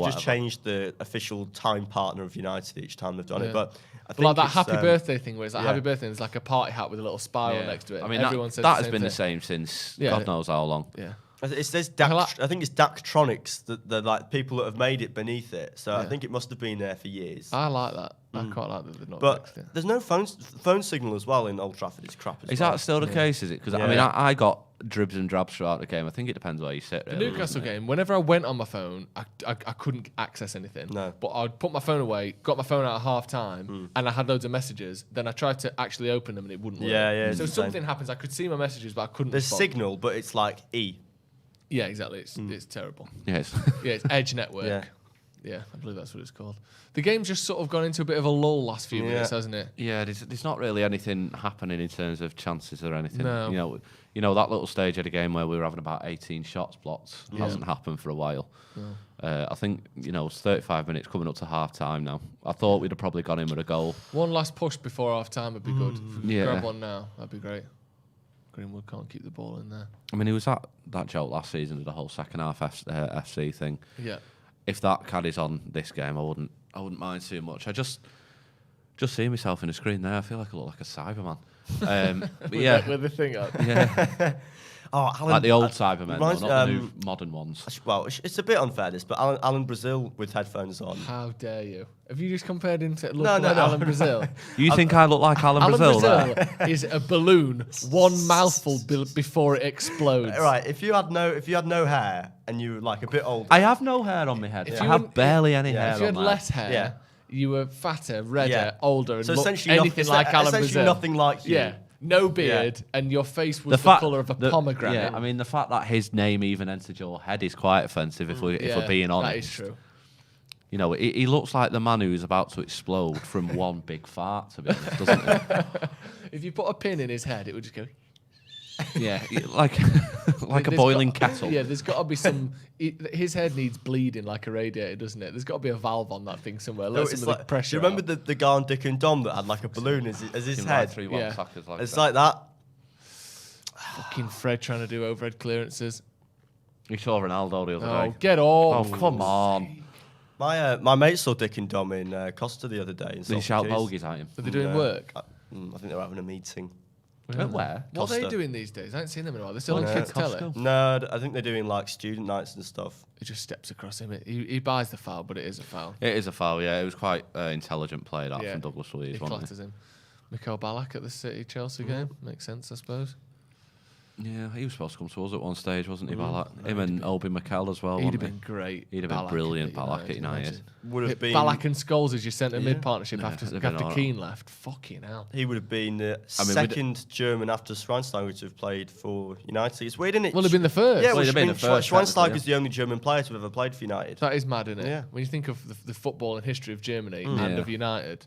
just changed the official time partner of United each time they've done it. But I think like that it's, happy birthday thing, where it's like yeah. happy birthday, and it's like a party hat with a little spiral Yeah. next to it. I mean, everyone says that the has same been the thing. same since Yeah. God knows how long. Yeah. It says I think it's Daktronics, the like people that have made it beneath it. So I think it must have been there for years. I like that. I quite like that they've not But fixed it. there's no phone signal as well in Old Trafford. It's crap as Is well. that still the case? Is it? Because Yeah. I mean, I got dribs and drabs throughout the game. I think it depends where you sit. The Really, Newcastle doesn't it? game, whenever I went on my phone, I couldn't access anything. No. But I'd put my phone away, got my phone out at half time, and I had loads of messages. Then I tried to actually open them and it wouldn't work. Yeah, So it's the something happens. I could see my messages, but I couldn't There's respond. signal, but it's like E. Yeah, exactly. It's terrible. Yes. Yeah, it's Edge Network. Yeah. Yeah, I believe that's what it's called. The game's just sort of gone into a bit of a lull last few minutes, hasn't it? Yeah, there's not really anything happening in terms of chances or anything. No. You know that little stage of the game where we were having about 18 shots blocked hasn't happened for a while. I think it's 35 minutes coming up to half time now. I thought we'd have probably gone in with a goal. One last push before half time would be good. If we could Yeah. grab one now, that'd be great. Greenwood can't keep the ball in there. I mean, he was that joke last season of the whole second half FC thing. Yeah. If that carries on this game, I wouldn't mind too much. I just seeing myself in the screen there, I feel like I look like a Cyberman. But yeah, With the thing up. yeah. Oh, Alan, Like the old Cybermen, reminds- though, not the new modern ones. Well, it's a bit unfair this, but Alan Brazil with headphones on. How dare you? Have you just compared him to look No, like no. Alan Brazil? You think I look like Alan Brazil there? is a balloon, one mouthful before it explodes. Right, if you had no hair and you were like a bit older, I have no hair on my head. If I you have wouldn't- barely any hair If you on had my less head. hair, Yeah. you were fatter, redder, Yeah. older, and So looked essentially anything like Alan essentially Brazil. nothing like you. Yeah, no beard, and your face was the fact- colour of a pomegranate. Yeah, I mean the fact that his name even entered your head is quite offensive. If we're being honest, that is true. You know, he looks like the man who's about to explode from one big fart. To be honest, doesn't he? If you put a pin in his head, it would just go. Yeah, like a There's boiling got- kettle. Yeah, there's got to be some. His head needs bleeding like a radiator, doesn't it? There's got to be a valve on that thing somewhere. No, Let it's some of the like, pressure. do you remember out. the guy on Dick and Dom that had like a balloon as his Like head? 3 Yeah. suckers like It's that. like that. Fucking Fred trying to do overhead clearances. We saw Ronaldo the other Oh, day. get off! Oh, come on. My mate saw Dick and Dom in Costa the other day. In Did he Salford shout Keys. bogies at him? Are they doing work? I think they're having a meeting. Where? What are Costa. they doing these days? I haven't seen them in a while. They're still on Yeah. kids' telly. Costco. No, I think they're doing like student nights and stuff. He just steps across him. He buys the foul, but it is a foul. It is a foul, yeah. It was quite intelligent play that Yeah. from Douglas He Luiz, wasn't clatters him. Mikael Ballack at the City-Chelsea game. Makes sense, I suppose. it? Yeah, he was supposed to come to us at one stage, wasn't he, Ballack? Him and Obi Mikel as well, He'd have wasn't been great. He'd have been brilliant, Ballack at United. imagine. Would have been Ballack and Scholes as your centre mid partnership Yeah, after they've been alright. Keane left. Fucking hell. He would have been the I mean, second German after Schweinsteiger to have played for United. It's weird, isn't it? Well, he'd been the first. Yeah, Well, well, he'd have been the first, Schweinsteiger's technically, the only German player to have ever played for United. That is mad, isn't it? Yeah. When you think of the football and history of Germany and Yeah. of United.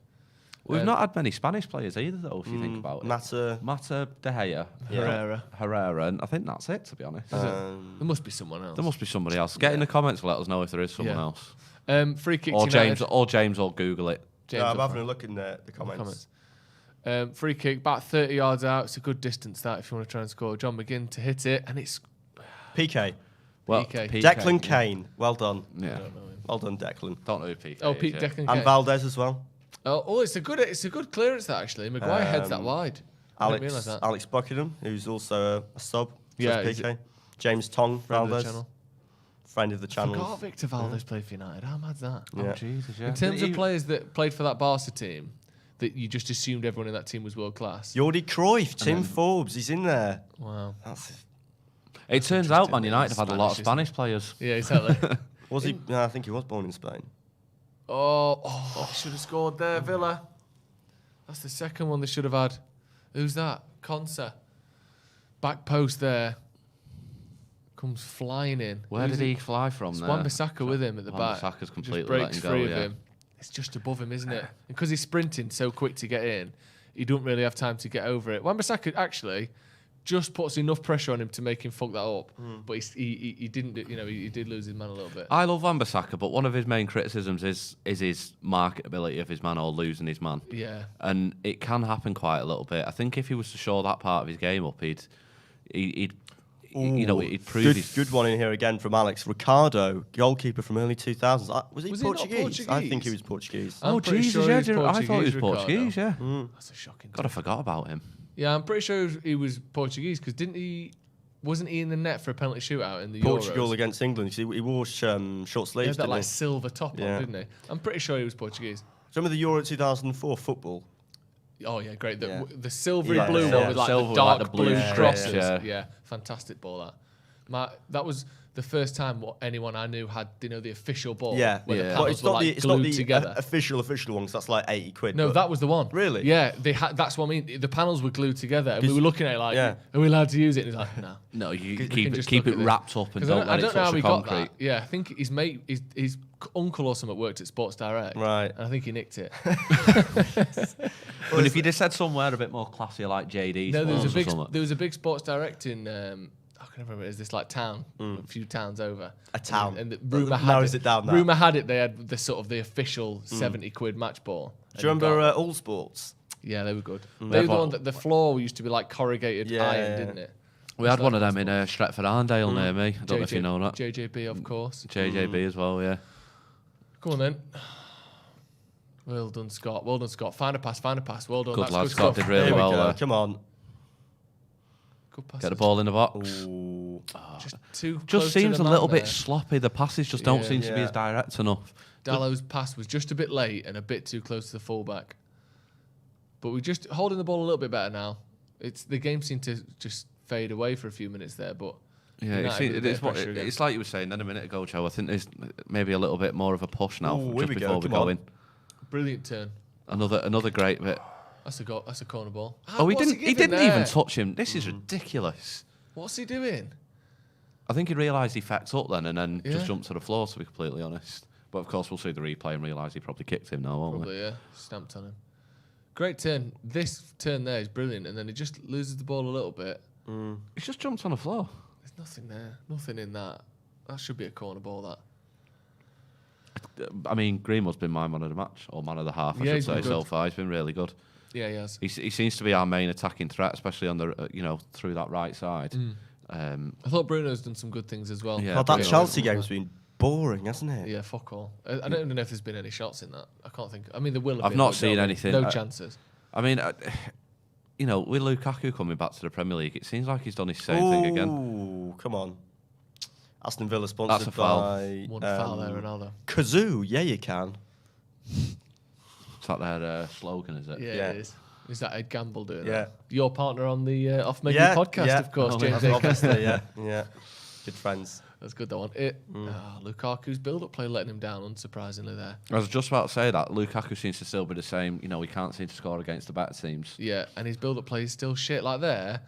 We've not had many Spanish players either, though, if you think about it. Mata, De Gea, Herrera, and I think that's it, to be honest. There must be someone else. There must be somebody else. Get in the comments and let us know if there is someone Yeah. else. Free kick Or to United. James will Google it. James I'm will having find- a look in the comments. Free kick, about 30 yards out. It's a good distance, that, if you want to try and score. John McGinn to hit it, and it's PK. Well, PK. Declan Kane. Well done. Yeah. Well done, Declan. Don't know who PK Oh, is, Pete yeah. Declan And Kane. Valdez as well. Oh, it's a good clearance, that, actually. Maguire heads that wide. I didn't realise that. Alex Buckingham, who's also a sub. Yeah, Yeah, he's PK. James Tong, Friend of the Valdez. channel. Friend of the channel. Forgot Victor Valdez played for United. How mad's that? Yeah. Jesus, yeah. In terms of players that played for that Barca team, that you just assumed everyone in that team was world class. Jordi Cruyff, Tim Forbes, he's in there. Wow. It turns out Man interesting. United have had a lot of Spanish players. Yeah, exactly. Was he? No, I think he was born in Spain. Oh, should have scored there, Villa. That's the second one they should have had. Who's that? Consa. Back post there. Comes flying in. Where did he fly from It's there? Wan-Bissaka with him at the back. Wan-Bissaka's completely Just breaks letting go, free of yeah. him. It's just above him, isn't it? Because he's sprinting so quick to get in, he don't really have time to get over it. Wan-Bissaka actually just puts enough pressure on him to make him fuck that up. But he didn't, he did lose his man a little bit. I love Wan-Bissaka, but one of his main criticisms is his marketability of his man or losing his man. Yeah. And it can happen quite a little bit. I think if he was to show that part of his game up, he'd prove his... Good one in here again from Alex. Ricardo, goalkeeper from early 2000s. Was he Was he not Portuguese? I Portuguese? think he was Portuguese. I'm pretty Jesus, sure yeah, he was I thought he was Ricardo. Portuguese, yeah. That's a shocking. God, I forgot about him. Yeah, I'm pretty sure he was Portuguese because wasn't he in the net for a penalty shootout in the Portugal Euros? against England. 'Cause he wore short He sleeves, had that didn't like he? silver top Yeah. on, didn't he? I'm pretty sure he was Portuguese. Do you remember the Euro 2004 football? Oh yeah, great. The, Yeah. The silvery Yeah, blue yeah. one with like Silver the with, dark like, the blue blue crosses. strips, Yeah, fantastic ball that was the first time anyone I knew had the official ball. Yeah, where the but panels it's were not like the it's not glued the together. official one. 'Cause that's like 80 quid. No, but- that was the one. Really? Yeah, that's what I mean. The panels were glued together, and we 'Cause- were looking at it like, yeah. are we allowed to use it? And he's like, no. No, you We keep can it, just keep look it at this. wrapped up and 'Cause don't I let it don't know touch how the he got concrete. that. Yeah, I think his uncle or something worked at Sports Direct. Right. And I think he nicked it. I mean, if you'd have said somewhere a bit more classier like JD's No, or there was a big Sports Direct in I can't remember. Is this like town? A few towns over. A town. And the But rumor had narrows it down that. Rumor had it they had the sort of the official 70 quid match ball. Do you remember All Sports? Yeah, they were good. They were the one that the floor used to be like corrugated Yeah, iron, yeah. didn't it? We had one of them in Stretford Arndale near me. I don't know if you know that. JJB, of course. JJB as well, yeah. Come on then. Well done, Scott. Well done, Scott. Find a pass. Well done. Good That's lad, good Scott stuff. did really Here we well go. there. Come on. Good pass. Get the ball in the box. Ooh. Just too close Just to seems the a man little bit there. sloppy. The passes just don't Yeah. seem to be Yeah. as direct enough. Dallow's pass was just a bit late and a bit too close to the fullback. But we're just holding the ball a little bit better now. The game seemed to just fade away for a few minutes there, but Yeah, United with a bit of pressure again. it's like you were saying then a minute ago, Joe. I think there's maybe a little bit more of a push now Ooh, here just we go, before we come go on. in. Brilliant turn. Another great bit. That's a goal. That's a corner ball. Oh, he What's didn't giving even there? touch him. This is ridiculous. What's he doing? I think he realised he fecked up then and then Yeah. just jumped to the floor, to be completely honest. But of course, we'll see the replay and realise he probably kicked him now, won't we? Probably, yeah. Stamped on him. Great turn. This turn there is brilliant, and then he just loses the ball a little bit. He's just jumped on the floor. There's nothing there. Nothing in that. That should be a corner ball, that. I mean, Greenwood's been my man of the match, or man of the half, I Yeah, should he's say, been so good. far. He's been really good. Yeah, he has. He seems to be our main attacking threat, especially on the, through that right side. I thought Bruno's done some good things as well. Yeah, God, that Bruno. Chelsea game's been boring, hasn't it? Yeah, fuck all. I don't even know if there's been any shots in that. I can't think. I mean, there will have I've been, not but seen no- anything. No chances. I mean, with Lukaku coming back to the Premier League, it seems like he's done his same thing again. Ooh, come on. Aston Villa That's sponsored a foul. by One foul there, Ronaldo. Kazoo. Yeah, you can. It's like their slogan, is it? Yeah, Yeah. it is. Is that Ed Gamble doing Yeah. that? Your partner on the Off Menu Yeah, podcast, yeah. of course, Oh, James yeah. Aker. Obviously, yeah. Good friends. That's good, that one. Lukaku's build-up play letting him down, unsurprisingly there. I was just about to say that. Lukaku seems to still be the same. He can't seem to score against the better teams. Yeah, and his build-up play is still shit. Like there,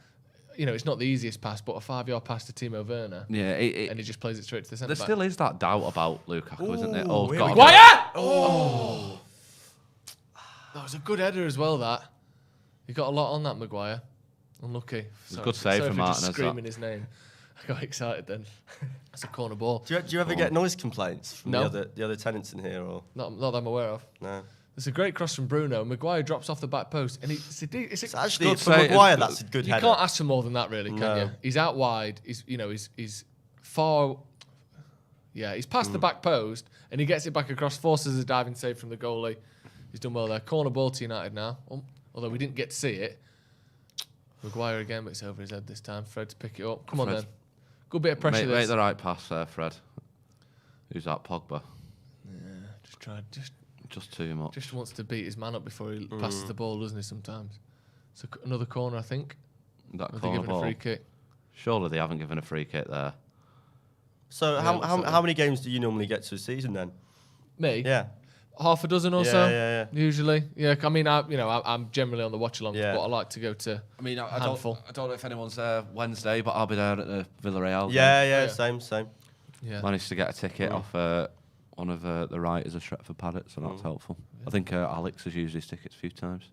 it's not the easiest pass, but a 5-yard pass to Timo Werner, Yeah, and he just plays it straight to the centre there back. still is that doubt about Lukaku, isn't there? Ooh, Oh, here God. we go. Quiet! Oh! That was a good header as well, that. He got a lot on that, Maguire. Unlucky. a good save sorry from for just Martinez, screaming that. his name. I got excited then. That's a corner ball. Do you ever get noise complaints from No. the other tenants in here, or Not that I'm aware of. no? It's a great cross from Bruno. Maguire drops off the back post, and it's Actually, good for save. Maguire, that's a good you header. can't ask for more than that, really, can No. you? He's out wide. He's far. Yeah, he's past the back post, and he gets it back across, forces a diving save from the goalie. He's done well there. Corner ball to United now, although we didn't get to see it. Maguire again, but it's over his head this time. Fred to pick it up. Come on Fred. then. Good bit of pressure. Make the right pass there, Fred. Who's that? Pogba. Just Just too much. Just wants to beat his man up before he passes the ball, doesn't he? Sometimes. So another corner, I think. That Are they corner giving ball. a free kick? Surely they haven't given a free kick there. So how many games do you normally get to a season then? Me? Yeah. Half a dozen or so. Yeah. Usually. Yeah. I mean, I'm generally on the watch-alongs, Yeah. but I like to go to. I mean, I handful. don't know if anyone's there Wednesday, but I'll be there at the Villarreal game. Yeah, same. Yeah. Managed to get a ticket off one of the writers of Stretford Paddock, so that's helpful. I think Alex has used his tickets a few times.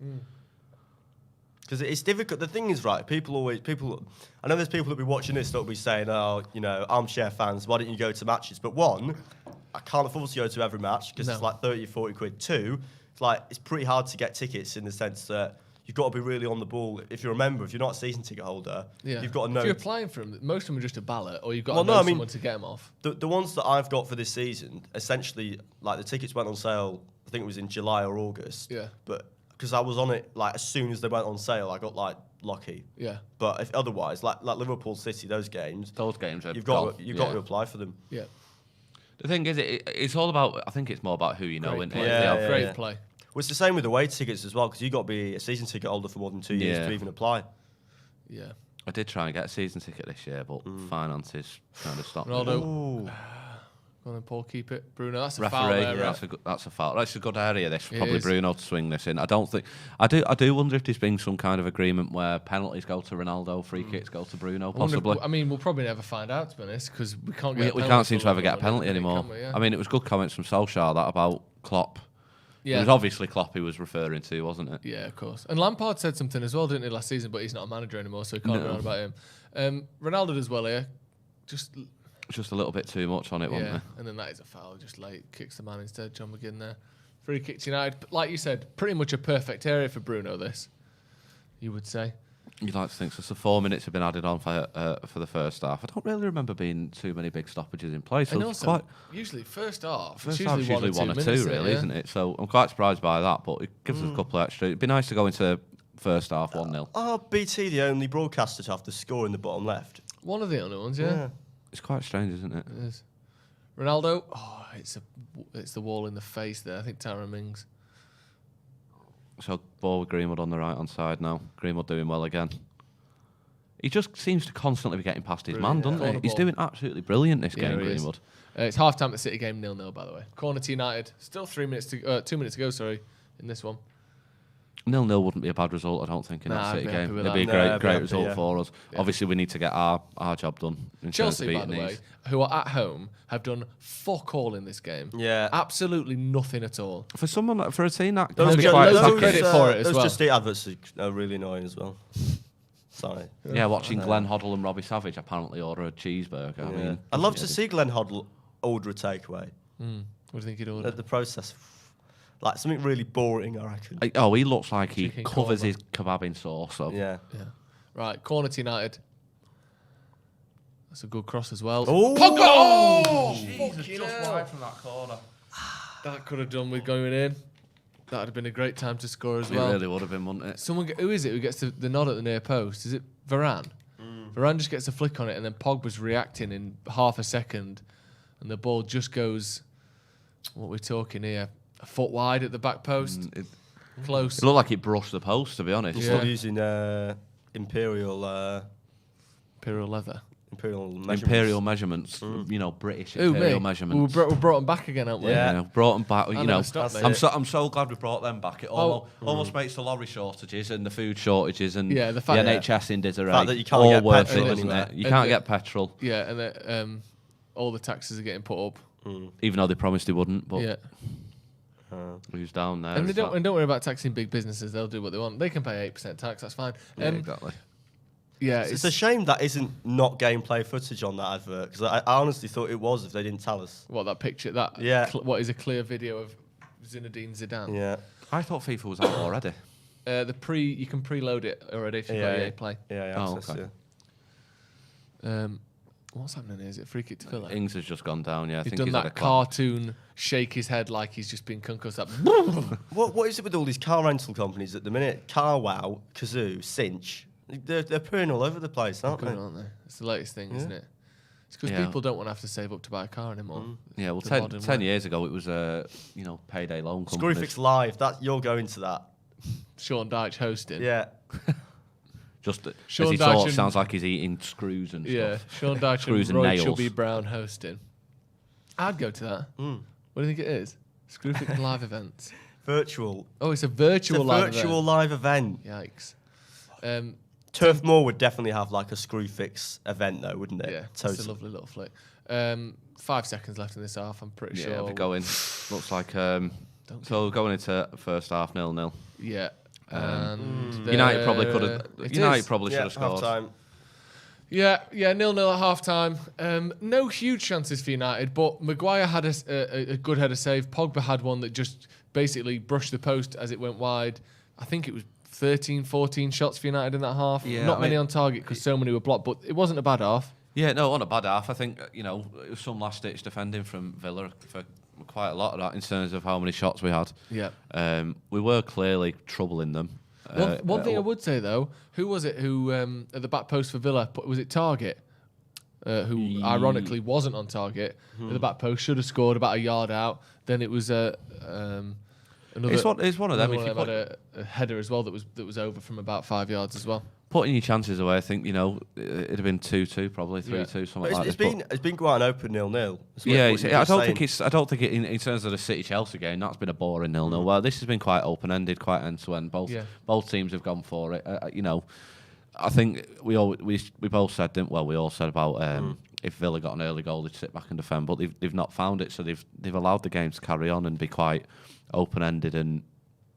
Because it's difficult. The thing is, right, I know there's people that'll be watching this that'll be saying, oh, armchair fans, why don't you go to matches? But one, I can't afford to go to every match because it's like 30 or 40 quid. Two, it's pretty hard to get tickets in the sense that you've got to be really on the ball. If you're a member, if you're not a season ticket holder, you've got to know. If you're applying for them, most of them are just a ballot, or you've got to know someone to get them off. The ones that I've got for this season, essentially, the tickets went on sale, I think it was in July or August. Yeah. But because I was on it, as soon as they went on sale, I got, lucky. Yeah. But if otherwise, like Liverpool City, those games are you've got to apply for them. Yeah. The thing is, it's all about. I think it's more about who you know, isn't it? Yeah, great play. Well, it's the same with away tickets as well, because you've got to be a season ticket holder for more than 2 years to even apply. Yeah. I did try and get a season ticket this year, but finances kind of stopped. Ronaldo. Go on then, Paul, keep it. Bruno, that's a Referee, foul there, yeah, right? that's a foul. That's a good area, this. It Probably is. Bruno to swing this in. I don't think... I do wonder if there's been some kind of agreement where penalties go to Ronaldo, free kicks go to Bruno, possibly. We'll probably never find out, to be honest, because we can't get We can't seem to ever get a penalty anymore. I mean, it was good comments from Solskjaer, that about Klopp. Yeah. It was obviously Klopp he was referring to, wasn't it? Yeah, of course. And Lampard said something as well, didn't he, last season, but he's not a manager anymore, so we can't go on about him. Ronaldo does well here. Just a little bit too much on it, wasn't there? And then that is a foul, just kicks the man instead, John McGinn there. Free kick to United. But like you said, pretty much a perfect area for Bruno, this, you would say. You'd like to think so. So 4 minutes have been added on for the first half. I don't really remember being too many big stoppages in play. So and also, usually first half, it's usually one or two, really, isn't it? So I'm quite surprised by that, but it gives us a couple of extra. It'd be nice to go into first half 1-0. Are BT the only broadcaster to have the score in the bottom left? One of the only ones, yeah. It's quite strange, isn't it? It is. Ronaldo, it's the wall in the face there. I think Tyrone Mings. So ball with Greenwood on the right-hand side now. Greenwood doing well again. He just seems to constantly be getting past his man, doesn't he? He's doing absolutely brilliant this game, Greenwood. It's half-time at the City game, 0-0, by the way. Corner to United. Still 2 minutes to go, in this one. 0-0 wouldn't be a bad result, I don't think, in that City game. It'd be a great result for us. Yeah. Obviously, we need to get our job done. Chelsea, by the way, who are at home, have done fuck all in this game. Yeah. Absolutely nothing at all. For a team that those credit for it as well. Those Just Eat adverts are really annoying as well. Sorry. Yeah, watching Glenn Hoddle and Robbie Savage apparently order a cheeseburger. Yeah. I mean, I'd love to see Glenn Hoddle order a takeaway. What do you think he'd order? The process... something really boring, I reckon. He looks like he covers his kebab in sauce. So. Yeah. Right, corner to United. That's a good cross as well. Oh! Pogba! Oh! Jesus, just wide from that corner. That could have done with going in. That would have been a great time to score as well. It really would have been, wouldn't it? Who is it who gets the nod at the near post? Is it Varane? Varane just gets a flick on it, and then Pogba's reacting in half a second, and the ball just goes... What are we talking here? A foot wide at the back post. Close. It looked like it brushed the post, to be honest. He's still using imperial leather. Imperial measurements. British Ooh, imperial measurements. We brought them back again, haven't we? Yeah, brought them back. I'm so glad we brought them back. It almost makes the lorry shortages and the food shortages and the NHS in disarray. The fact that you can't get worth petrol, it, isn't it? You can't get petrol. Yeah, and that all the taxes are getting put up. Even though they promised they wouldn't, but yeah. Who's down there? And don't worry about taxing big businesses. They'll do what they want. They can pay 8% tax. That's fine. Yeah, exactly. Yeah, it's a shame that isn't not gameplay footage on that advert, because I honestly thought it was if they didn't tell us. What, that picture? What is a clear video of Zinedine Zidane? Yeah. I thought FIFA was out already. You can preload it already if you've got EA Play. Yeah, access, What's happening here? Is it free kick to Villa? Ings has just gone down, yeah. He's done that cartoon shake his head like he's just been concussed up. What is it with all these car rental companies at the minute? CarWow, Kazoo, Cinch. They're appearing all over the place, aren't they? It's the latest thing, isn't it? It's because people don't want to have to save up to buy a car anymore. Yeah, well, 10 years ago, it was a payday loan company. Screwfix Live, you're going to that. Sean Dyche hosting. Yeah. Just Sean as he Dyche sounds like he's eating screws and stuff. Sean Dyche Screws and and Roy nails. Chubby Brown hosting. I'd go to that. What do you think it is? Screwfix Live events. Virtual. Oh, it's a virtual live event. Yikes. Turf Moor would definitely have like a Screwfix event though, wouldn't it? Yeah, totally. It's a lovely little flick. 5 seconds left in this half, I'm pretty sure. Yeah, we're going. Looks like so going into first half 0-0. Yeah. And United probably could have. United probably should have scored. Half-time. Yeah, 0-0 at half time. No huge chances for United, but Maguire had a good header save. Pogba had one that just basically brushed the post as it went wide. I think it was 13, 14 shots for United in that half. Yeah, Not many on target because so many were blocked, but it wasn't a bad half. Yeah, no, on a bad half. I think, it was some last-ditch defending from Villa for quite a lot of that in terms of how many shots we had. Yeah. We were clearly troubling them. One thing I would say, though, who was it who, at the back post for Villa, was it Target? Who ironically wasn't on target at the back post, should have scored about a yard out. Then it was another. It's one of them. If you had a header as well that was over from about 5 yards as well. Putting your chances away, I think it'd have been 2-2, probably 3-2, something like that. It's been quite an open 0-0. Yeah, I don't think in terms of the City Chelsea game, that's been a boring 0-0. Well, this has been quite open ended, quite end to end. Both teams have gone for it. I think we both said, didn't we? We all said about if Villa got an early goal, they'd sit back and defend, but they've not found it, so they've allowed the game to carry on and be quite open ended, and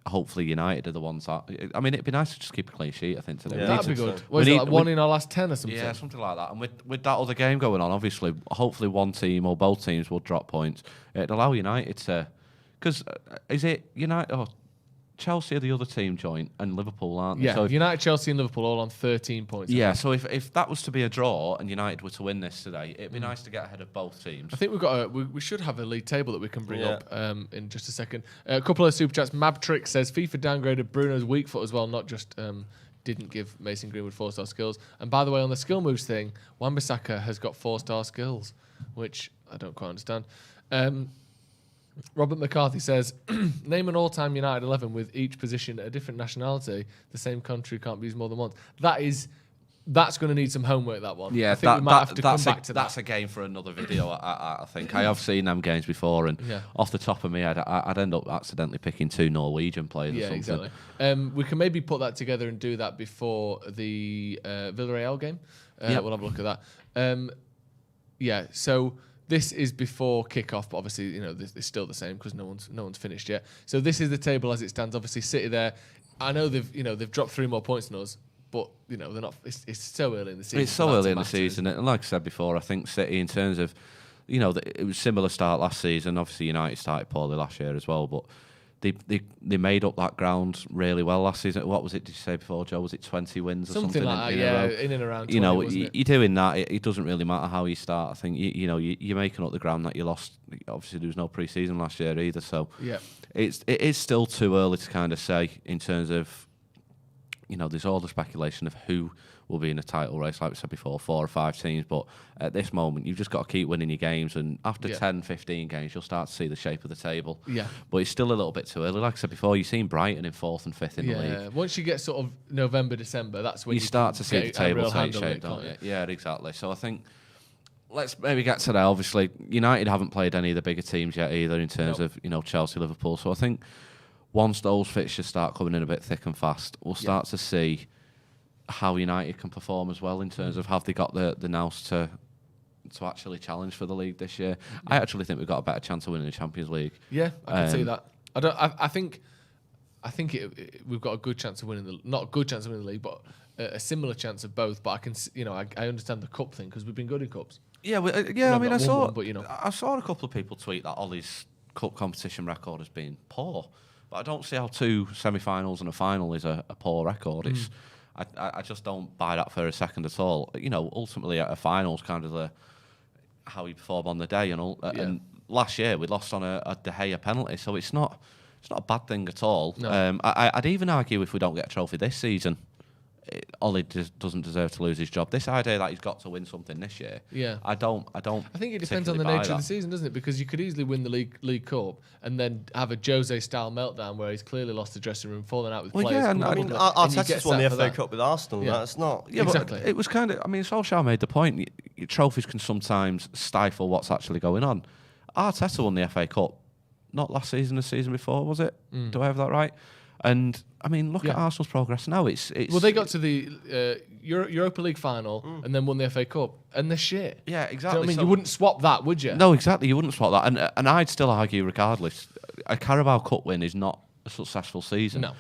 hopefully United are the ones that. I mean, it'd be nice to just keep a clean sheet, I think, today. Yeah, that'd be good. Was it like one in our last 10 or something? Yeah, something like that. And with that other game going on, obviously, hopefully one team or both teams will drop points. It'd allow United to. Because is it United? Oh, Chelsea are the other team joint, and Liverpool aren't they? Yeah, so United, Chelsea, and Liverpool all on 13 points. Yeah, so if that was to be a draw and United were to win this today, it'd be nice to get ahead of both teams. I think we should have a league table that we can bring up in just a second. A couple of super chats. Mabtrick says FIFA downgraded Bruno's weak foot as well, not just didn't give Mason Greenwood 4-star skills. And by the way, on the skill moves thing, Wan-Bissaka has got 4-star skills, which I don't quite understand. Robert McCarthy says, name an all-time United 11 with each position a different nationality. The same country can't be used more than once. That's going to need some homework, that one. Yeah, I think we might have to come back to that. That's a game for another video, I think. I have seen them games before, and off the top of my head, I'd end up accidentally picking 2 Norwegian players or something. Exactly. We can maybe put that together and do that before the Villarreal game. We'll have a look at that. So this is before kickoff, but obviously, this is still the same because no one's finished yet. So this is the table as it stands. Obviously, City there. I know they've dropped 3 more points than us, but they're not. It's so early in the season. It's so early in the season, and like I said before, I think City, in terms of, it was similar start last season. Obviously, United started poorly last year as well, but they made up that ground really well last season. What was it? Did you say before, Joe? Was it 20 wins or something like that? Yeah, in and around. 20, you're doing that. It doesn't really matter how you start. I think you're making up the ground that you lost. Obviously, there was no pre-season last year either, so it is still too early to kind of say in terms of, there's all the speculation of who will be in a title race, like we said before, 4 or 5 teams. But at this moment, you've just got to keep winning your games. And after 10, 15 games, you'll start to see the shape of the table. Yeah. But it's still a little bit too early. Like I said before, you've seen Brighton in 4th and 5th in the league. Yeah, once you get sort of November, December, that's when you start to see the table take shape, don't you? Yeah, exactly. So I think let's maybe get to that. Obviously, United haven't played any of the bigger teams yet either in terms of, Chelsea, Liverpool. So I think once those fixtures start coming in a bit thick and fast, we'll start to see how United can perform as well in terms of have they got the nous to actually challenge for the league this year. I actually think we've got a better chance of winning the Champions League. Yeah, I can see that. I think we've got a good chance of winning not a good chance of winning the league, but a similar chance of both. But I can, I understand the cup thing because we've been good in cups. Yeah, I mean, I saw a couple of people tweet that Ollie's cup competition record has been poor, but I don't see how 2 semi-finals and a final is a poor record. It's I just don't buy that for a second at all. Ultimately, at a final's kind of how you perform on the day, and last year we lost on a De Gea penalty, so it's not a bad thing at all. No. I'd even argue if we don't get a trophy this season, Ollie doesn't deserve to lose his job. This idea that he's got to win something this year, I think it depends on the nature of the season, doesn't it? Because you could easily win the League Cup and then have a Jose-style meltdown where he's clearly lost the dressing room, falling out with players. Yeah, and Arteta's won the FA Cup with Arsenal. Yeah. That's not... Yeah, exactly. It was kind of... I mean, Solskjaer made the point. Trophies can sometimes stifle what's actually going on. Arteta won the FA Cup, not last season, the season before, was it? Do I have that right? And I mean, look at Arsenal's progress now. It's well, they got to the Europa League final and then won the FA Cup, and they're shit. Yeah, exactly. Do you know what I mean, you wouldn't swap that, would you? No, exactly. You wouldn't swap that. And I'd still argue, regardless, a Carabao Cup win is not a successful season. No.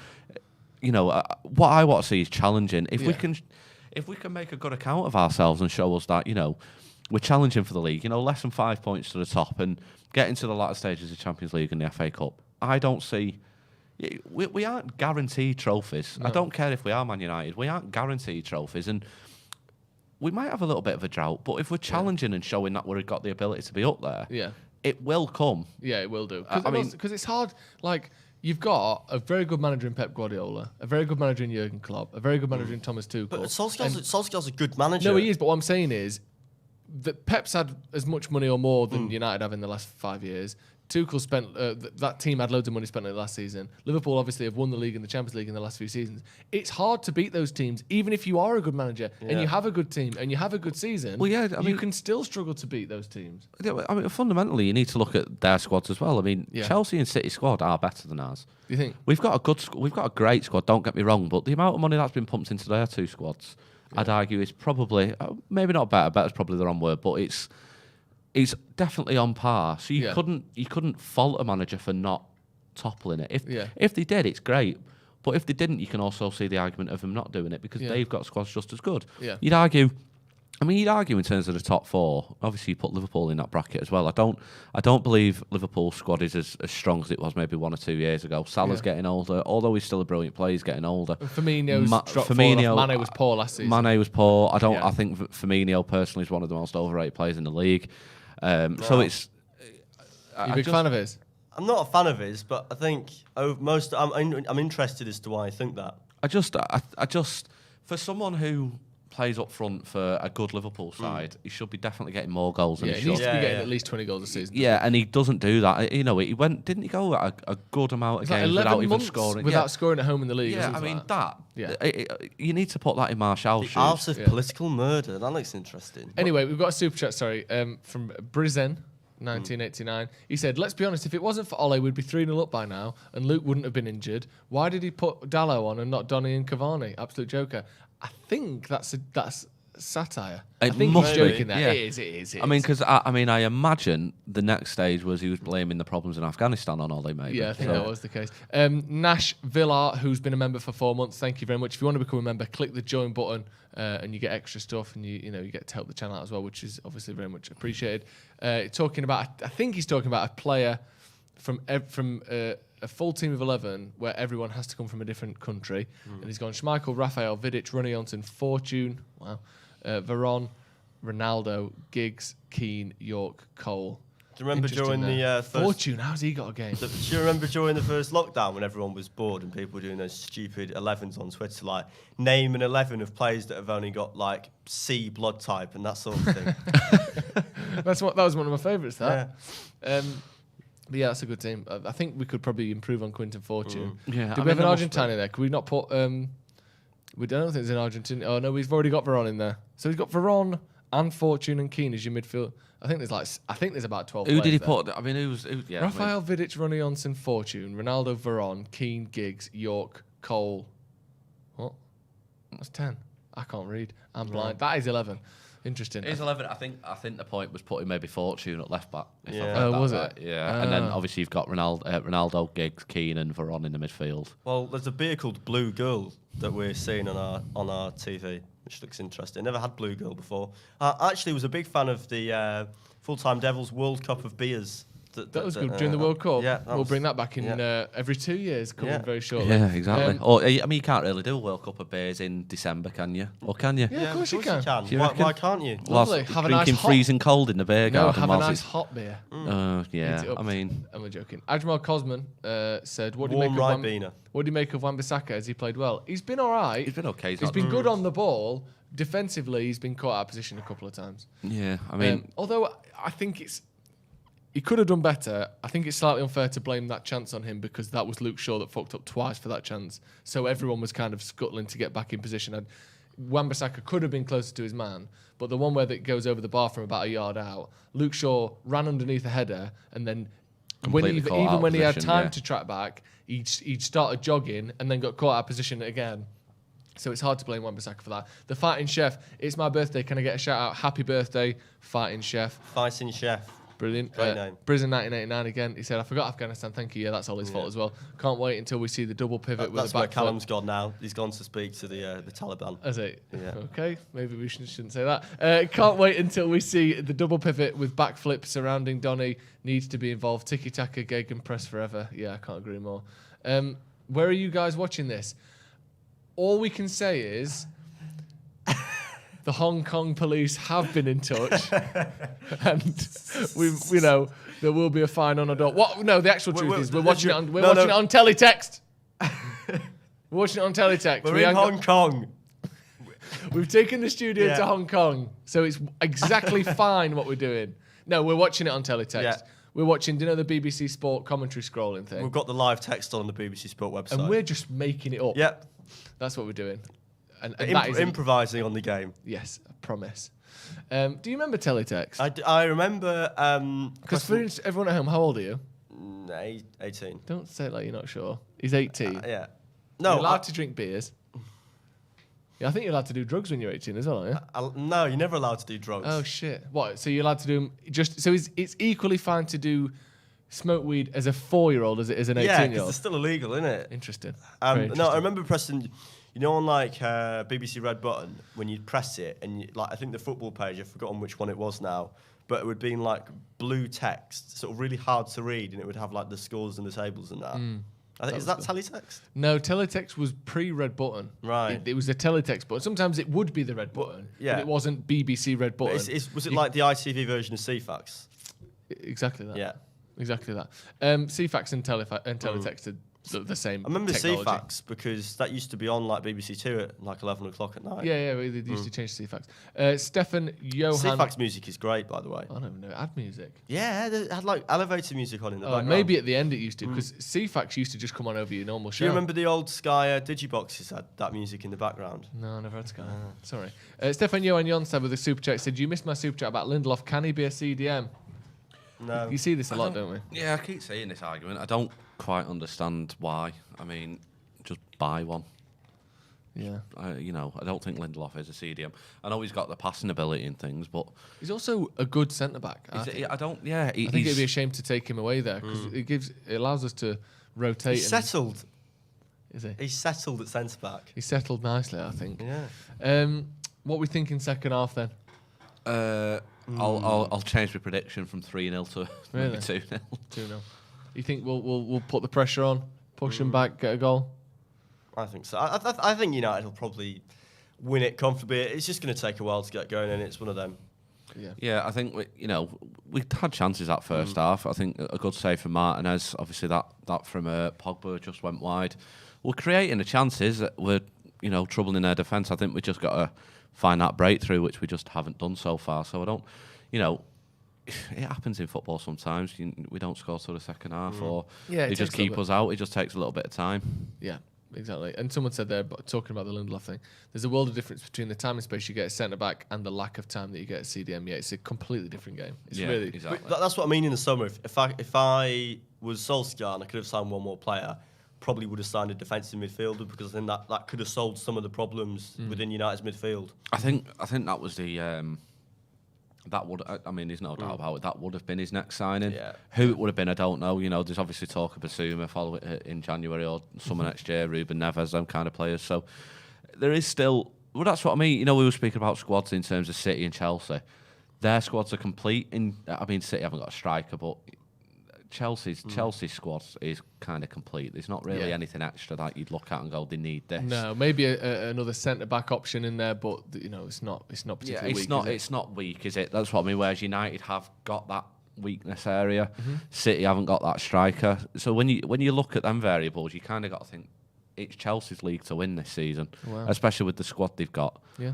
You know, what I want to see is challenging. If we can make a good account of ourselves and show us that, you know, we're challenging for the league, you know, less than 5 points to the top and getting to the latter stages of Champions League and the FA Cup, I don't see... We aren't guaranteed trophies. No. I don't care if we are Man United. We aren't guaranteed trophies. And we might have a little bit of a drought, but if we're challenging and showing that we've got the ability to be up there, it will come. Yeah, it will do. Because it's hard. Like, you've got a very good manager in Pep Guardiola, a very good manager in Jurgen Klopp, a very good manager in Thomas Tuchel. But Solskjaer's a good manager. No, he is. But what I'm saying is that Pep's had as much money or more than United have in the last 5 years. Tuchel spent that team had loads of money spent in it last season. Liverpool obviously have won the league and the Champions League in the last few seasons. It's hard to beat those teams, even if you are a good manager and you have a good team and you have a good season. Well, yeah, you can still struggle to beat those teams. Yeah, I mean, fundamentally, you need to look at their squads as well. I mean, Chelsea and City squad are better than ours. Do you think we've got a great squad? Don't get me wrong, but the amount of money that's been pumped into their two squads, I'd argue, is probably maybe not better. Better's probably the wrong word, but it's definitely on par. So you couldn't fault a manager for not toppling it. If they did, it's great. But if they didn't, you can also see the argument of them not doing it because they've got squads just as good. Yeah. You'd argue in terms of the top four. Obviously, you put Liverpool in that bracket as well. I don't believe Liverpool's squad is as strong as it was maybe 1 or 2 years ago. Salah's getting older, although he's still a brilliant player. He's getting older. Firmino's dropped off. Mane was poor last season. Mane was poor. I think Firmino personally is one of the most overrated players in the league. So it's. Are you a big fan of his? I'm not a fan of his, but I think I'm interested as to why I think that. I just for someone who plays up front for a good Liverpool side, he should be definitely getting more goals. Yeah, he needs to be getting at least 20 goals a season. Yeah, and he doesn't do that. You know, didn't he go a good amount of games without even scoring? Without scoring at home in the league. Yeah, I mean you need to put that in Martial's shoes. The art of political murder. That looks interesting. Anyway, we've got a super chat. From Brizen. 1989. He said, let's be honest, if it wasn't for Ole, we'd be 3-0 up by now and Luke wouldn't have been injured. Why did he put Dalot on and not Donny and Cavani? Absolute joker. I think that's satire. I think he's joking there. Yeah. It is. I mean, because I imagine the next stage was he was blaming the problems in Afghanistan on Ole, maybe. Yeah, I think that was the case. Nash Villar, who's been a member for 4 months, thank you very much. If you want to become a member, click the join button and you get extra stuff and you get to help the channel out as well, which is obviously very much appreciated. I think he's talking about a player from a full team of 11 where everyone has to come from a different country. And he's gone Schmeichel, Raphael, Vidic, Ronny Johnson, Fortune, Veron, Ronaldo, Giggs, Keane, York, Cole. Do you remember during the first... Fortune, how's he got a game? Do you remember during the first lockdown when everyone was bored and people were doing those stupid 11s on Twitter, like name an 11 of players that have only got like C blood type and that sort of thing? That was one of my favourites, that. Yeah. But yeah, that's a good team. I think we could probably improve on Quinton Fortune. Yeah, Do we have an Argentine in there? Could we not put... we don't think there's an Argentine. Oh, no, we've already got Veron in there. So he's got Veron and Fortune and Keane as your midfield. I think there's about 12 Who did he there. put? I mean, Raphael, Vidic, Ronny Johnson, Fortune, Ronaldo, Veron, Keane, Giggs, York, Cole. What? That's 10. I can't read. I'm blind. That is 11. Interesting. It is 11. I think the point was putting maybe Fortune at left back. Was it? Yeah. And then obviously you've got Ronaldo, Giggs, Keane, and Veron in the midfield. Well, there's a beer called Blue Girl that we're seeing on our TV, which looks interesting. Never had Blue Girl before. I actually was a big fan of the Full-Time Devils World Cup of Beers That was good during the World Cup. Yeah, we'll bring that back in every 2 years, coming very shortly. Yeah, exactly. Or I mean, you can't really do a World Cup of beers in December, can you? Or can you? Yeah, of course you can. Why can't you? Lovely. Have a drinking nice hot... freezing cold in the beer garden. Have a nice hot beer. Yeah, I mean... And we're joking. Ajmal Cosman said, what do you make of Wan-Bissaka? Has he played well? He's been all right. He's been okay. He's been good on the ball. Defensively, he's been caught out of position a couple of times. Yeah, I mean... although I think he could have done better. I think it's slightly unfair to blame that chance on him because that was Luke Shaw that fucked up twice for that chance. So everyone was kind of scuttling to get back in position. Wan-Bissaka could have been closer to his man, but the one where it goes over the bar from about a yard out, Luke Shaw ran underneath a header, and then when he had time to track back, he started jogging and then got caught out of position again. So it's hard to blame Wan-Bissaka for that. The Fighting Chef, it's my birthday. Can I get a shout out? Happy birthday, Fighting Chef. Fighting Chef. Brilliant. Great name. Prison 1989 again. He said, I forgot Afghanistan. Thank you. Yeah, that's all his fault as well. Can't wait until we see the double pivot with the back That's where Callum's gone now. He's gone to speak to the Taliban. Has he? Yeah. Okay, maybe we shouldn't say that. Can't wait until we see the double pivot with backflip surrounding Donny. Needs to be involved. Tiki-taka, Gegenpress forever. Yeah, I can't agree more. Where are you guys watching this? All we can say is the Hong Kong police have been in touch, and we know there will be a fine on adult. What? No, the actual truth is we're watching it on teletext. We're watching it on teletext. We're in Hong Kong. We've taken the studio to Hong Kong, so it's exactly fine what we're doing. No, we're watching it on teletext. Yeah. We're watching, the BBC Sport commentary scrolling thing. We've got the live text on the BBC Sport website. And we're just making it up. Yep. That's what we're doing. And that is improvising on the game. Yes, I promise. Do you remember teletext? I remember... Because for instance, everyone at home, how old are you? 18. Don't say it like you're not sure. He's 18. Yeah. No, you're allowed to drink beers. Yeah, I think you're allowed to do drugs when you're 18 as well, aren't you? No, you're never allowed to do drugs. Oh, shit. What? So you're allowed to do them just... So it's equally fine to do smoke weed as a 4-year-old as it is an 18-year-old? Yeah, because it's still illegal, isn't it? Interesting. No, I remember pressing... You know, on like BBC Red Button, when you'd press it, and I think the football page, I've forgotten which one it was now, but it would be in like blue text, sort of really hard to read, and it would have like the scores and the tables and that. I think, is that teletext? No, teletext was pre-Red Button. Right. It was the teletext button. Sometimes it would be the Red Button, but it wasn't BBC Red Button. Was it like the ITV version of CFAX? Exactly that. Yeah. Exactly that. CFAX and teletext are sort of the same. I remember technology. CFAX because that used to be on like BBC Two at like 11 o'clock at night. Yeah, they used to change to CFAX. Stefan Johan. CFAX music is great, by the way. I don't even know. Ad music. Yeah, they had like elevator music on in the background. Maybe at the end it used to, because CFAX used to just come on over your normal show. Do you remember the old Sky Digiboxes had that music in the background? No, I never had Sky. Sorry. Stefan Johan Jonstad with a super chat said, you missed my super chat about Lindelof. Can he be a CDM? No. You see this a lot, don't we? Yeah, I keep saying this argument. I don't quite understand why. I mean, just buy one. Yeah. I don't think Lindelof is a CDM. I know he's got the passing ability and things, but he's also a good centre back. I think it'd be a shame to take him away there because it allows us to rotate. He's settled. Is he? He's settled at centre back. He's settled nicely, I think. Yeah. What we think in second half then? I'll change my prediction from 3-0 to maybe 2-0. 2-0. You think we'll put the pressure on, push them back, get a goal? I think so. I think United will probably win it comfortably. It's just going to take a while to get going, and it's one of them. Yeah, I think we had chances that first half. I think a good save from Martinez. Obviously, that from Pogba just went wide. We're creating the chances. We're troubling their defence. I think we just got to find that breakthrough, which we just haven't done so far. So I don't, it happens in football sometimes. We don't score till the second half, or they just keep us out. It just takes a little bit of time. Yeah, exactly. And someone said there, talking about the Lindelof thing, there's a world of difference between the time and space you get at centre back and the lack of time that you get at CDM. Yeah, it's a completely different game. It's really exactly. That's what I mean in the summer. If I was Solskjaer and I could have signed one more player, probably would have signed a defensive midfielder, because I think that could have solved some of the problems within United's midfield. I think that was the that would. I mean, there's no doubt about it. That would have been his next signing. Yeah. Who it would have been, I don't know. There's obviously talk of Basuma follow it in January or summer next year. Ruben Neves, them kind of players. So there is still. Well, that's what I mean. We were speaking about squads in terms of City and Chelsea. Their squads are complete. City haven't got a striker, but Chelsea's squad is kind of complete. There's not really anything extra that you'd look at and go, they need this. No, maybe another centre back option in there, but it's not particularly weak. It's not weak, is it? That's what I mean. Whereas United have got that weakness area, City haven't got that striker. So when you look at them variables, you kind of got to think it's Chelsea's league to win this season, especially with the squad they've got. Yeah.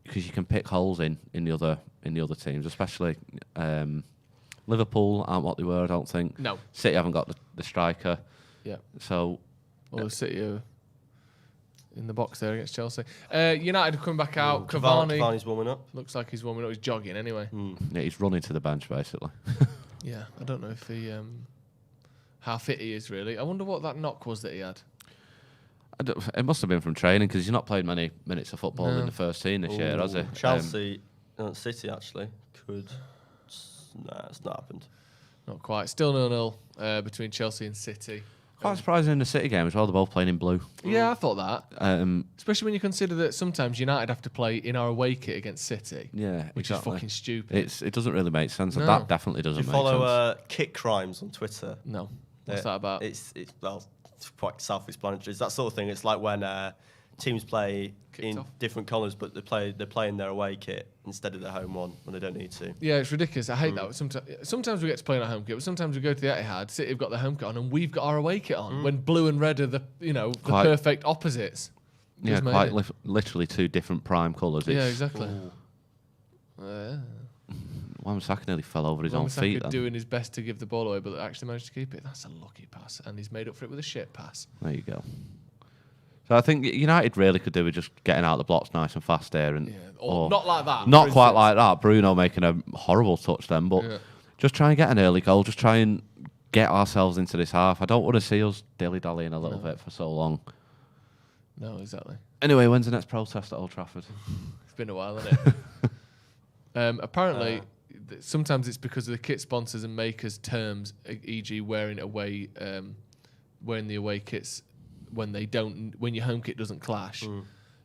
Because you can pick holes in the other teams, especially. Liverpool aren't what they were, I don't think. No. City haven't got the striker. Yeah. So. Well, City are in the box there against Chelsea. United are coming back out. Cavani's warming up. Looks like he's warming up. He's jogging anyway. Yeah, he's running to the bench basically. Yeah, I don't know if he how fit he is really. I wonder what that knock was that he had. It must have been from training because he's not played many minutes of football in the first team this year, has he? Chelsea, City actually could. Nah, it's not happened. Not quite. Still 0-0 between Chelsea and City. Quite surprising in the City game as well. They're both playing in blue. Yeah, I thought that. Especially when you consider that sometimes United have to play in our away kit against City. Yeah, which is fucking stupid. It doesn't really make sense. No. That definitely doesn't make sense. Do you follow Kick Crimes on Twitter? No. What's that about? It's quite self-explanatory. It's that sort of thing. It's like when teams play in different colours, but they're playing their away kit instead of their home one when they don't need to. Yeah, it's ridiculous. I hate that. Sometimes we get to play in our home kit, but sometimes we go to the Etihad, City have got their home kit on, and we've got our away kit on. When blue and red are the perfect opposites. Yeah, quite literally two different prime colours. Yeah, exactly. Wan-Bissaka nearly fell over his own feet. Wan-Bissaka doing his best to give the ball away, but actually managed to keep it. That's a lucky pass, and he's made up for it with a shit pass. There you go. So I think United really could do with just getting out of the blocks nice and fast there, and or not like that. Not quite like that. Bruno making a horrible touch then, but just try and get an early goal. Just try and get ourselves into this half. I don't want to see us dilly-dallying a little bit for so long. No, exactly. Anyway, when's the next protest at Old Trafford? It's been a while, hasn't it? Apparently, sometimes it's because of the kit sponsors and makers' terms, e.g., wearing the away kits when your home kit doesn't clash.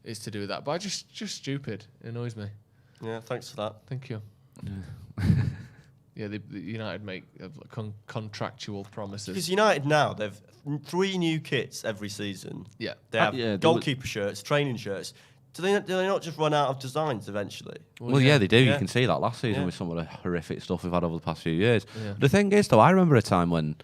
It's to do with that. But just stupid. It annoys me. Yeah, thanks for that. Thank you. Yeah, the United make contractual promises. Because United now, they've 3 new kits every season. Yeah. They have goalkeeper shirts, training shirts. Do they not just run out of designs eventually? Well, yeah, they do. Yeah. You can see that last season with some of the horrific stuff we've had over the past few years. Yeah. The thing is, though, I remember a time when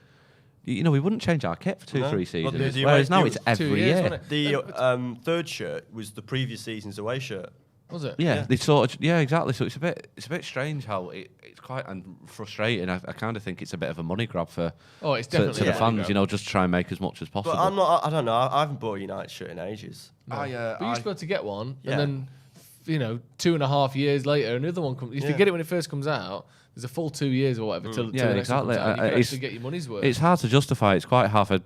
we wouldn't change our kit for 2-3 seasons. Whereas now it's every year. The third shirt was the previous season's away shirt. Was it? Yeah, they sort of exactly. So it's a bit strange how it's quite frustrating. I kind of think it's a bit of a money grab for it's definitely to the fans. Just try and make as much as possible. But I don't know. I haven't bought a United shirt in ages. No. But you're supposed to get one, and then 2.5 years later, another one comes. If you get it when it first comes out, there's a full 2 years or whatever till the next one comes out. You can actually get your money's worth. It's hard to justify. It's quite hard for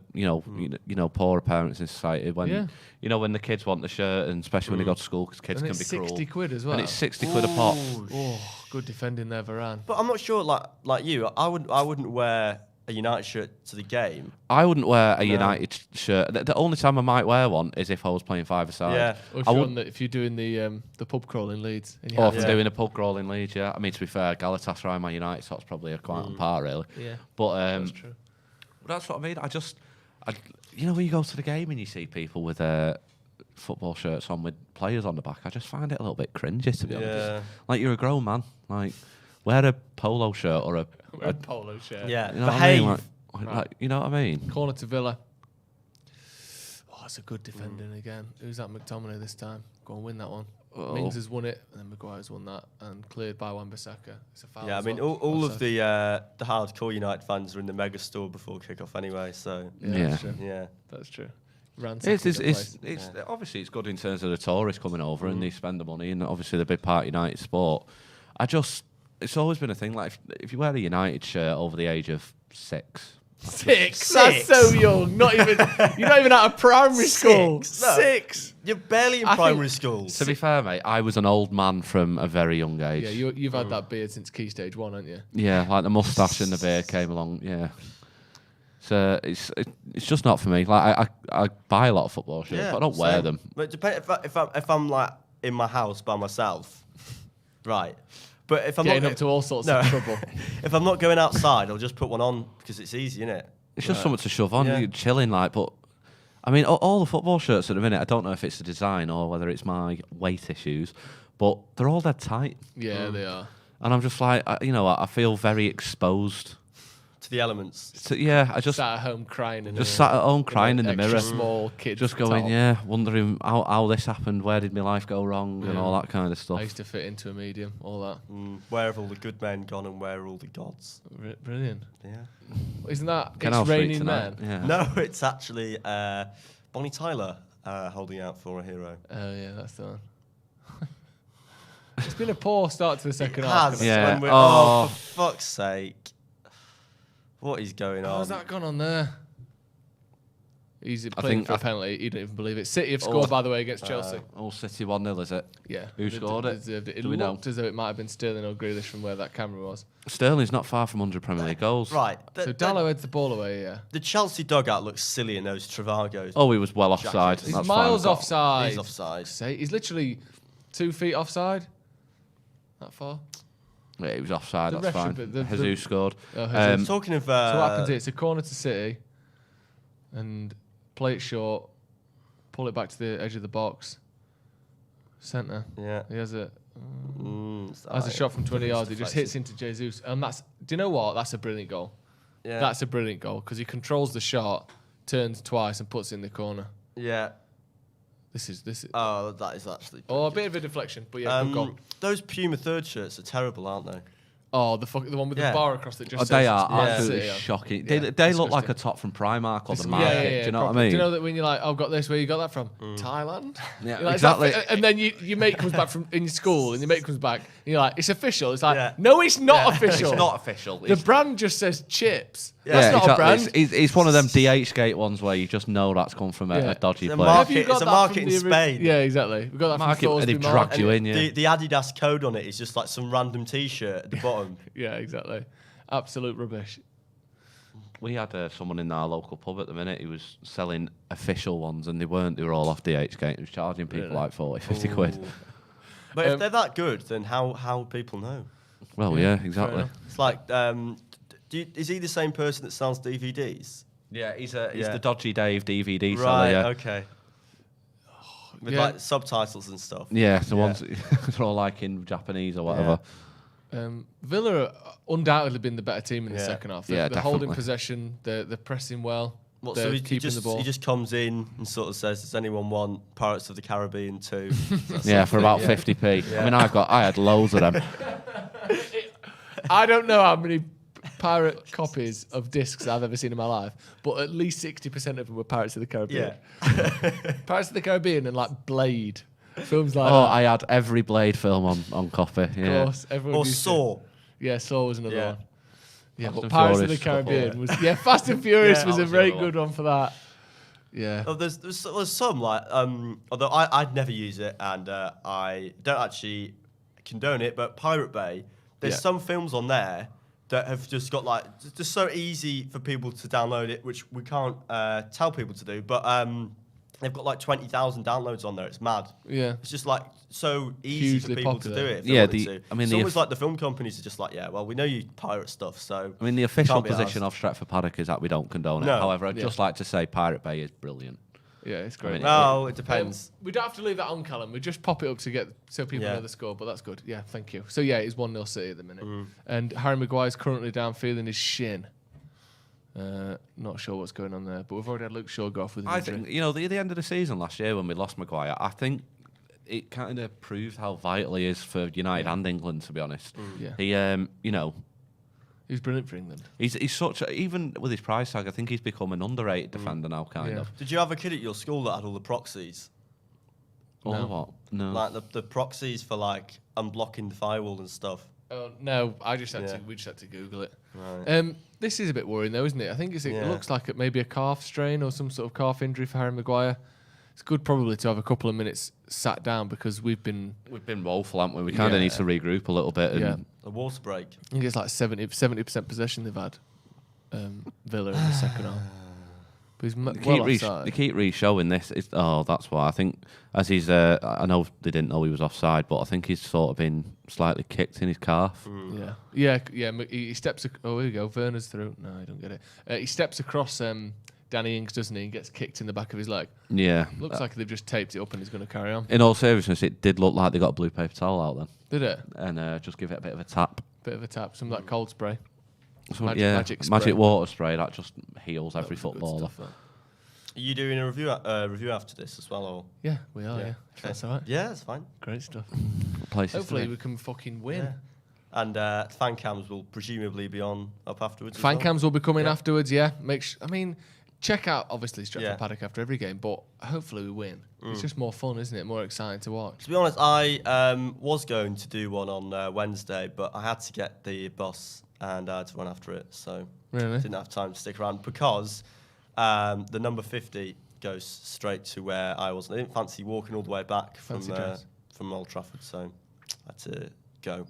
poorer parents in society when when the kids want the shirt, and especially when they go to school because kids can be cruel. And it's 60 quid as well. And it's 60 quid a pop. Oh, good defending there, Varane. But I'm not sure. Like you, I wouldn't wear a United shirt to the game. I wouldn't wear a United shirt. The only time I might wear one is if I was playing five-a-side. Yeah. Or if you're doing the pub crawl in Leeds. Or if I'm doing a pub crawl in Leeds, I mean, to be fair, Galatasaray and my United socks probably are quite on par, really. Yeah. But that's true. That's what I mean. When you go to the game and you see people with football shirts on with players on the back, I just find it a little bit cringy, to be honest. Like, you're a grown man. Like, wear a polo shirt or a polo shirt. Yeah, you know behave. What I mean? Like, you know what I mean? Corner to Villa. Oh, that's a good defending again. Who's that? McTominay this time. Go and win that one. Mings has won it, and then Maguire's won that, and cleared by Wan-Bissaka. It's a foul. Yeah, I mean, all of the hardcore United fans are in the mega store before kick-off anyway. So that's true. It's obviously it's good in terms of the tourists coming over and they spend the money, and obviously the big part of United sport. It's always been a thing. Like if you wear a United shirt over the age of 6. That's so young. You're not even out of primary school. No. 6. You're barely in primary school. To be fair, mate, I was an old man from a very young age. Yeah, you've had that beard since Key Stage 1, haven't you? Yeah, like the moustache and the beard came along. Yeah. So it's just not for me. Like I buy a lot of football shirts, but I don't wear them. But if I'm like in my house by myself, right? But if I'm getting not up to all sorts of trouble. If I'm not going outside, I'll just put one on because it's easy, innit? It's just something to shove on. Yeah. You're chilling, like. But I mean, all the football shirts at the minute. I don't know if it's the design or whether it's my weight issues, but they're all dead tight. Yeah, they are. And I'm just like, I feel very exposed To the elements. I just Sat at home crying. sat at home crying in the extra mirror. small kid. Just going, wondering how this happened, where did my life go wrong, and all that kind of stuff. I used to fit into a medium, all that. Where have all the good men gone and where are all the gods? Brilliant. Yeah. Isn't that Canal It's Street Raining tonight. Men? Yeah. No, it's actually Bonnie Tyler holding out for a hero. Oh, yeah, that's the one. It's been a poor start to the second It half. has. Yeah. When Oh. for fuck's sake. What is going on? How's that gone on there? He's playing think for a penalty. You don't even believe it. City have scored, by the way, against Chelsea. All City 1-0, is it? Yeah. Who scored it? It Do we know? looked as though it might have been Sterling or Grealish from where that camera was. Sterling's not far from 100 Premier League goals. Right. So Dallo heads the ball away, yeah. The Chelsea dugout looks silly in those Travagos. Oh, he was well offside. He's That's miles fine. offside. He's offside. He's literally 2 feet offside. That far. Yeah, he was offside. The That's ref fine. should be- Jesus scored. Oh, Jesus. Talking of... So what happens is it's a corner to City and play it short, pull it back to the edge of the box. Centre. Yeah. He has a Has has a shot from 20 yards. It just hits into Jesus. And that's, do you know what? That's a brilliant goal. Yeah. That's a brilliant goal because he controls the shot, turns twice and puts it in the corner. Yeah. This is. Oh, that is actually... Oh, a bit of a deflection, but yeah, good goal. Those Puma third shirts are terrible, aren't they? Oh, the one with the bar across it just They says are Man absolutely City on. shocking. Yeah, They look like disgusting. a top from Primark or the Yeah, market. Do you know what I properly. mean? Do you know that when you're like, I've got this, where you got that from? Thailand? Yeah, You're like, "Is that exactly. and then your mate comes back from in school, and your mate comes back, and you're like, it's official. It's like, Yeah. no, it's not official. It's not official. The brand just says chips. Yeah, That's not exactly. a brand. It's one of them DH gate ones where you just know that's come from a dodgy It's a place. market- Have you got it's a that market from in the Spain. Yeah, exactly. We got that Market, from and they've Thorsby dragged you Market. in, yeah. The Adidas code on it is just like some random T-shirt at the bottom. Yeah, exactly. Absolute rubbish. We had someone in our local pub at the minute who was selling official ones, and they weren't. They were all off DH gate. He was charging people Really? like 40, 50 quid. But if they're that good, then how people know? Well, yeah, exactly. enough. It's like, is he the same person that sells DVDs? Yeah, he's Yeah. the Dodgy Dave DVD seller, Right. yeah. Okay. With Yeah. like subtitles and stuff. Yeah, the ones they're all like in Japanese or whatever. Villa are undoubtedly been the better team in the Yeah. second half. Yeah, They're holding definitely. possession. They're pressing well. What, They're so he keeping the ball. just comes in and sort of says, "Does anyone want Pirates of the Caribbean 2?" Yeah, for about 50p. I mean, I had loads of them. I don't know how many pirate copies of discs I've ever seen in my life, but at least 60% of them were Pirates of the Caribbean. Pirates of the Caribbean and like Blade. Films like Oh, that. I had every Blade film on copy. Of Yeah. course. Everyone Or used to- Saw. Yeah, Saw was another Yeah. one. Yeah, Fast but and Pirates of Furious. the Caribbean was... Yeah, Fast and Furious Yeah, was that a was the very other one. good one for that. Yeah. Oh, there's some like although I'd never use it and I don't actually condone it, but Pirate Bay, there's Yeah. some films on there that have just got like just so easy for people to download it, which we can't tell people to do, but they've got like 20,000 downloads on there. It's mad. Yeah. It's just like so easy Hugely for people popular. to do it. If they Yeah, wanted the- to. I mean, it's the almost eff- like the film companies are just like, yeah, well, we know you pirate stuff, so I mean, the official can't be position arsed. of Stretford Paddock is that we don't condone it. No. However, I'd Yeah. just like to say Pirate Bay is brilliant. Yeah, it's great. mean, No, it depends. We don't have to leave that on, Callum. We just pop it up to get so people Yeah. know the score, but that's good. Yeah, thank you. So yeah, it's 1-0 City at the minute, Mm. and Harry Maguire's currently down feeling his shin. Not sure what's going on there, but we've already had Luke Shaw go off with an I injury. think, the end of the season last year when we lost Maguire, I think it kind of proved how vital he is for United and England, to be honest. Yeah. He, He's brilliant for England. he's such even with his price tag, I think he's become an underrated defender now, kind Yeah. of. Did you have a kid at your school that had all the proxies? Or No. what? No. Like the proxies for like unblocking the firewall and stuff. Oh no, I just had Yeah. to. We just had to Google it. Right. This is a bit worrying though, isn't it? I think it Yeah. looks like maybe a calf strain or some sort of calf injury for Harry Maguire. It's good probably to have a couple of minutes sat down because we've been. We've been woeful, haven't we? We kind of Yeah. need to regroup a little bit. And Yeah. A water break. I think it's like 70% possession they've had. Villa in the second half. But he's They keep re-showing this. That's why. I think as he's, I know they didn't know he was offside, but I think he's sort of been slightly kicked in his calf. Yeah. He steps. Oh, here we go. Werner's through. No, I don't get it. He steps across Danny Ings, doesn't he? And gets kicked in the back of his leg. Yeah. Looks like they've just taped it up and he's going to carry on. In all seriousness, it did look like they got a blue paper towel out then. Did it? And just give it a bit of a tap. Some of that cold spray. Magic water spray that just heals every footballer. Are you doing a review after this as well? Or? Yeah, we are. Yeah, okay. That's all right. Yeah, that's fine. Great stuff. Hopefully we can fucking win. Yeah. And fan cams will presumably be up afterwards. Fan cams will be coming afterwards. Yeah, check out obviously Stretford Paddock after every game, but hopefully we win. It's just more fun, isn't it? More exciting to watch. To be honest, I was going to do one on Wednesday, but I had to get the bus and I had to run after it, so didn't have time to stick around because the number 50 goes straight to where I was. I didn't fancy walking all the way back from Old Trafford, so I had to go.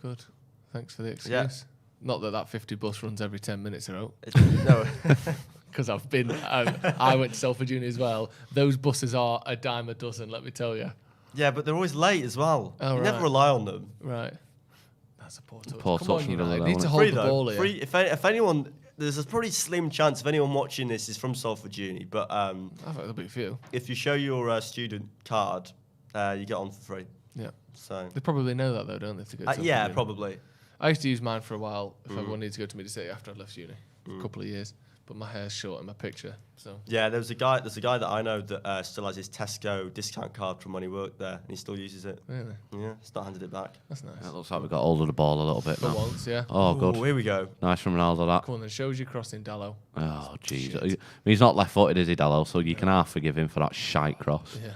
Good. Thanks for the excuse. Yeah. Not that 50 bus runs every 10 minutes, I hope. No. Because I've been, I went to Salford Uni as well. Those buses are a dime a dozen, let me tell you. Yeah, but they're always late as well. You never rely on them. Right. That's a poor touch. Come on, United. Need to hold the ball here. Free, if anyone, there's a pretty slim chance if anyone watching this is from Salford Uni, but I think there'll be a few. If you show your student card, you get on for free. Yeah. So they probably know that though, don't they? To go to yeah, probably. I used to use mine for a while if everyone needed to go to Mid City after I left uni for a couple of years. But my hair's short in my picture, so yeah. There's a guy that I know that still has his Tesco discount card from when he worked there, and he still uses it. Really? Yeah, he's not handed it back. That's nice. It looks like we got hold of the ball a little bit now. Once, yeah. Oh, good. Here we go. Nice from Ronaldo, that. Come on, then. Shows you crossing Dallo. Oh, jeez. He's not left-footed, is he, Dallo? So you can half forgive him for that shite cross. Yeah.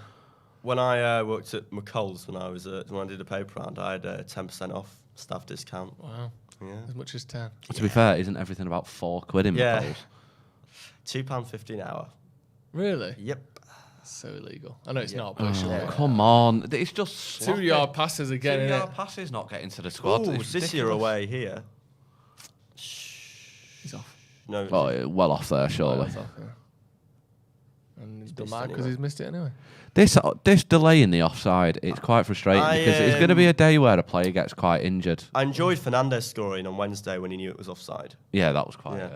When I worked at McColl's when I did a paper round, I had 10% off staff discount. Wow. Yeah. As much as 10. To be fair, isn't everything about £4 in McColl's? £2.50 an hour. Really? Yep. That's so illegal. I know it's not, but come on. It's just 2-yard passes again. 2-yard passes not getting to the squad. Ooh, this year away here. He's off. No. Well off there, surely. Well off, yeah. And he's done mad because he's missed it anyway. This delay in the offside, it's quite frustrating because it's going to be a day where a player gets quite injured. I enjoyed Fernandes scoring on Wednesday when he knew it was offside. Yeah, that was quite...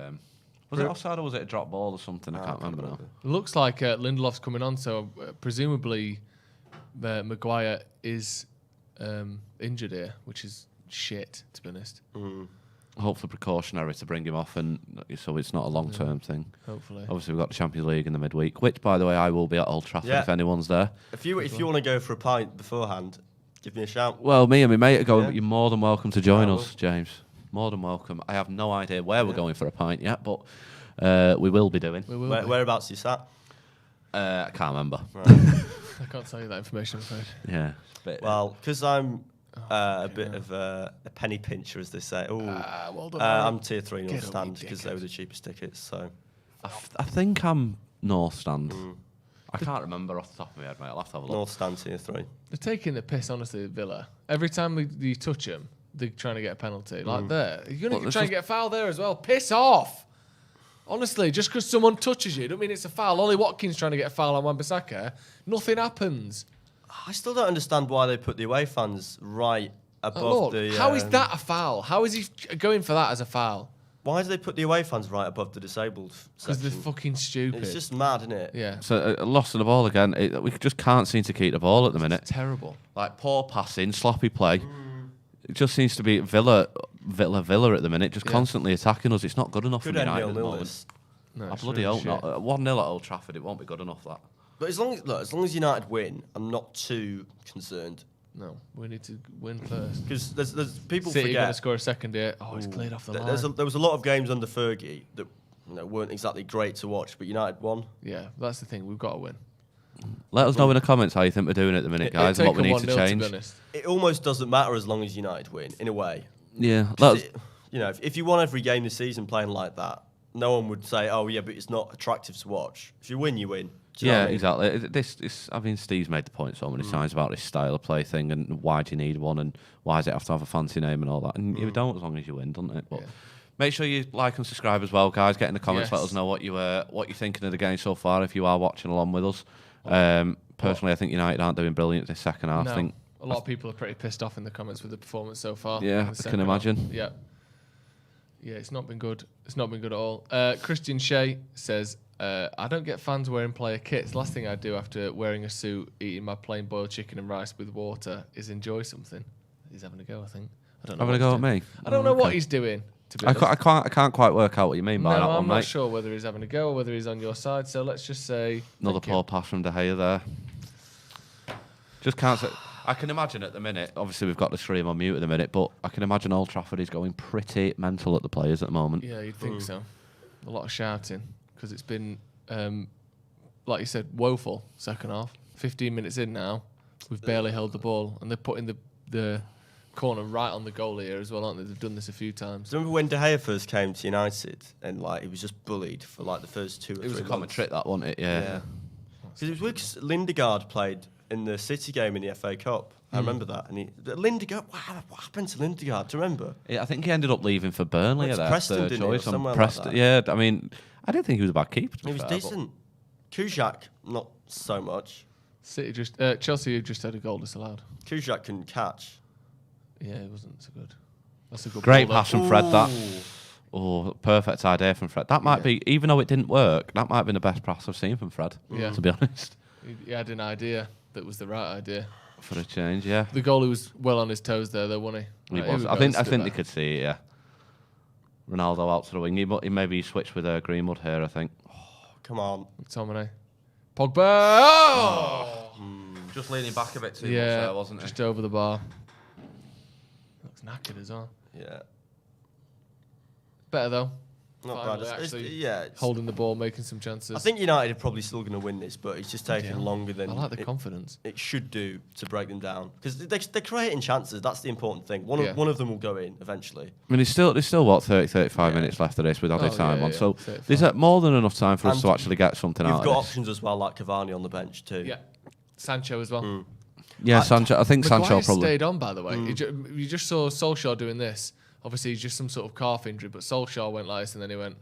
was it offside or was it a drop ball or something? I can't remember now. It looks like Lindelof's coming on, so presumably Maguire is injured here, which is shit, to be honest. Hopefully precautionary to bring him off, and so it's not a long-term thing. Hopefully. Obviously, we've got the Champions League in the midweek, which, by the way, I will be at Old Trafford if anyone's there. If you want to go for a pint beforehand, give me a shout. Well, me and my mate are going, but you're more than welcome to join us, James. More than welcome. I have no idea where we're going for a pint yet, but we will be doing. Whereabouts you sat? I can't remember. Right. I can't tell you that information, I'm afraid. Yeah. Well, because I'm a bit of a penny pincher, as they say. Well done, I'm tier 3 North Stand because they were the cheapest tickets. So I think I'm North Stand. I can't remember off the top of my head, mate. I'll have to have a look. North Stand tier 3. They're taking the piss, honestly, Villa. Every time you touch them, they're trying to get a penalty. Like there. You're going to try and get a foul there as well. Piss off! Honestly, just because someone touches you, don't mean it's a foul. Ollie Watkins trying to get a foul on Wan-Bissaka. Nothing happens. I still don't understand why they put the away fans right above the... How is that a foul? How is he going for that as a foul? Why do they put the away fans right above the disabled section? Because they're fucking stupid. It's just mad, isn't it? Yeah. So loss of the ball again. We just can't seem to keep the ball at the minute. It's terrible. Like poor passing, sloppy play. It just seems to be Villa at the minute, just constantly attacking us. It's not good enough for United at the moment. No, I bloody hope not. 1-0 at Old Trafford, it won't be good enough, that. But as long as United win, I'm not too concerned. No, we need to win first. Because there's people City forget. Going to score a second here. Oh, he's cleared off the line. There was a lot of games under Fergie that weren't exactly great to watch, but United won. Yeah, that's the thing. We've got to win. Let us know in the comments how you think we're doing at the minute, guys, and what we need to change. It almost doesn't matter as long as United win, in a way. Yeah. If you won every game this season playing like that, no one would say, "Oh, yeah, but it's not attractive to watch." If you win, you win. Yeah, exactly. Steve's made the point so many times about this style of play thing and why do you need one and why does it have to have a fancy name and all that. And you don't as long as you win, doesn't it? But Make sure you like and subscribe as well, guys. Get in the comments. Yes. Let us know what you're thinking of the game so far. If you are watching along with us. Personally, I think United aren't doing brilliant this second half. No. I think A lot of people are pretty pissed off in the comments with the performance so far. Yeah, in the I second can imagine. half. Yeah. Yeah, it's not been good. It's not been good at all. Christian Shea says, I don't get fans wearing player kits. Last thing I do after wearing a suit, eating my plain boiled chicken and rice with water is enjoy something. He's having a go, I think. I don't know. Having a go at me? I don't know what he's doing, to be honest. I can't quite work out what you mean by that No, one, I'm not mate. sure whether he's having a go or whether he's on your side. So let's just say Another thank you. poor pass from De Gea there. Just can't say. I can imagine at the minute, obviously we've got the stream on mute at the minute, but I can imagine Old Trafford is going pretty mental at the players at the moment. Yeah, you'd think so. A lot of shouting because it's been, like you said, woeful second half. 15 minutes in now, we've barely held the ball, and they're putting the corner right on the goal here as well, aren't they? They've done this a few times. Do you remember when De Gea first came to United and like he was just bullied for like the first 2 or 3 It was a months? common trick, that, wasn't it? Yeah. Because it was because Lindegaard played in the City game in the FA Cup. I remember that. And Lindegaard, what happened to Lindegaard? Do you remember? Yeah, I think he ended up leaving for Burnley. Went to There, Preston, third didn't he, or choice. somewhere like Preston, that? yeah. I mean, I didn't think he was a bad keeper. to be He was fair, but- decent. Kujak, not so much. Chelsea just had a goal disallowed. Kujak can catch. Yeah, it wasn't so good. That's a good Great ball, though. pass from Fred. That. Oh, perfect idea from Fred. That might be, even though it didn't work, that might have been the best pass I've seen from Fred. Yeah. To be honest. He had an idea that was the right idea. For a change, yeah. The goalie was well on his toes there, though, wasn't he? He Like, was. would I go think and they sit could see it. Yeah. Ronaldo out to the wing. He maybe switched with Greenwood here. I think. Come on. McTominay. Pogba. Oh! Just leaning back a bit too much Yeah, there, wasn't it? just over the bar. Looks knackered as well. Yeah. Better though. Not Finally, bad. actually holding the ball, making some chances. I think United are probably still going to win this, but it's just taking longer than I like the confidence. It should do to break them down because they're creating chances. That's the important thing. One of them will go in eventually. I mean, there's still what 35 minutes left of this with added time on, so 35. there's more than enough time for us And to actually get something out You've of got this. options as well, like Cavani on the bench too. Yeah, Sancho as well. Yeah, Sancho. I think Sancho Maguire probably. stayed on, by the way. You just saw Solskjaer doing this. Obviously, he's just some sort of calf injury, but Solskjaer went like this, and then he went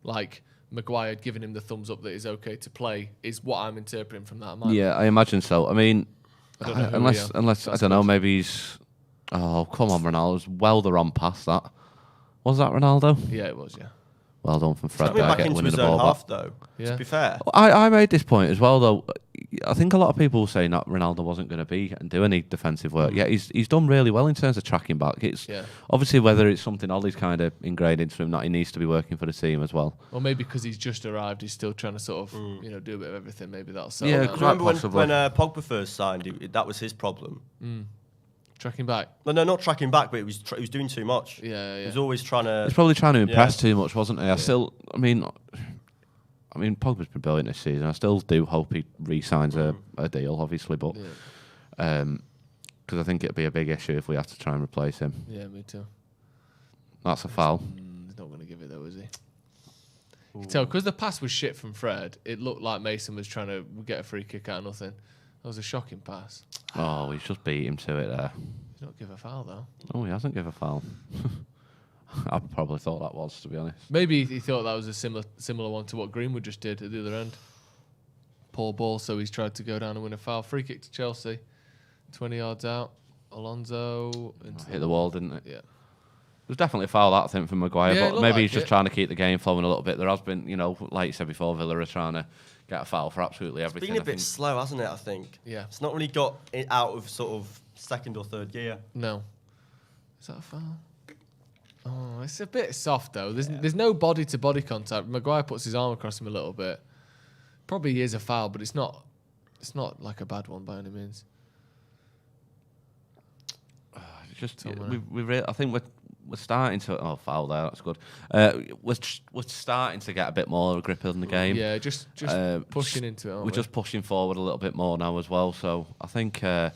like Maguire had given him the thumbs up that he's okay to play. Is what I'm interpreting from that. Yeah, I imagine so. I mean, I don't know who unless we are. I don't know, maybe he's. Oh, come on, Ronaldo's well the run past that. Was that Ronaldo? Yeah, it was. Yeah. Well done from Fred Coming there, back getting into winning his the own ball half back. though. Yeah. To be fair, I made this point as well, though. I think a lot of people were saying that Ronaldo wasn't going to be and do any defensive work. Yeah, he's done really well in terms of tracking back. It's obviously whether it's something Ollie's kind of ingrained into him that he needs to be working for the team as well. Or maybe because he's just arrived, he's still trying to sort of do a bit of everything. Maybe that'll sell. Yeah, down. do you remember when possibly. Pogba first signed? That was his problem. Tracking back. No, not tracking back, but he was doing too much. Yeah. He was always trying to. He's probably trying to impress too much, wasn't he? I mean, Pogba's been brilliant this season. I still do hope he re-signs a deal, obviously, but because I think it'd be a big issue if we have to try and replace him. Yeah, me too. That's a foul. He's not going to give it though, is he? You can tell because the pass was shit from Fred. It looked like Mason was trying to get a free kick out of nothing. That was a shocking pass. Oh, he's just beat him to it there. He's not give a foul though. Oh, he hasn't given a foul. I probably thought that was, to be honest. Maybe he thought that was a similar one to what Greenwood just did at the other end. Poor ball, so he's tried to go down and win a foul. Free kick to Chelsea, 20 yards out. Alonso Hit the wall, didn't it? Yeah. It was definitely a foul, that, I think, from Maguire, Yeah, it but looked maybe like he's just it. trying to keep the game flowing a little bit. There has been, like you said before, Villa are trying to get a foul for absolutely everything. It's been a bit slow, hasn't it? I think. Yeah. It's not really got it out of sort of second or third gear. No. Is that a foul? Oh, it's a bit soft though. There's no body to body contact. Maguire puts his arm across him a little bit. Probably is a foul, but it's not like a bad one by any means. Just I think we're starting to foul there. That's good. We're starting to get a bit more grip on the game. Yeah, just pushing into it. Aren't We're just pushing forward a little bit more now as well. So I think it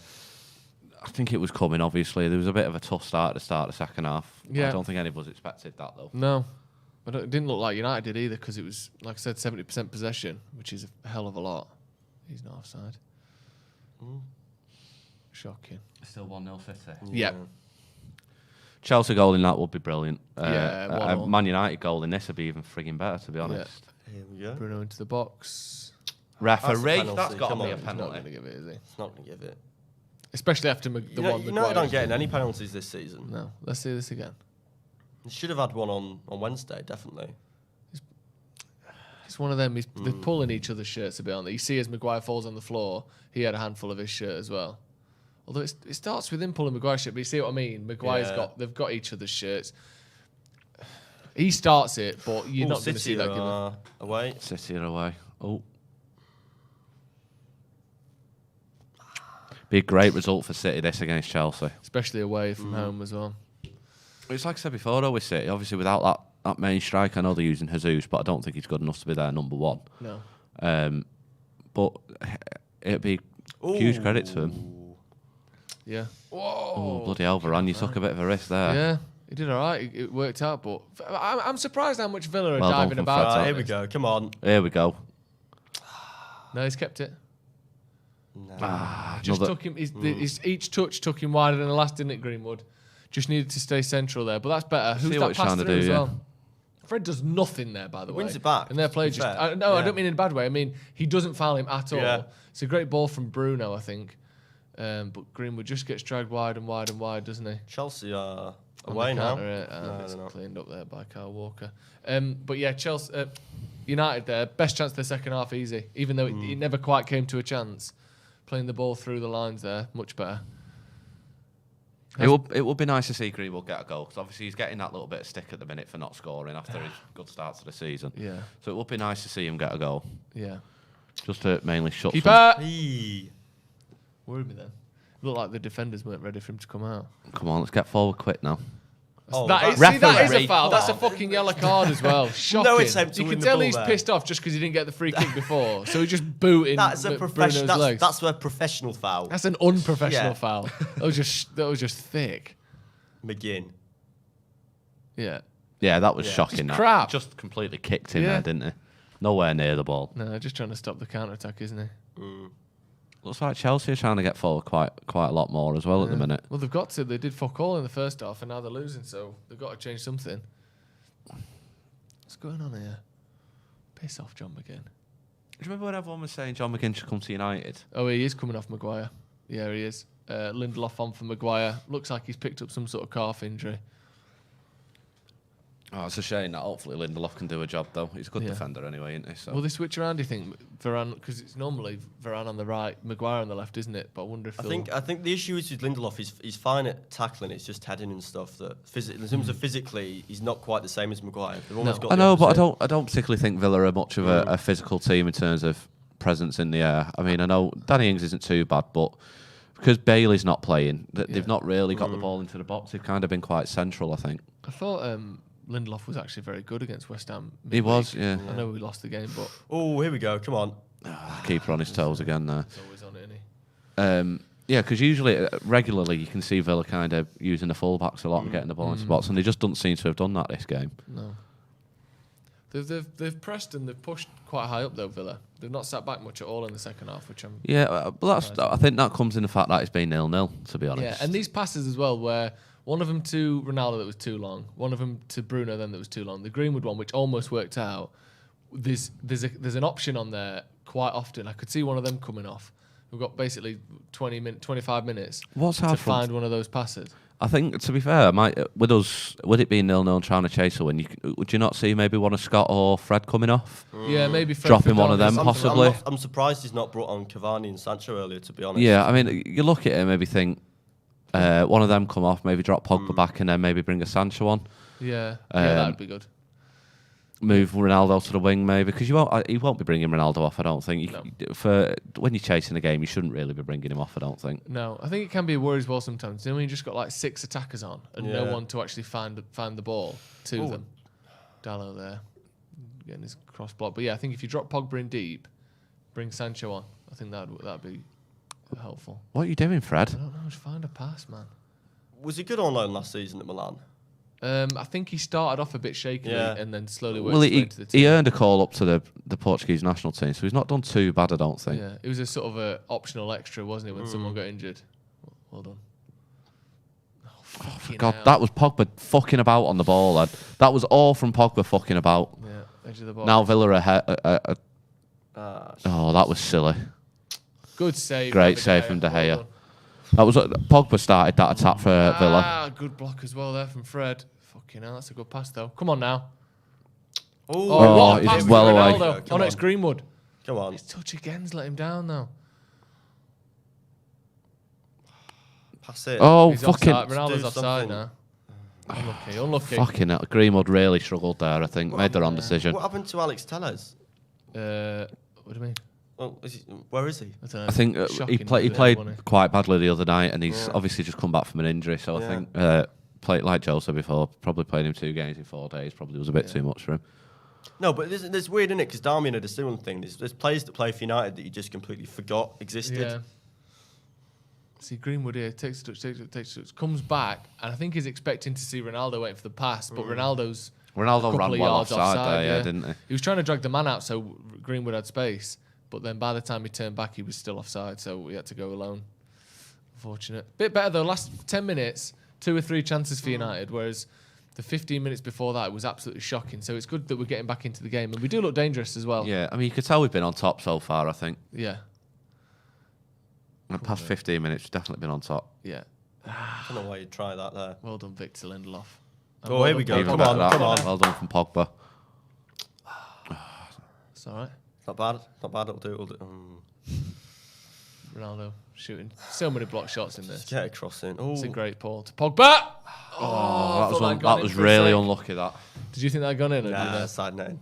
was coming. Obviously, there was a bit of a tough start at the start of the second half. Yeah. I don't think any of us expected that though. No, but it didn't look like United did either because it was, like I said, 70% possession, which is a hell of a lot. He's not offside. Shocking. Still 1-0 City. Yeah. Chelsea goal in that would be brilliant. Yeah, a Man United goal in this would be even frigging better, to be honest. Here we go. Bruno into the box. Referee, That's a that's got to penalty. be a Come He's not penalty. going to give it, is he? It's not going to give it. Especially after the one. You know they're not getting any penalties this season. No, let's see this again. They should have had one on Wednesday, definitely. It's one of them. They're pulling each other's shirts a bit, aren't they? You see, as Maguire falls on the floor, he had a handful of his shirt as well. Although it starts with him pulling Maguire's shirt, but you see what I mean? They've got each other's shirts. He starts it, but you're not going to see that given. Away. City are away. Oh. Be a great result for City, this against Chelsea. Especially away from home as well. It's like I said before, though, with City, obviously without that main strike, I know they're using Jesus, but I don't think he's good enough to be their number one. No. But it'd be huge credit to him. Yeah. Oh, bloody hell, Varane, you took a bit of a risk there. Yeah, he did all right. It worked out, but I'm surprised how much Villa are Well done diving from about. Fred. Here we go. Come on. Here we go. No, he's kept it. No. Just took him. Each touch took him wider than the last, didn't it, Greenwood? Just needed to stay central there, but that's better. Who's See that what he's pass trying to through do, as yeah. well? Fred does nothing there, by the way. Wins it back, And their play to be just. fair. I don't mean in a bad way. I mean, he doesn't foul him at all. Yeah. It's a great ball from Bruno, I think. But Greenwood just gets dragged wide and wide and wide, doesn't he? Chelsea are On away the now. counter, No, it's they're not. cleaned up there by Kyle Walker. But yeah, Chelsea, United there, best chance of the second half, easy. Even though it never quite came to a chance. Playing the ball through the lines there, much better. It would be nice to see Greenwood get a goal, because obviously he's getting that little bit of stick at the minute for not scoring after his good start to the season. Yeah. So it would be nice to see him get a goal, Yeah. just to mainly shut some... Keeper! Hey. Worried me then. Looked like the defenders weren't ready for him to come out. Come on, let's get forward quick now. That is Referee. a foul. That's a Come on. fucking yellow card as well. Shocking. No attempt to you win can the tell ball he's there. pissed off just because he didn't get the free kick before. So he just booting That's a professional. Bruno's legs. That's a professional foul. That's an unprofessional Yeah. foul. That was just thick. McGinn. Yeah. Yeah, that was shocking. Just that. crap. Just completely kicked him Yeah. there, didn't he? Nowhere near the ball. No, just trying to stop the counter attack, isn't he? Looks like Chelsea are trying to get forward quite a lot more as well at the minute. Well, they've got to. They did fuck all in the first half, and now they're losing, so they've got to change something. What's going on here? Piss off, John McGinn. Do you remember when everyone was saying John McGinn should come to United? Oh, he is coming off Maguire. Yeah, he is. Lindelof on for Maguire. Looks like he's picked up some sort of calf injury. Oh, it's a shame that hopefully Lindelof can do a job, though. He's a good Yeah. defender anyway, isn't he? So. Will they switch around, do you think? Varane, because it's normally Varane on the right, Maguire on the left, isn't it? But I wonder if I think the issue is with Lindelof. He's fine at tackling. It's just heading and stuff. That in terms of physically, he's not quite the same as Maguire. They've almost got I the know, but opposite. I don't particularly think Villa are much of a physical team in terms of presence in the air. I mean, I know Danny Ings isn't too bad, but because Bailey's not playing, they've not really got the ball into the box. They've kind of been quite central, I think. I thought Lindelof was actually very good against West Ham. He was, yeah. I know we lost the game, but Oh, here we go. Come on. Keeper on his toes again there. he's always on it, isn't he? Yeah, because usually, regularly, you can see Villa kind of using the fullbacks a lot and getting the ball into the box, and they just don't seem to have done that this game. No. They've pressed and they've pushed quite high up though, Villa. They've not sat back much at all in the second half, which I'm... Yeah, but I think that comes in the fact that it's been 0-0, to be honest. Yeah, and these passes as well, where one of them to Ronaldo that was too long, one of them to Bruno then that was too long. The Greenwood one, which almost worked out, there's an option on there quite often. I could see one of them coming off. We've got basically 25 minutes to find one of those passes. I think, to be fair, with us, would it be 0-0 and trying to chase a win, would you not see maybe one of Scott or Fred coming off? Yeah, maybe Fred dropping one of them, I'm possibly. I'm surprised he's not brought on Cavani and Sancho earlier, to be honest. Yeah, I mean, you look at it and maybe think one of them come off, maybe drop Pogba back and then maybe bring a Sancho on. Yeah, that'd be good. Move Ronaldo to the wing maybe, because he won't be bringing Ronaldo off, I don't think. For when you're chasing a game, you shouldn't really be bringing him off, I don't think. No, I think it can be a worry as well sometimes. You know, when you just got like 6 attackers on and no one to actually find the ball to them. Dallo there, getting his cross block. But yeah, I think if you drop Pogba in deep, bring Sancho on, I think that'd be helpful. What are you doing, Fred? I don't know, just find a pass, man. Was he good on loan last season at Milan? I think he started off a bit shakily and then slowly worked Well, his way into the team. he earned a call up to the Portuguese national team, so he's not done too bad, I don't think. Yeah, it was a sort of a optional extra, wasn't it, when someone got injured? Well done. God, that was Pogba fucking about on the ball, lad. That was all from Pogba fucking about. Yeah, edge of the box. Now Villa are oh, that was silly. Good save. Great save from De Gea. That was Pogba started that attack for Villa. Good block as well there from Fred. Fucking hell, that's a good pass though. Come on now. Oh, what a he's pass well to away. Ronaldo. Oh no, it's Greenwood. Come on. His touch again's let him down now. Pass it. Oh, He's fucking. offside. Ronaldo's do offside something. now. Unlucky. Fucking hell. Greenwood really struggled there, I think. Made the wrong decision. What happened to Alex Tellez? What do you mean? Well, where is he? I don't know. I think he played quite badly the other night, and he's obviously just come back from an injury. So I think, like Joe said before, probably playing him 2 games in 4 days probably was a bit too much for him. No, but there's weird, isn't it? Because Darmian had a similar thing. There's players that play for United that you just completely forgot existed. Yeah. See, Greenwood here takes a touch, comes back, and I think he's expecting to see Ronaldo waiting for the pass, but Ronaldo ran well offside there, didn't he? He was trying to drag the man out so Greenwood had space, but then by the time he turned back, he was still offside, so we had to go alone. Unfortunate. Bit better though. Last 10 minutes, 2 or 3 chances for United, whereas the 15 minutes before that was absolutely shocking. So it's good that we're getting back into the game, and we do look dangerous as well. Yeah, I mean, you could tell we've been on top so far, I think. Yeah. The past 15 minutes, we've definitely been on top. Yeah. I don't know why you'd try that there. Well done, Victor Lindelof. Oh, here we go. Even Come better on, that. come on. Well done from Pogba. It's all right. It's not bad. Not bad. It'll do. Ronaldo shooting so many block shots in this. Get a cross in. Oh, It's a great ball to Pogba. That was really unlucky. That. Did you think that had gone in? Or nah, side net.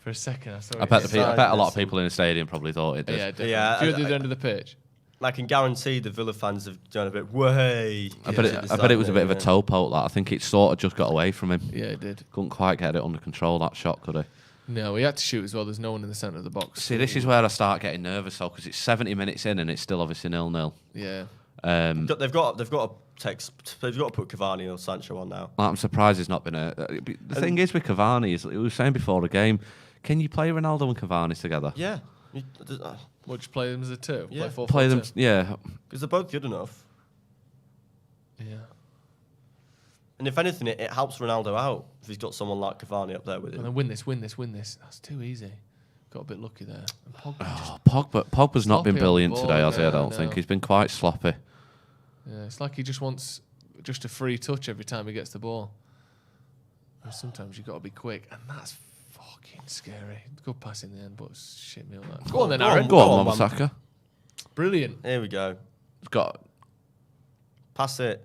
For a second, I saw I it. bet a lot of people in the stadium probably thought it did. Yeah, definitely. Yeah, If you're at the other end of the pitch. I can guarantee the Villa fans have done a bit way. I bet it was a bit of a toe poke. That I think it sort of just got away from him. Yeah, it did. Couldn't quite get it under control. That shot, could he? No, he had to shoot as well. There's no one in the centre of the box. See, this is where I start getting nervous, though, because it's 70 minutes in and it's still obviously 0-0. Yeah. They've got to put Cavani or Sancho on now. I'm surprised he's not been a. The thing is with Cavani is, we were saying before the game, can you play Ronaldo and Cavani together? Yeah. Would you play them as a 2? Yeah. Play them, yeah. Because they're both good enough. Yeah. And if anything, it helps Ronaldo out if he's got someone like Cavani up there with him. And then win this. That's too easy. Got a bit lucky there. And Pogba's not been sloppy brilliant on the today, ball, has he? I yeah, don't no. think. He's been quite sloppy. Yeah, it's like he just wants just a free touch every time he gets the ball. And sometimes you've got to be quick, and that's fucking scary. Good pass in the end, but shit me on that. Go on then, Aaron. Go on, Wan-Bissaka. Brilliant. Here we go. Pass it.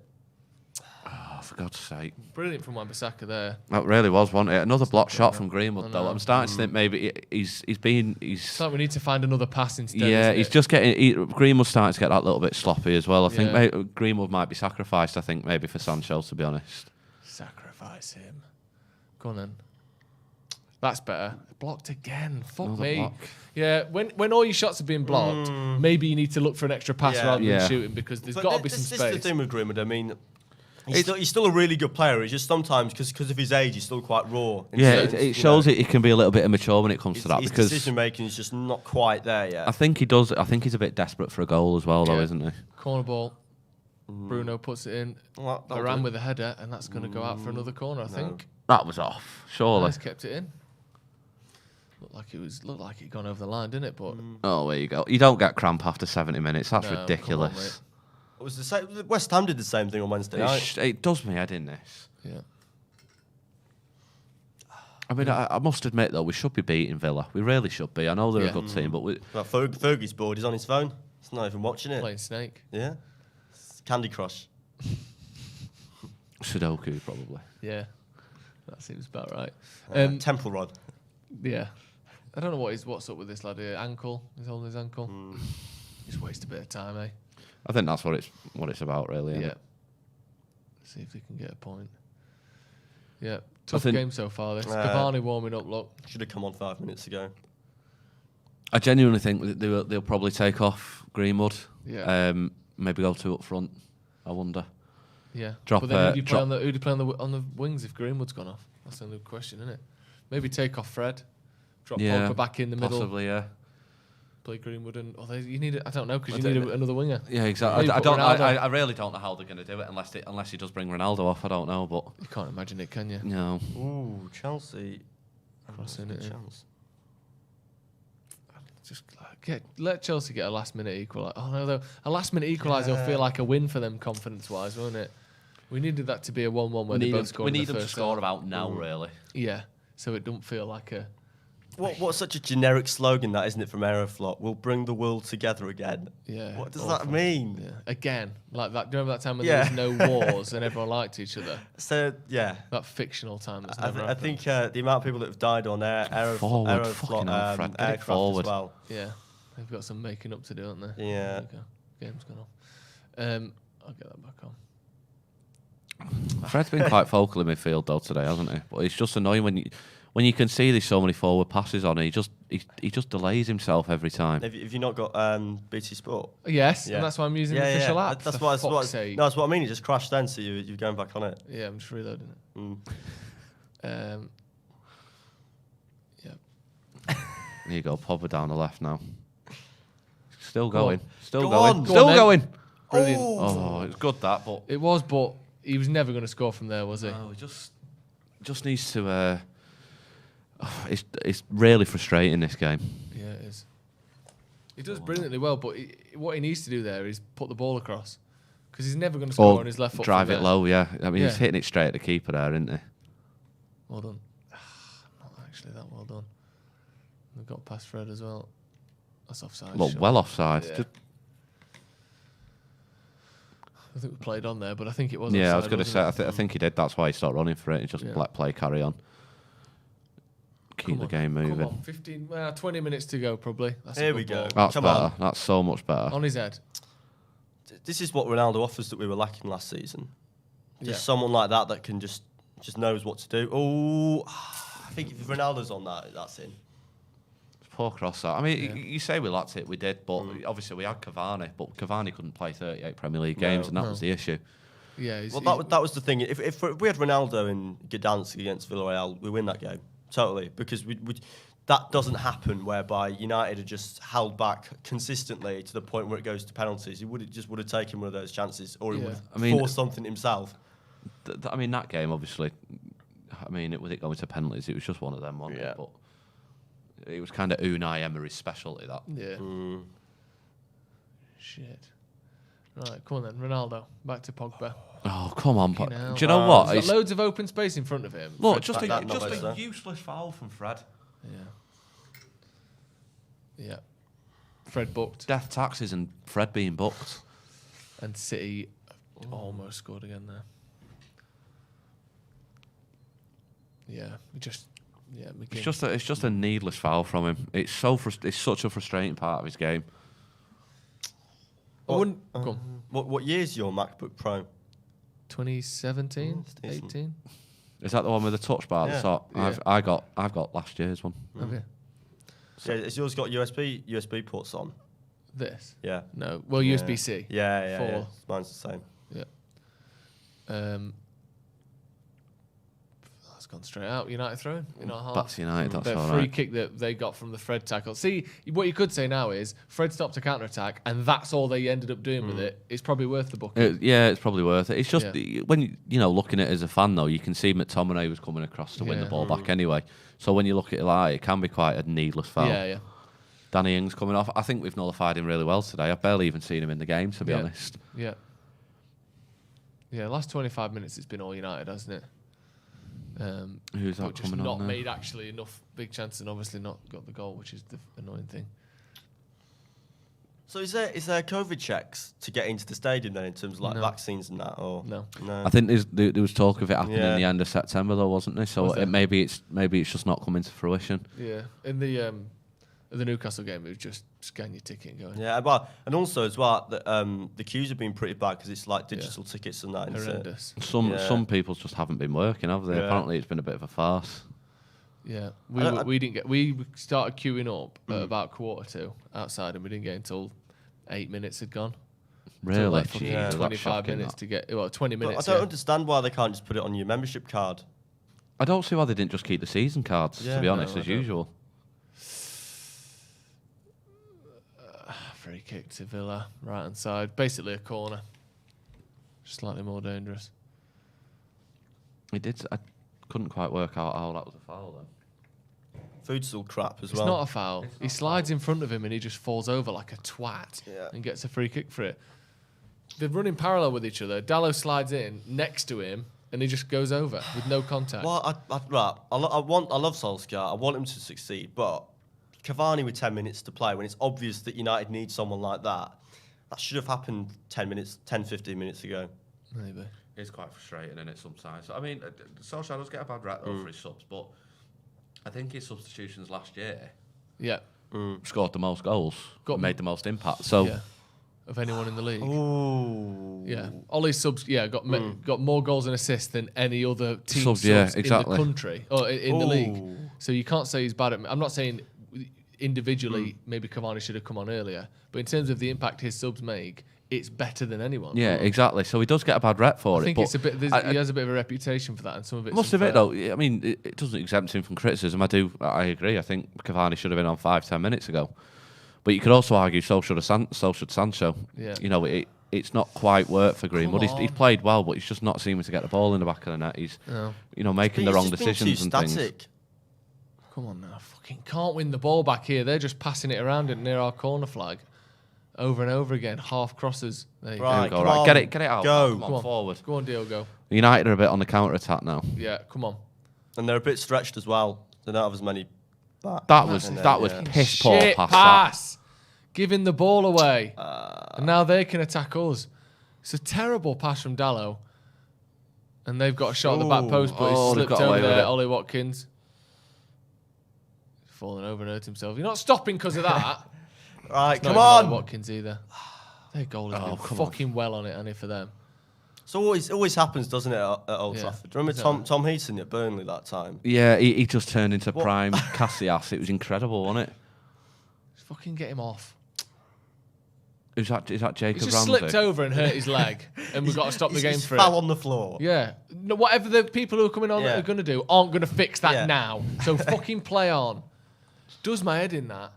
Oh, for God's sake. Brilliant from Wan-Bissaka there. That really was, wasn't it? Another block shot from Greenwood, though. I'm starting to think maybe he's It's like we need to find another pass instead. Yeah, isn't he's it? just getting. Greenwood's starting to get that little bit sloppy as well. I think Yeah. Greenwood might be sacrificed. I think maybe for Sancho, to be honest. Sacrifice him. Go on then. That's better. Blocked again. Fuck Another me. block. Yeah, when all your shots have been blocked, maybe you need to look for an extra pass Yeah. rather Yeah. than shooting, because there's got to be some This is the space. thing with Greenwood. I mean, he's still a really good player. He's just sometimes, because of his age, he's still quite raw. Yeah, it shows it can be a little bit immature when it comes to that, His because decision making is just not quite there yet. I think he does. I think he's a bit desperate for a goal as well, though, isn't he? Corner ball. Bruno puts it in. Well, that'll Varane do. with a header, and that's going to go out for another corner, I think. That was off, surely. Nice, kept it in. Looked like it gone over the line, didn't it? But Oh, there you go. You don't get cramp after 70 minutes. That's No, come on, ridiculous. mate. It was the same. West Ham did the same thing on Wednesday night. It does me head in this. yeah. I mean, I must admit, though, we should be beating Villa. We really should be. I know they're Yeah. a good team, but we... Well, Fergie's bored. He's on his phone. He's not even watching it. Playing Snake. Yeah. It's Candy Crush. Sudoku, probably. Yeah. That seems about right. Temple Rod. Yeah. I don't know what's up with this lad here. Ankle. He's holding his ankle. Just waste a bit of time, eh? I think that's what it's about, really. Isn't Yeah. it? See if they can get a point. Yeah. Tough think- game so far. This Cavani warming up. Look. Should have come on 5 minutes ago. I genuinely think that they'll probably take off Greenwood. Yeah. Maybe go 2 up front. I wonder. Yeah. Drop, But then who do you play drop- on the wings if Greenwood's gone off? That's the new question, isn't it? Maybe take off Fred. Drop Yeah, Pogba back in the middle. Possibly, yeah. play Greenwood and you need I don't know because you need another winger. Yeah, exactly. I really don't know how they're going to do it unless he does bring Ronaldo off. I don't know, but you can't imagine it, can you? No. Ooh, Chelsea crossing it. Chance. Just let Chelsea get a last minute equaliser. Oh no, a last minute equaliser will feel like a win for them confidence wise, won't it? We needed that to be a 1-1 where they both scored. We need them to score about now, really. Yeah, so it don't feel like a. What's such a generic slogan that, isn't it, from Aeroflot? We'll bring the world together again. Yeah. What does that mean? Yeah. Again, like that. Do you remember that time when there was no wars and everyone liked each other? So yeah, that fictional time. That's never I think the amount of people that have died on Aeroflot aircraft as well. Yeah, they've got some making up to do, haven't they? Yeah. Game's gone on. I'll get that back on. Fred's been quite vocal in midfield though today, hasn't he? But it's just annoying when you can see there's so many forward passes on. He just delays himself every time. Have you not got BT Sport? Yes, and that's why I'm using the official app. That's what I mean. It just crashed then, so you're going back on it. Yeah, I'm just reloading it. Yeah. Here you go, Pogba down the left now. Still going. Still going. Brilliant. Oh, it's good that, but it was, but he was never going to score from there, was he? No, he just needs to. It's really frustrating, this game. Yeah, it is. He does brilliantly well, but what he needs to do there is put the ball across, because he's never going to score on his left foot. Drive it low, yeah. I mean, he's hitting it straight at the keeper there, isn't he? Well done. Not actually that well done. They've got past Fred as well. That's offside. Well offside. Yeah. I think we played on there, but I think it was. Yeah, offside, I was going to say. I think he did. That's why he started running for it. He just let play carry on. Keep the game moving. 20 minutes to go, probably. Here we go. That's better. That's so much better. On his head. This is what Ronaldo offers that we were lacking last season. Just someone like that can just knows what to do. Oh, I think if Ronaldo's on that's in. Poor cross out. I mean, you say we lacked it, we did, but obviously we had Cavani, but Cavani couldn't play 38 Premier League games, and that was the issue. Yeah. That was the thing. If we had Ronaldo in Gdansk against Villarreal, we win that game totally, because that doesn't happen whereby United are just held back consistently to the point where it goes to penalties. He would have taken one of those chances, or he would have forced something himself. I mean, that game obviously. I mean, with it going to penalties, it was just one of them, wasn't it? But it was kind of Unai Emery's specialty, that. Yeah. Shit. Right, come on then, Ronaldo. Back to Pogba. Oh, come on. Do you know what? He's got loads of open space in front of him. Look, just a useless foul from Fred. Yeah. Fred booked. Death taxes and Fred being booked. And City almost scored again there. Yeah, it's just a needless foul from him. It's such a frustrating part of his game. What year is your MacBook Pro? 2017, 18. Is that the one with the touch bar at the top? Yeah. I've got last year's one. Okay. So has yours got USB ports on? This? Yeah. No. Well, USB-C. Yeah. Mine's the same. Yeah. Gone straight out. United throwing in our half. That's United. That's all right. The free kick that they got from the Fred tackle. See, what you could say now is Fred stopped a counter attack, and that's all they ended up doing with it. It's probably worth the booking. It's probably worth it. It's just when looking at it as a fan though, you can see McTominay was coming across to win the ball back anyway. So when you look at it like, it can be quite a needless foul. Yeah. Danny Ings coming off. I think we've nullified him really well today. I've barely even seen him in the game, to be honest. Yeah. Yeah. Last 25 minutes, it's been all United, hasn't it? Who's that coming on? Not made actually enough big chances, and obviously not got the goal, which is the annoying thing. So is there COVID checks to get into the stadium then, in terms of vaccines and that, or no? I think there was talk of it happening in the end of September though, wasn't there? So maybe it's just not coming to fruition. Yeah, in the Newcastle game, it was just scan your ticket and go. Yeah, and also as well, the queues have been pretty bad because it's like digital tickets and that. Horrendous. Some people just haven't been working, have they? Yeah. Apparently, it's been a bit of a farce. Yeah, we started queuing up at about 1:45 outside, and we didn't get until 8 minutes had gone. Really? So 25 minutes to get 20 minutes. But I don't understand why they can't just put it on your membership card. I don't see why they didn't just keep the season cards. To be honest, as usual. free kick to Villa, right hand side. Basically a corner. Slightly more dangerous. He did. I couldn't quite work out how that was a foul then. Futsal crap as It's well. not a foul. He slides in front of him and he just falls over like a twat and gets a free kick for it. They're running parallel with each other. Dalot slides in next to him and he just goes over with no contact. Well, I love Solskjaer. I want him to succeed, but Cavani with 10 minutes to play, when it's obvious that United need someone like that, that should have happened 10, 15 minutes ago. Maybe. It's quite frustrating, isn't it, sometimes? I mean, Solskjaer does get a bad rap for his subs, but I think his substitutions last year scored the most goals, made the most impact. So of anyone in the league. Ooh. Yeah. Ollie's subs got more goals and assists than any other team subs exactly. in the country or in the league. So you can't say he's bad at... I'm not saying individually maybe Cavani should have come on earlier, but in terms of the impact his subs make, it's better than anyone. Yeah, exactly. So he does get a bad rep for it. I think but it's a bit. He has a bit of a reputation for that, and some of it must admit though. I mean, it doesn't exempt him from criticism. I agree. I think Cavani should have been on 5-10 minutes ago, but you could also argue so should Sancho. Yeah. You know, it's not quite worked for Greenwood. He's played well, but he's just not seeming to get the ball in the back of the net. He's making the wrong decisions and things. Come on now, fucking can't win the ball back here. They're just passing it around it near our corner flag. Over and over again, half crosses. There you Right, go. Right. Get it out. Go. Come on, forward. Go on, Diogo. United are a bit on the counter attack now. Yeah, come on. And they're a bit stretched as well. They don't have as many backs. That was piss poor Shit pass. Giving the ball away. And now they can attack us. It's a terrible pass from Dalot. And they've got a shot at the back post, but he's slipped over there. Ollie Watkins. Falling over and hurt himself. You're not stopping because of that. Right, come Ollie on. Watkins either. Their goal has been fucking well on it, and for them. So always happens, doesn't it, at Old Trafford? Remember Tom Heaton at Burnley that time? Yeah, he just turned into prime Casillas. It was incredible, wasn't it? Just fucking get him off. Is that Jacob He just Ramsey? slipped over and hurt his leg, and we've got to stop the game for it. Fell on the floor. Yeah. No, whatever the people who are coming on are going to do aren't going to fix that now. So fucking play on. Does my head in that.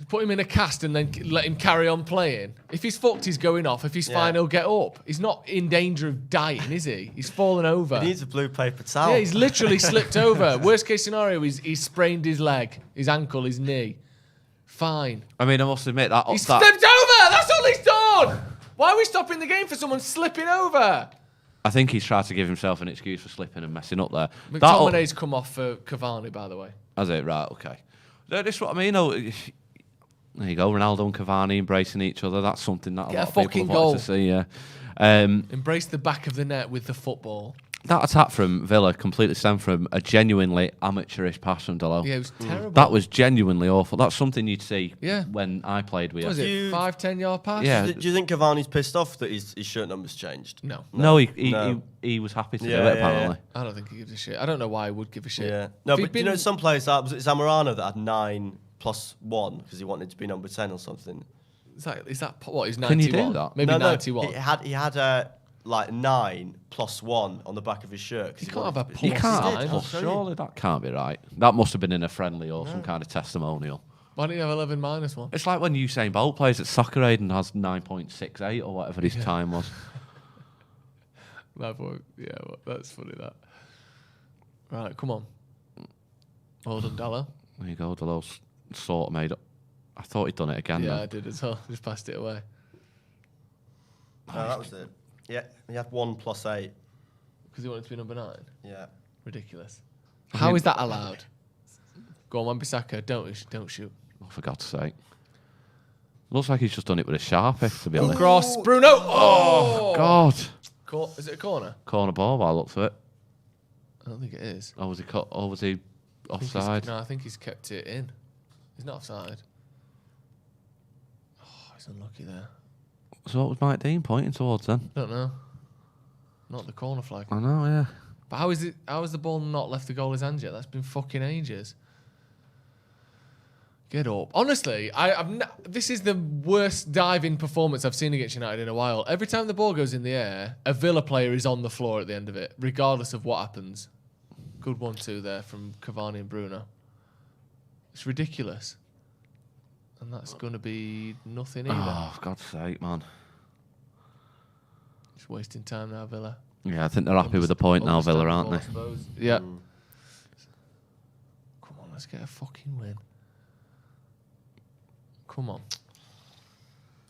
Put him in a cast and then let him carry on playing. If he's fucked, he's going off. If he's fine, he'll get up. He's not in danger of dying, is he? He's fallen over. He needs a blue paper towel. Yeah, he's literally slipped over. Worst case scenario, he's sprained his leg, his ankle, his knee. Fine. I mean, I must admit that He's slipped over! That's all he's done! Why are we stopping the game for someone slipping over? I think he's tried to give himself an excuse for slipping and messing up there. McTominay's come off for Cavani, by the way. Has it? Right, okay. This is what I mean, though. There you go, Ronaldo and Cavani embracing each other. That's something that a lot of people have wanted to see, yeah. Embrace the back of the net with the football. That attack from Villa completely stemmed from a genuinely amateurish pass from Dalot. Yeah, it was terrible. That was genuinely awful. That's something you'd see Yeah. when I played with What was you. it, 5-10 yard pass? Yeah. Do you think Cavani's pissed off that his shirt number's changed? No. No, he was happy to do it, apparently. I don't think he gives a shit. I don't know why he would give a shit. Yeah. No, but you know, some players, was it Zamorano that had 9+1 because he wanted to be number 10 or something? Is that what? He's 91? Can you do that? Maybe 91. He had like 9+1 on the back of his shirt. You can't have a You plus can't sign. have plus. Surely that can't be right. That must have been in a friendly or some kind of testimonial. Why don't you have 11 minus 1? It's like when Usain Bolt plays at Soccer Aid and has 9.68 or whatever his time was. That's funny, that. Right, come on. Well done, Dalot. There you go, Dalot's sort of made up. I thought he'd done it again. Yeah, though. I did as well. Just passed it away. No, that was it. Yeah, he had 1+8. Because he wanted to be number 9? Yeah. Ridiculous. How is that allowed? Go on, Wan-Bissaka, don't shoot. Oh, for God's sake. Looks like he's just done it with a Sharpie, to be honest. Cross, Bruno! Oh, God. Is it a corner? Corner ball by the looks of it. I don't think it is. Or was he cut? Or was he offside? I think he's kept it in. He's not offside. Oh, he's unlucky there. So what was Mike Dean pointing towards then? Don't know. Not the corner flag. I know, yeah. But how is the ball not left the goalie's hands yet? That's been fucking ages. Get up. Honestly, this is the worst diving performance I've seen against United in a while. Every time the ball goes in the air, a Villa player is on the floor at the end of it, regardless of what happens. Good 1-2 there from Cavani and Bruno. It's ridiculous. And that's going to be nothing either. Oh, for God's sake, man. Just wasting time now, Villa. Yeah, I think they're happy with the point now, Villa, aren't they? I suppose. Yeah. Come on, let's get a fucking win. Come on.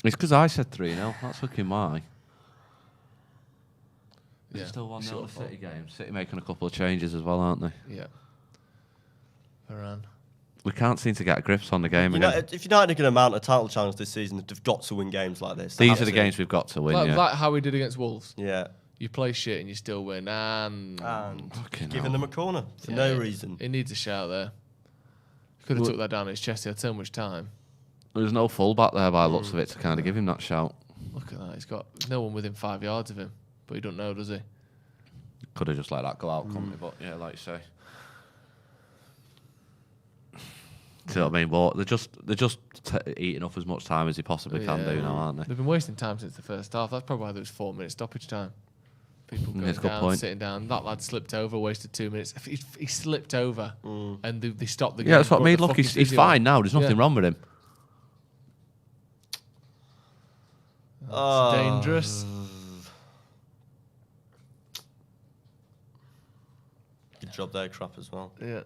It's because I said 3-0. That's fucking why. Yeah. Still 1-0 the City game. City making a couple of changes as well, aren't they? Yeah. Varane. We can't seem to get grips on the game again. If United are going to mount a title challenge this season, they've got to win games like this. These are the games we've got to win. Like how we did against Wolves. Yeah. You play shit and you still win. And giving them a corner for no reason. He needs a shout there. Could have took that down his chest. He had so much time. There's no full back there by the looks of it to kind of give him that shout. Look at that. He's got no one within 5 yards of him. But he don't know, does he? Could have just let that go out, couldn't he? But yeah, like you say. See what I mean? But they're just eating up as much time as they possibly can do now, aren't they? They've been wasting time since the first half. That's probably why there was 4 minute stoppage time. People going That's a good down, point. sitting down. That lad slipped over, wasted 2 minutes. He slipped over, and they stopped the game. Yeah, that's what I brought mean. the Look, fucking he's physio fine on. now. There's nothing wrong with him. That's dangerous. Good job there, crap as well. Yeah.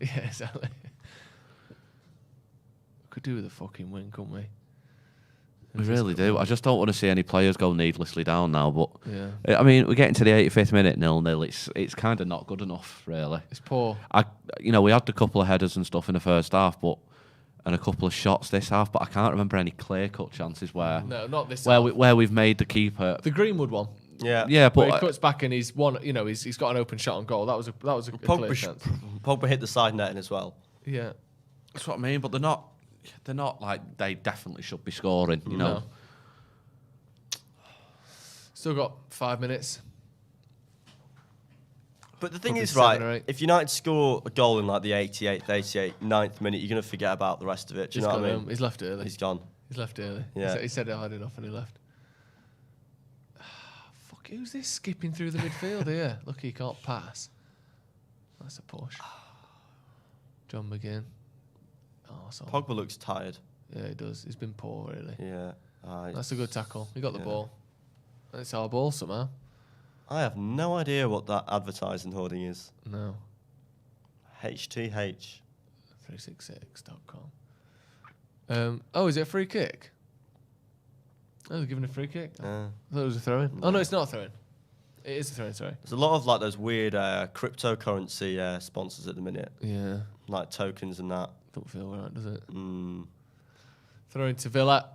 Yeah, exactly. Could do with a fucking win, couldn't we? We really do. I just don't want to see any players go needlessly down now. But yeah. I mean, we're getting to the 85th minute, 0-0. It's kind of not good enough, really. It's poor. We had a couple of headers and stuff in the first half, and a couple of shots this half, but I can't remember any clear-cut chances where No, not this where half. where we've made the keeper. The Greenwood one. Yeah, yeah, Where but he cuts back and he's won. You know, he's got an open shot on goal. That was a clear chance. Pogba hit the side netting as well. Yeah, that's what I mean. But they're not like they definitely should be scoring. You know. No. Still got 5 minutes. But the thing Probably is, 7 or right, 8. if United score a goal in like the 88th, 89th minute, you're going to forget about the rest of it. Do you know what I mean? He's left early. He's gone. He's left early. Yeah. He said I had enough and he left. Fuck, who's this skipping through the midfield here? Look, he can't pass. That's a push. John McGinn. Oh, Pogba looks tired. Yeah, he does. He's been poor, really. Yeah. That's a good tackle. He got the ball. It's our ball somehow. I have no idea what that advertising hoarding is. No. HTH. 366.com. Is it a free kick? Oh, they're giving a free kick? I thought it was a throw-in. No. Oh, no, it's not a throw-in. It is a throw-in, sorry. There's a lot of like those weird cryptocurrency sponsors at the minute. Yeah. Like tokens and that. Don't feel right, does it? Throw to Villa.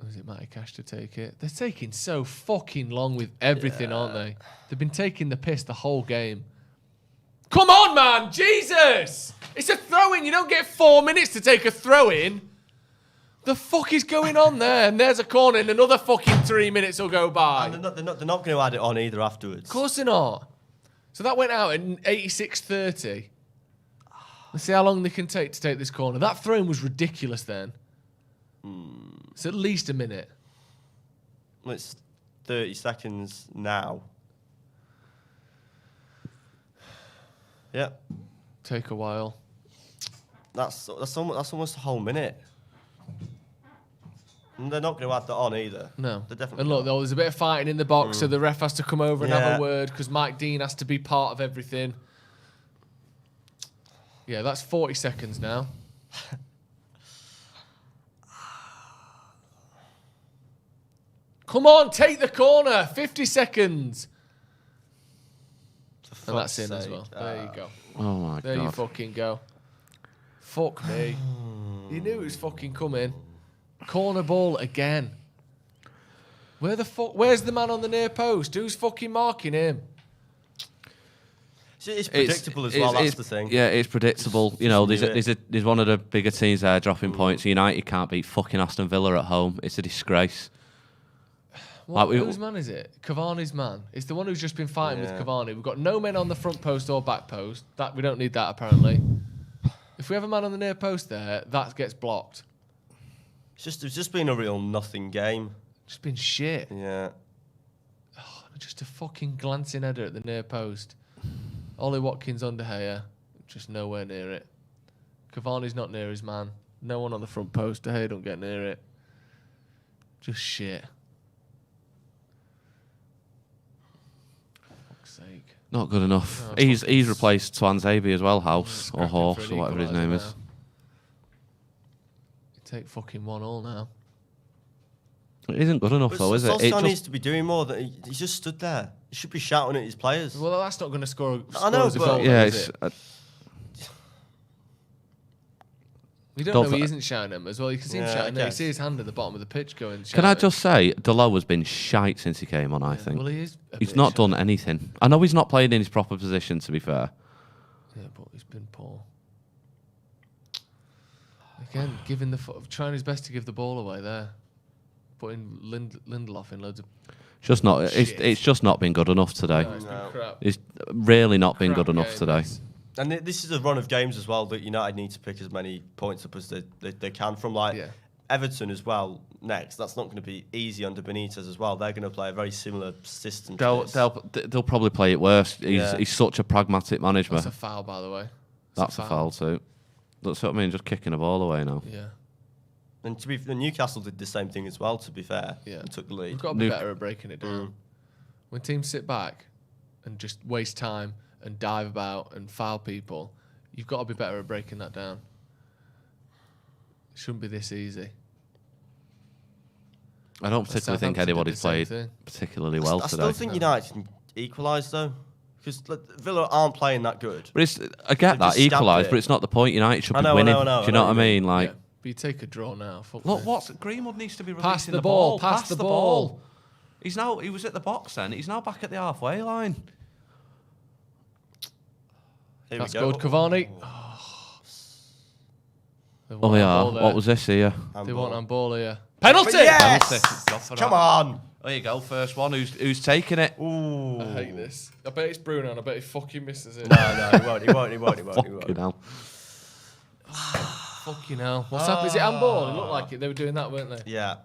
Or is it Matty Cash to take it? They're taking so fucking long with everything, aren't they? They've been taking the piss the whole game. Come on, man! Jesus! It's a throw-in. You don't get 4 minutes to take a throw-in. The fuck is going on there? And there's a corner and another fucking 3 minutes will go by. And they're not going to add it on either afterwards. Of course they're not. So that went out at 86:30. Let's see how long they can take to take this corner. That throw-in was ridiculous then. It's at least a minute. Well, it's 30 seconds now. Yep. Take a while. That's almost a whole minute. And they're not going to add that on either. No. They're definitely And look, not. there's a bit of fighting in the box, so the ref has to come over and have Yeah. a word because Mike Dean has to be part of everything. Yeah, that's 40 seconds now. Come on, take the corner. 50 seconds. And that's in as well. There you go. Oh my There God. you fucking go. Fuck me. You knew it was fucking coming. Corner ball again. Where the fuck? Where's the man on the near post? Who's fucking marking him? It's predictable as well. That's the thing. Yeah, it's predictable. You know, there's one of the bigger teams there dropping points. United can't beat fucking Aston Villa at home. It's a disgrace. Whose man is it? Cavani's man. It's the one who's just been fighting with Cavani. We've got no men on the front post or back post. That we don't need that apparently. If we have a man on the near post there, that gets blocked. It's just been a real nothing game. Just been shit. Yeah. Oh, just a fucking glancing header at the near post. Ollie Watkins under here, just nowhere near it. Cavani's not near his man. No one on the front post. Hey, don't get near it. Just shit. For fuck's sake. Not good enough. No, He's replaced Swansea as well, House or Scrapping Horse for or an whatever his name equaliser is. now. You take fucking 1-1 now. It isn't good enough But though, is it? Solskjaer needs to be doing more. He's just stood there. He should be shouting at his players. Well, that's not going to score. I know, as a but- goal, yeah, is it's. it? You don't Don't know th- he isn't shouting at him as well. You can see him Yeah, shouting. I There. You guess. see his hand at the bottom of the pitch going. Can I shouting. just say, Delo has been shite since he came on. I think Well, he is. he's bit not shite. done anything. I know he's not playing in his proper position. To be fair, Yeah, but he's been poor. Again, giving trying his best to give the ball away there, putting Lindelof in loads of. just not. Shit. It's just not been good enough today. No, it's been crap. It's really not been Crap good enough game, today. this. And this is a run of games as well that United need to pick as many points up as they can from Yeah. Everton as well next. That's not going to be easy under Benitez as well. They're going to play a very similar system. To this. They'll probably play it worse. Yeah. He's such a pragmatic manager. That's a foul, by the way. That's a foul too. That's what I mean. Just kicking the ball away now. Yeah. And to be Newcastle did the same thing as well. To be fair, Yeah. and took the lead. We've got to be better at breaking it down. When teams sit back and just waste time and dive about and foul people, you've got to be better at breaking that down. It shouldn't be this easy. I don't particularly think Southampton did anybody's the same played thing. particularly well I today. still think United can equalise though, because Villa aren't playing that good. But I get They've that just stabbed equalise, it. but it's not the point. United should I be know, I winning. know, I know, Do you I know know what I what you mean? Like, Yeah. But you take a draw now. Fuck look, me. what's Greenwood needs to be Pass releasing the the ball, ball. pass the ball. He was at the box then. He's now back at the halfway line. Here That's we go. good, Cavani. Oh yeah. What was this here? They want on ball here. Penalty! Yes! Go for Come that. on! There you go. First one. Who's taking it? Ooh. I hate this. I bet it's Bruno and I bet he fucking misses it. No, he won't. He won't. He won't. He won't. He Fucking won't. hell. Fucking hell. What's happened? Is it handball? It looked like it. They were doing that, weren't they? Yeah.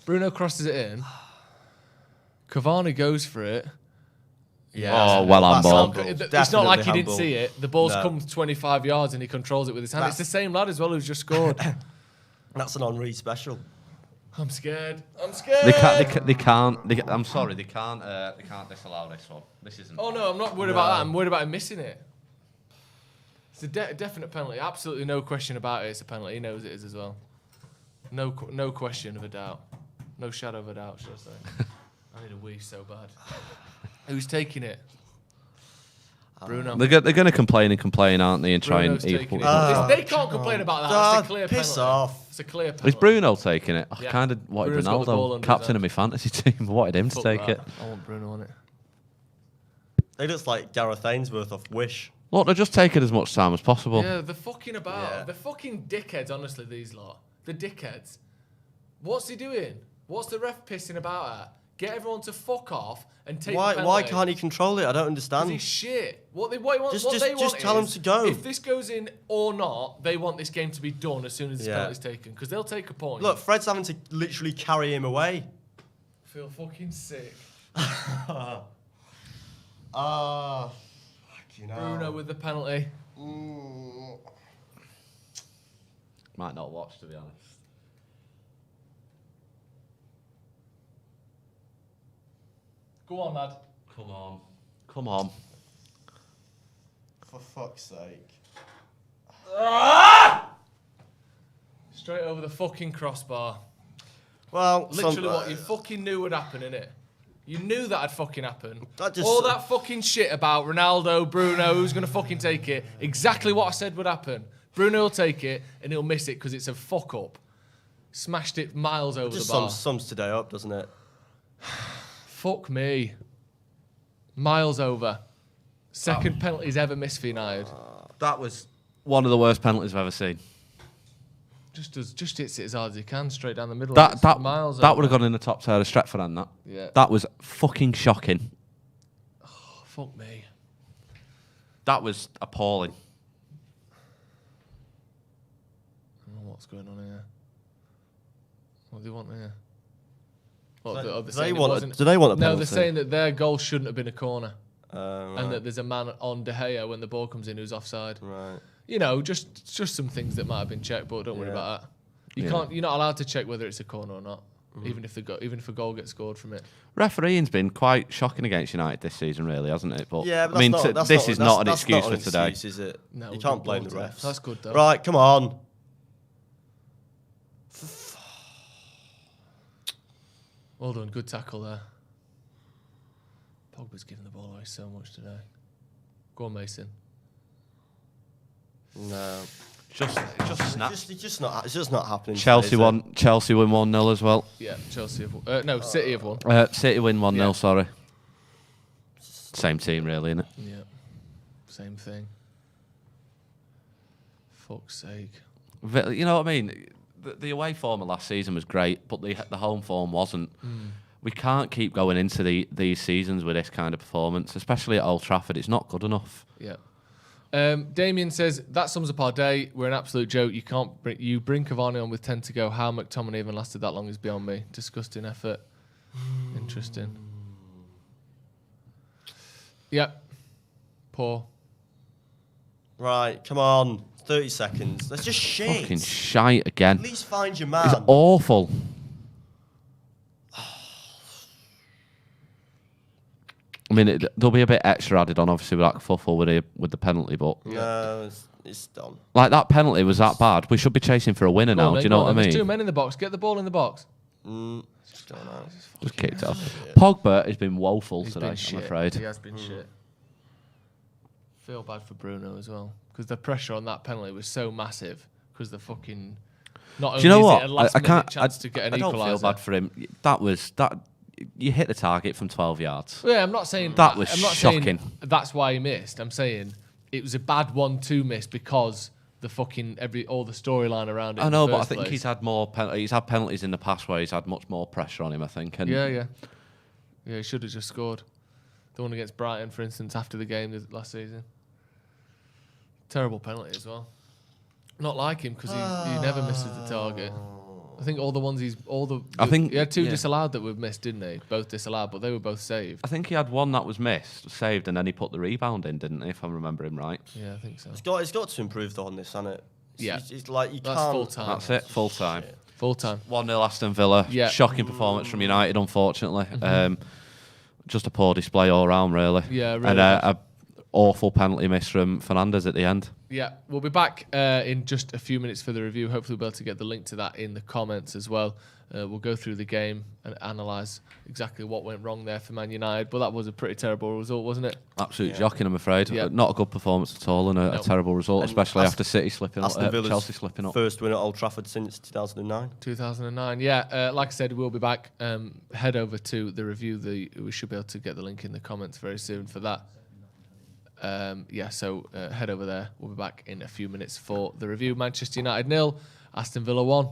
Bruno crosses it in. Cavani goes for it. Yeah. Oh, well That's handball. handball. It's not Definitely like he didn't handball. see it. The ball's No. come 25 yards and he controls it with his hand. That's- It's the same lad as well who's just scored. That's an Henri special. I'm scared. I'm scared. They can't. I'm sorry. They can't disallow this one. This isn't. Oh no, I'm not worried about that. I'm worried about him missing it. It's a definite penalty. Absolutely no question about it. It's a penalty. He knows it is as well. No question of a doubt. No shadow of a doubt, should I say. I need a wee so bad. Who's taking it? Bruno. They're going to complain, aren't they, and try Bruno's and taking equal. it. They can't complain about that. It's a clear piss penalty. off. It's a clear penalty. Is Bruno taking it? I Yeah. kind of wanted Bruno's got the ball Ronaldo, under his captain of hand. my fantasy team. I wanted him to Fuck take that. it. I want Bruno on it. He looks like Gareth Ainsworth off Wish. Look, they're just taking as much time as possible. Yeah, they're fucking about. Yeah. They're fucking dickheads, honestly, these lot. The dickheads. What's he doing? What's the ref pissing about at? Get everyone to fuck off and take the penalty. Why can't he control it? I don't 'Cause understand. he's shit. What they want Just tell him is, to go. If this goes in or not, they want this game to be done as soon as this Yeah. penalty's taken. Because they'll take a point. Look, Fred's having to literally carry him away. I feel fucking sick. Bruno with the penalty. Might not watch, to be honest. Go on, lad. Come on. Come on. For fuck's sake. Straight over the fucking crossbar. Well, Literally what you fucking knew would happen, innit? You knew that'd fucking happen. That just- All that fucking shit about Ronaldo, Bruno, who's going to fucking take it. Exactly what I said would happen. Bruno will take it and he'll miss it because it's a fuck up. Smashed it miles over just the bar. sums today up, doesn't it? Fuck me. Miles over. Second penalties ever missed for United. That was one of the worst penalties I've ever seen. Just hits it as hard as he can, straight down the middle. That It's that miles that over. would have gone in the top tier of Stretford and that. Yeah. That was fucking shocking. Oh, fuck me. That was appalling. I don't know what's going on here. What do they want here? What, Do they're they saying it want a- wasn't- do they want a No, penalty? they're saying that their goal shouldn't have been a corner. Right. And that there's a man on De Gea when the ball comes in who's offside. Right. just some things that might have been checked, but don't worry about that. You're not allowed to check whether it's a corner or not, even if a goal gets scored from it. Refereeing's been quite shocking against United this season, really, hasn't it? But yeah, but I mean, this is not an excuse for today. Is it? No, you can't blame the refs. That's good though. Right, come on. Well done, good tackle there. Pogba's giving the ball away so much today. Go on, Mason. No. Just snap. It's just not happening. Chelsea today, won. Chelsea win 1-0 as well. Yeah, Chelsea have won. No, City have won. City win 1-0. Sorry. Same team, really, isn't it? Yeah, same thing. Fuck's sake. You know what I mean? The away form of last season was great, but the home form wasn't. We can't keep going into these seasons with this kind of performance, especially at Old Trafford. It's not good enough. Yeah. Damien says, that sums up our day. We're an absolute joke. You bring Cavani on with 10 to go. How McTominay even lasted that long is beyond me. Disgusting effort. Interesting. Yep. Poor. Right, come on. 30 seconds. That's just shit. Fucking shite again. At least find your man. It's awful. I mean, there'll be a bit extra added on, obviously, with that fuffle with the penalty, but... No, it's done. Like, that penalty was that bad. We should be chasing for a winner now, do you know what I mean? There's 2 men in the box. Get the ball in the box. Just kicked it off. Pogba has been woeful He's today, been shit. I'm afraid. He has been shit. Feel bad for Bruno as well, because the pressure on that penalty was so massive, because the fucking... Not only Do you know is what? it a last-minute chance to get an I don't equaliser. feel bad for him. You hit the target from 12 yards. Yeah, I'm not saying that was I'm not shocking. Saying that's why he missed. I'm saying it was a bad 1-2 miss because the fucking all the storyline around it. I know, in the but I first think place. he's had more. He's had penalties in the past where he's had much more pressure on him. I think. And Yeah, he should have just scored. The one against Brighton, for instance, after the game last season. Terrible penalty as well. Not like him because he never misses the target. I think all the ones he had 2 disallowed that were missed, didn't he? Both disallowed, but they were both saved. I think he had one that was missed, saved, and then he put the rebound in, didn't he? If I'm remembering right. Yeah, I think so. It's got to improve though on this, hasn't it? It's like you That's can't. full time. That's it, full time. Full time. 1-0 Aston Villa. Yeah. Shocking performance from United, unfortunately. Just a poor display all round, really. Yeah, really. And a awful penalty miss from Fernandes at the end. Yeah, we'll be back in just a few minutes for the review. Hopefully we'll be able to get the link to that in the comments as well. We'll go through the game and analyse exactly what went wrong there for Man United. But that was a pretty terrible result, wasn't it? Absolute shocking, I'm afraid. Yeah. Not a good performance at all, and a terrible result, And especially after City slipping up, Aston Villa's Chelsea slipping up. First win at Old Trafford since 2009. 2009, yeah. Like I said, we'll be back. Head over to the review. We should be able to get the link in the comments very soon for that. So head over there. We'll be back in a few minutes for the review. Manchester United 0, Aston Villa 1.